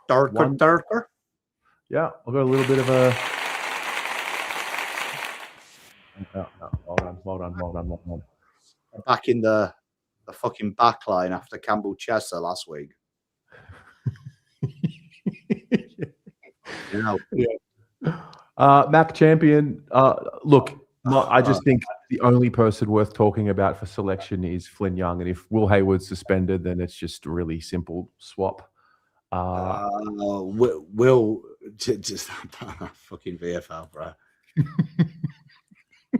Darker. Yeah, I've got a little bit of a... Well done. Back in the fucking back line after Campbell Chester last week. You know. Yeah. Mac Champion, look, I just think the only person worth talking about for selection is Flynn Young. And if Will Hayward's suspended, then it's just a really simple swap. Will just fucking VFL, bro.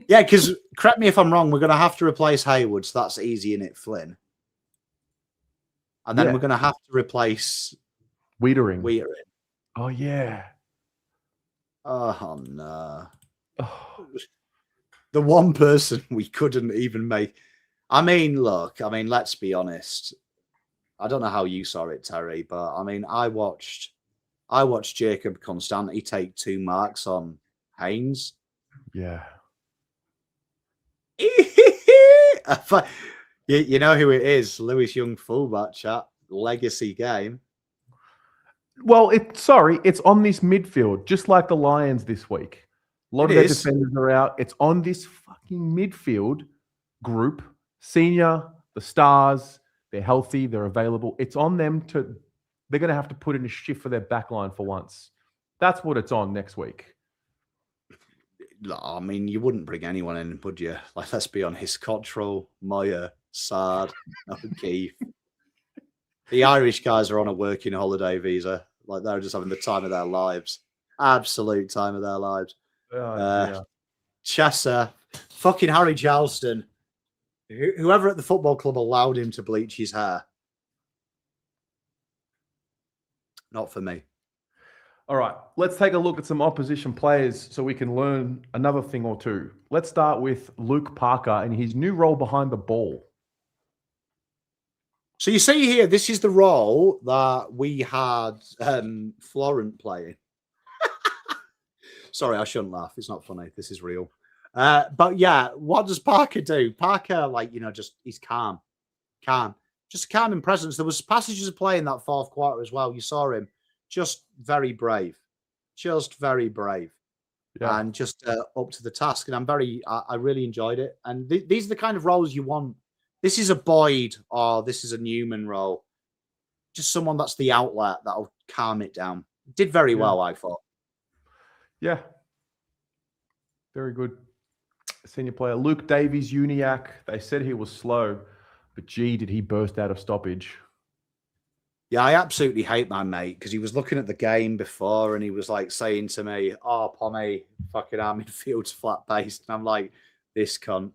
Yeah, because correct me if I'm wrong, we're going to have to replace Hayward, so that's easy in it, Flynn. And then we're going to have to replace Weitering. Oh, yeah. Oh, no. Oh. The one person we couldn't even make. I mean, look, let's be honest. I don't know how you saw it, Terry, but I mean, I watched Jacob Constanti take 2 marks on Haynes. Yeah. You know who it is? Lewis Young fullback chat. Legacy game. Well, it's on this midfield, just like the Lions this week. A lot of their defenders are out. It's on this fucking midfield group. Senior, the stars, they're healthy, they're available. It's on them they're going to have to put in a shift for their backline for once. That's what it's on next week. I mean, you wouldn't bring anyone in, would you? Like, let's be honest. Cottrell, Moyer, Sard, O'Keefe. The Irish guys are on a working holiday visa. Like, they're just having the time of their lives. Absolute time of their lives. Chesser, fucking Harry Charleston. Whoever at the football club allowed him to bleach his hair. Not for me. All right, let's take a look at some opposition players so we can learn another thing or two. Let's start with Luke Parker and his new role behind the ball. So you see here, this is the role that we had Florent playing. Sorry, I shouldn't laugh. It's not funny. This is real. But yeah, what does Parker do? Parker, he's calm. Just a calming presence. There was passages of play in that fourth quarter as well. You saw him. Just very brave. Yeah. And just up to the task. And I really enjoyed it. And these are the kind of roles you want. This is a Boyd or this is a Newman role. Just someone that's the outlet that'll calm it down. Did very well, I thought. Yeah. Very good. Senior player. Luke Davies-Uniacke. They said he was slow, but gee, did he burst out of stoppage. Yeah, I absolutely hate my mate because he was looking at the game before and he was like saying to me, "Oh, Pommy, fucking our midfield's flat-paced." And I'm like, this cunt.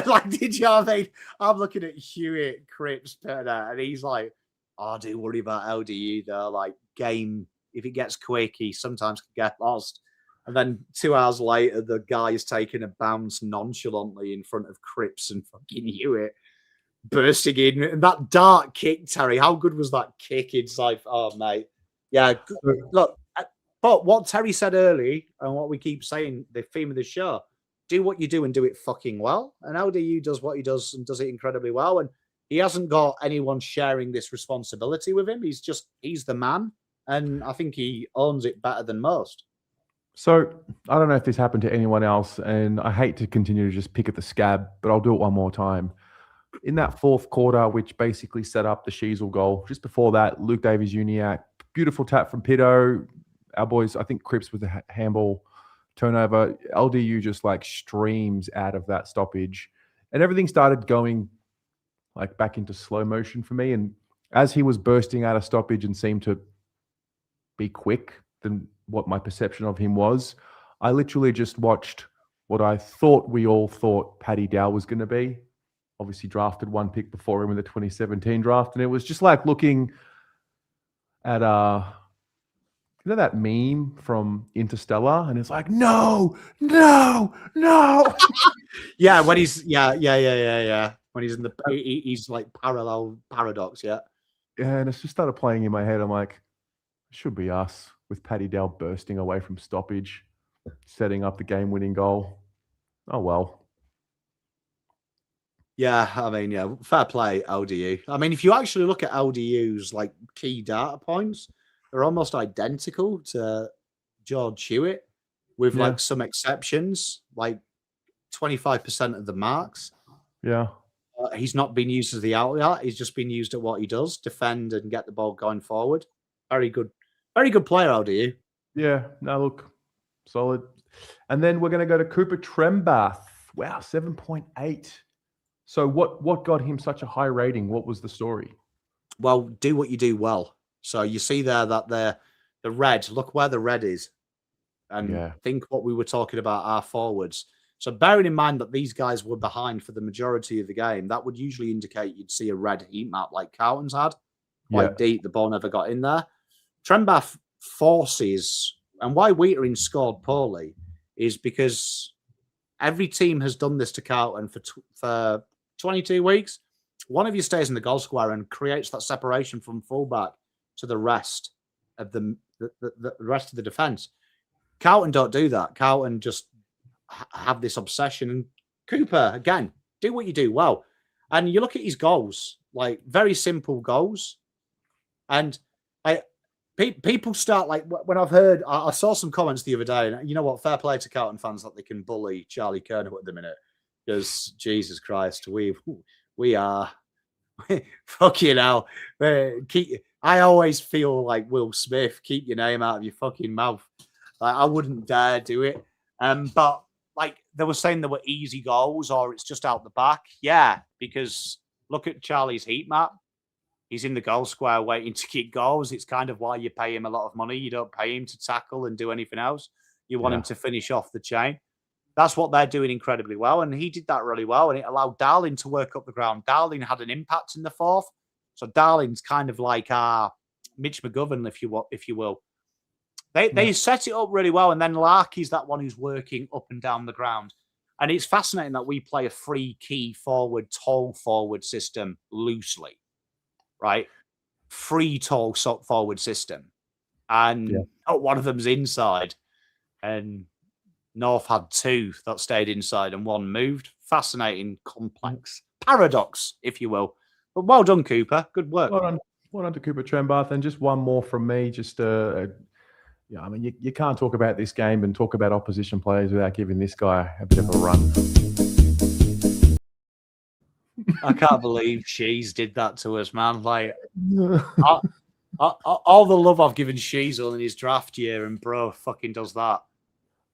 Like, did you know what I mean? I'm looking at Hewitt, Cripps, Turner, and he's like, "Oh, do worry about LDU though. Like, game, if it gets quick, he sometimes can get lost." And then 2 hours later, the guy is taking a bounce nonchalantly in front of Cripps and fucking Hewitt, bursting in. And that dark kick, Terry, how good was that kick inside? Oh, mate. Yeah, look, but what Terry said early and what we keep saying, the theme of the show, do what you do and do it fucking well. And LDU does what he does and does it incredibly well. And he hasn't got anyone sharing this responsibility with him. He's the man. And I think he owns it better than most. So I don't know if this happened to anyone else, and I hate to continue to just pick at the scab, but I'll do it one more time. In that fourth quarter, which basically set up the Sheasel goal, just before that, Luke Davies-Uniacke, beautiful tap from Pitto. Our boys, I think Cripps with the handball turnover. LDU just like streams out of that stoppage, and everything started going like back into slow motion for me. And as he was bursting out of stoppage and seemed to be quick than what my perception of him was, I literally just watched what I thought we all thought Paddy Dow was going to be. Obviously drafted one pick before him in the 2017 draft. And it was just like looking at, you know that meme from Interstellar? And it's like, no. Yeah, when he's, yeah. When he's in the, he's like parallel paradox, yeah. Yeah, and it's just started playing in my head. I'm like, it should be us. with Paddy Dale bursting away from stoppage, setting up the game-winning goal. Oh, well. Yeah, I mean, yeah, fair play, LDU. I mean, if you actually look at LDU's like key data points, they're almost identical to George Hewitt, with Yeah. like some exceptions, like 25% of the marks. Yeah. He's not been used as the outlet. He's just been used at what he does, defend and get the ball going forward. Very good player, LDU. Yeah. No, look, solid. And then we're going to go to Cooper Trembath. Wow, 7.8. So what got him such a high rating? What was the story? Well, do what you do well. So you see there that the red, look where the red is. And think what we were talking about our forwards. So bearing in mind that these guys were behind for the majority of the game, that would usually indicate you'd see a red heat map like Carlton's had. Quite deep, the ball never got in there. Trembath forces, and why Weitering scored poorly is because every team has done this to Carlton for 22 weeks. One of you stays in the goal square and creates that separation from fullback to the rest of the rest of the defence. Carlton don't do that. Carlton just have this obsession. And Cooper, again, do what you do well. And you look at his goals, like very simple goals. And people start, like, when I've heard, I saw some comments the other day, and you know what, fair play to Carlton fans that they can bully Charlie Kernow at the minute. Because, Jesus Christ, we are fucking hell. I always feel like Will Smith, keep your name out of your fucking mouth. Like, I wouldn't dare do it. But like they were saying, there were easy goals, or it's just out the back. Yeah, because look at Charlie's heat map. He's in the goal square waiting to kick goals. It's kind of why you pay him a lot of money. You don't pay him to tackle and do anything else. You want him to finish off the chain. That's what they're doing incredibly well. And he did that really well. And it allowed Darling to work up the ground. Darling had an impact in the fourth. So Darling's kind of like our Mitch McGovern, if you will. They set it up really well. And then Larky's that one who's working up and down the ground. And it's fascinating that we play a free key forward, tall forward system loosely, right? Free tall forward system. And one of them's inside. And North had two that stayed inside and one moved. Fascinating, complex paradox, if you will. But well done, Cooper. Good work. Well done to Cooper Trembath. And just one more from me. Just I mean, you can't talk about this game and talk about opposition players without giving this guy a bit of a run. I can't believe Shees did that to us, man. Like, all the love I've given Sheasel in his draft year, and bro fucking does that.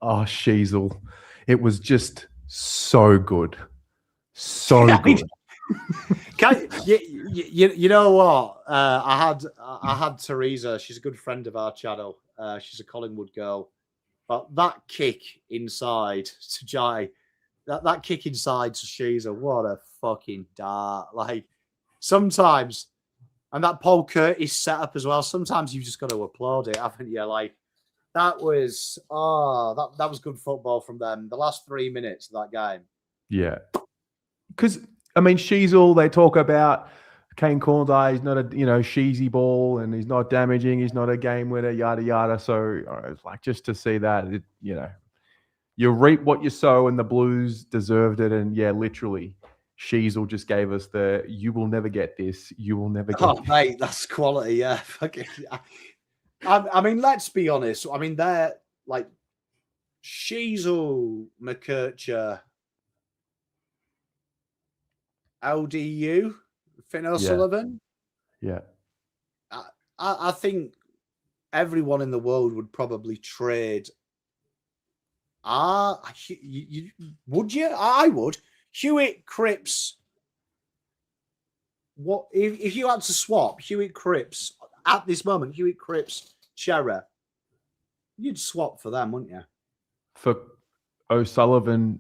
Oh, Sheasel. It was just so good. So good. You know what? I had Teresa. She's a good friend of our channel. She's a Collingwood girl. But that kick inside to Jai, that kick inside to Sheasel, what a fucking dart. Like, sometimes, and that Paul Curtis setup as well, sometimes you've just got to applaud it, haven't you? Like, that was good football from them. The last 3 minutes of that game. Yeah. Because, I mean, Sheasel, they talk about Kane Corns, he's not a, sheezy ball and he's not damaging. He's not a game winner, yada, yada. So it's like, just to see that, you reap what you sow, and the Blues deserved it. And yeah, literally, Sheasel just gave us the, you will never get this. You will never get this. Mate, that's quality. Yeah. I mean, let's be honest. I mean, they're like Sheasel, McKercher, LDU, Finn O'Sullivan. Yeah. I think everyone in the world would probably trade. Would you? I would. Hewitt, Cripps. What if you had to swap Hewitt, Cripps at this moment? Hewitt, Cripps, Cherry. You'd swap for them, wouldn't you? For O'Sullivan,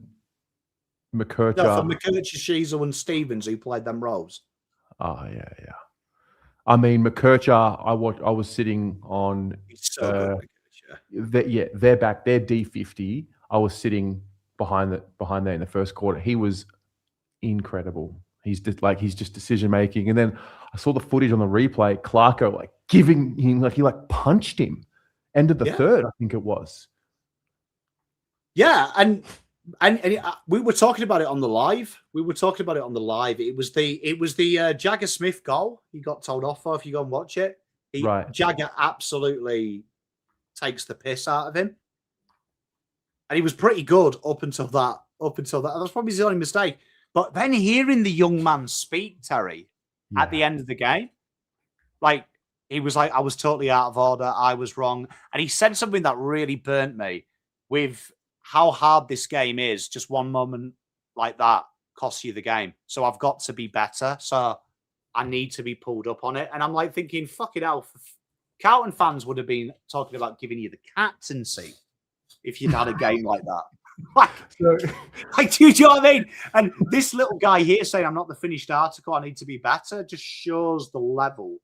McKercher. No, for McKercher, Sheasel, and Stevens, who played them roles. Oh, yeah. I mean, McKercher, I was sitting on... He's so good, they're back. They're D50. I was sitting behind there in the first quarter. He was incredible. He's just decision-making. And then I saw the footage on the replay. Clarko, giving him, he punched him End of the Yeah. third, I think it was. Yeah, and we were talking about it on the live. It was the Jagger Smith goal he got told off for. If you go and watch it, Right. Jagger absolutely takes the piss out of him, and he was pretty good up until that. That's probably his only mistake. But then hearing the young man speak, Terry, at the end of the game, like he was like, "I was totally out of order. I was wrong," and he said something that really burnt me with how hard this game is. Just one moment like that costs you the game. So I've got to be better. So I need to be pulled up on it. And I'm like thinking, fucking hell, Carlton fans would have been talking about giving you the captaincy if you'd had a game like that. Like, do you know what I mean? And this little guy here saying, "I'm not the finished article, I need to be better," just shows the level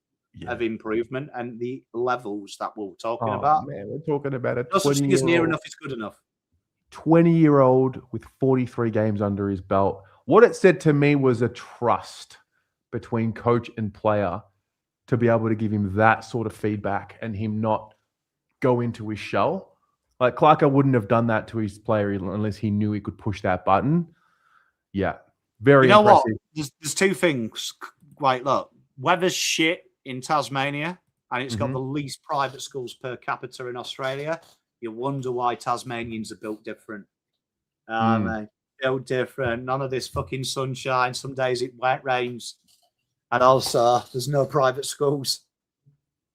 of improvement and the levels that we're talking about. Man, we're talking about a No such thing as near enough is good enough. 20-year-old with 43 games under his belt. What it said to me was a trust between coach and player to be able to give him that sort of feedback and him not go into his shell. Like Clarko wouldn't have done that to his player unless he knew he could push that button. Yeah, very impressive. What? There's two things. Right, look, weather's shit in Tasmania, and it's got the least private schools per capita in Australia. You wonder why Tasmanians are built different. Mate, built different. None of this fucking sunshine. Some days it rains. And also, there's no private schools.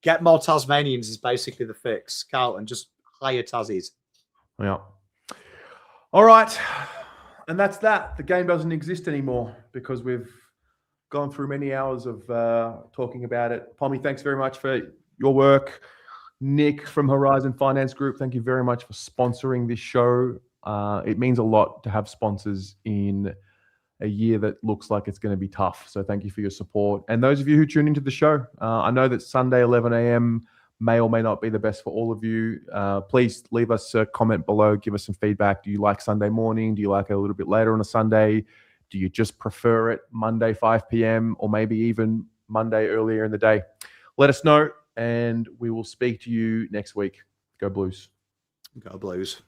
Get more Tasmanians is basically the fix. Carlton, just hire Tassies. Yeah. All right. And that's that. The game doesn't exist anymore because we've gone through many hours of talking about it. Pommy, thanks very much for your work. Nick from Horizon Finance Group, thank you very much for sponsoring this show. It means a lot to have sponsors in a year that looks like it's going to be tough. So thank you for your support. And those of you who tune into the show, I know that Sunday, 11 a.m. may or may not be the best for all of you. Please leave us a comment below. Give us some feedback. Do you like Sunday morning? Do you like it a little bit later on a Sunday? Do you just prefer it Monday, 5 p.m. or maybe even Monday earlier in the day? Let us know, and we will speak to you next week. Go Blues. Go Blues.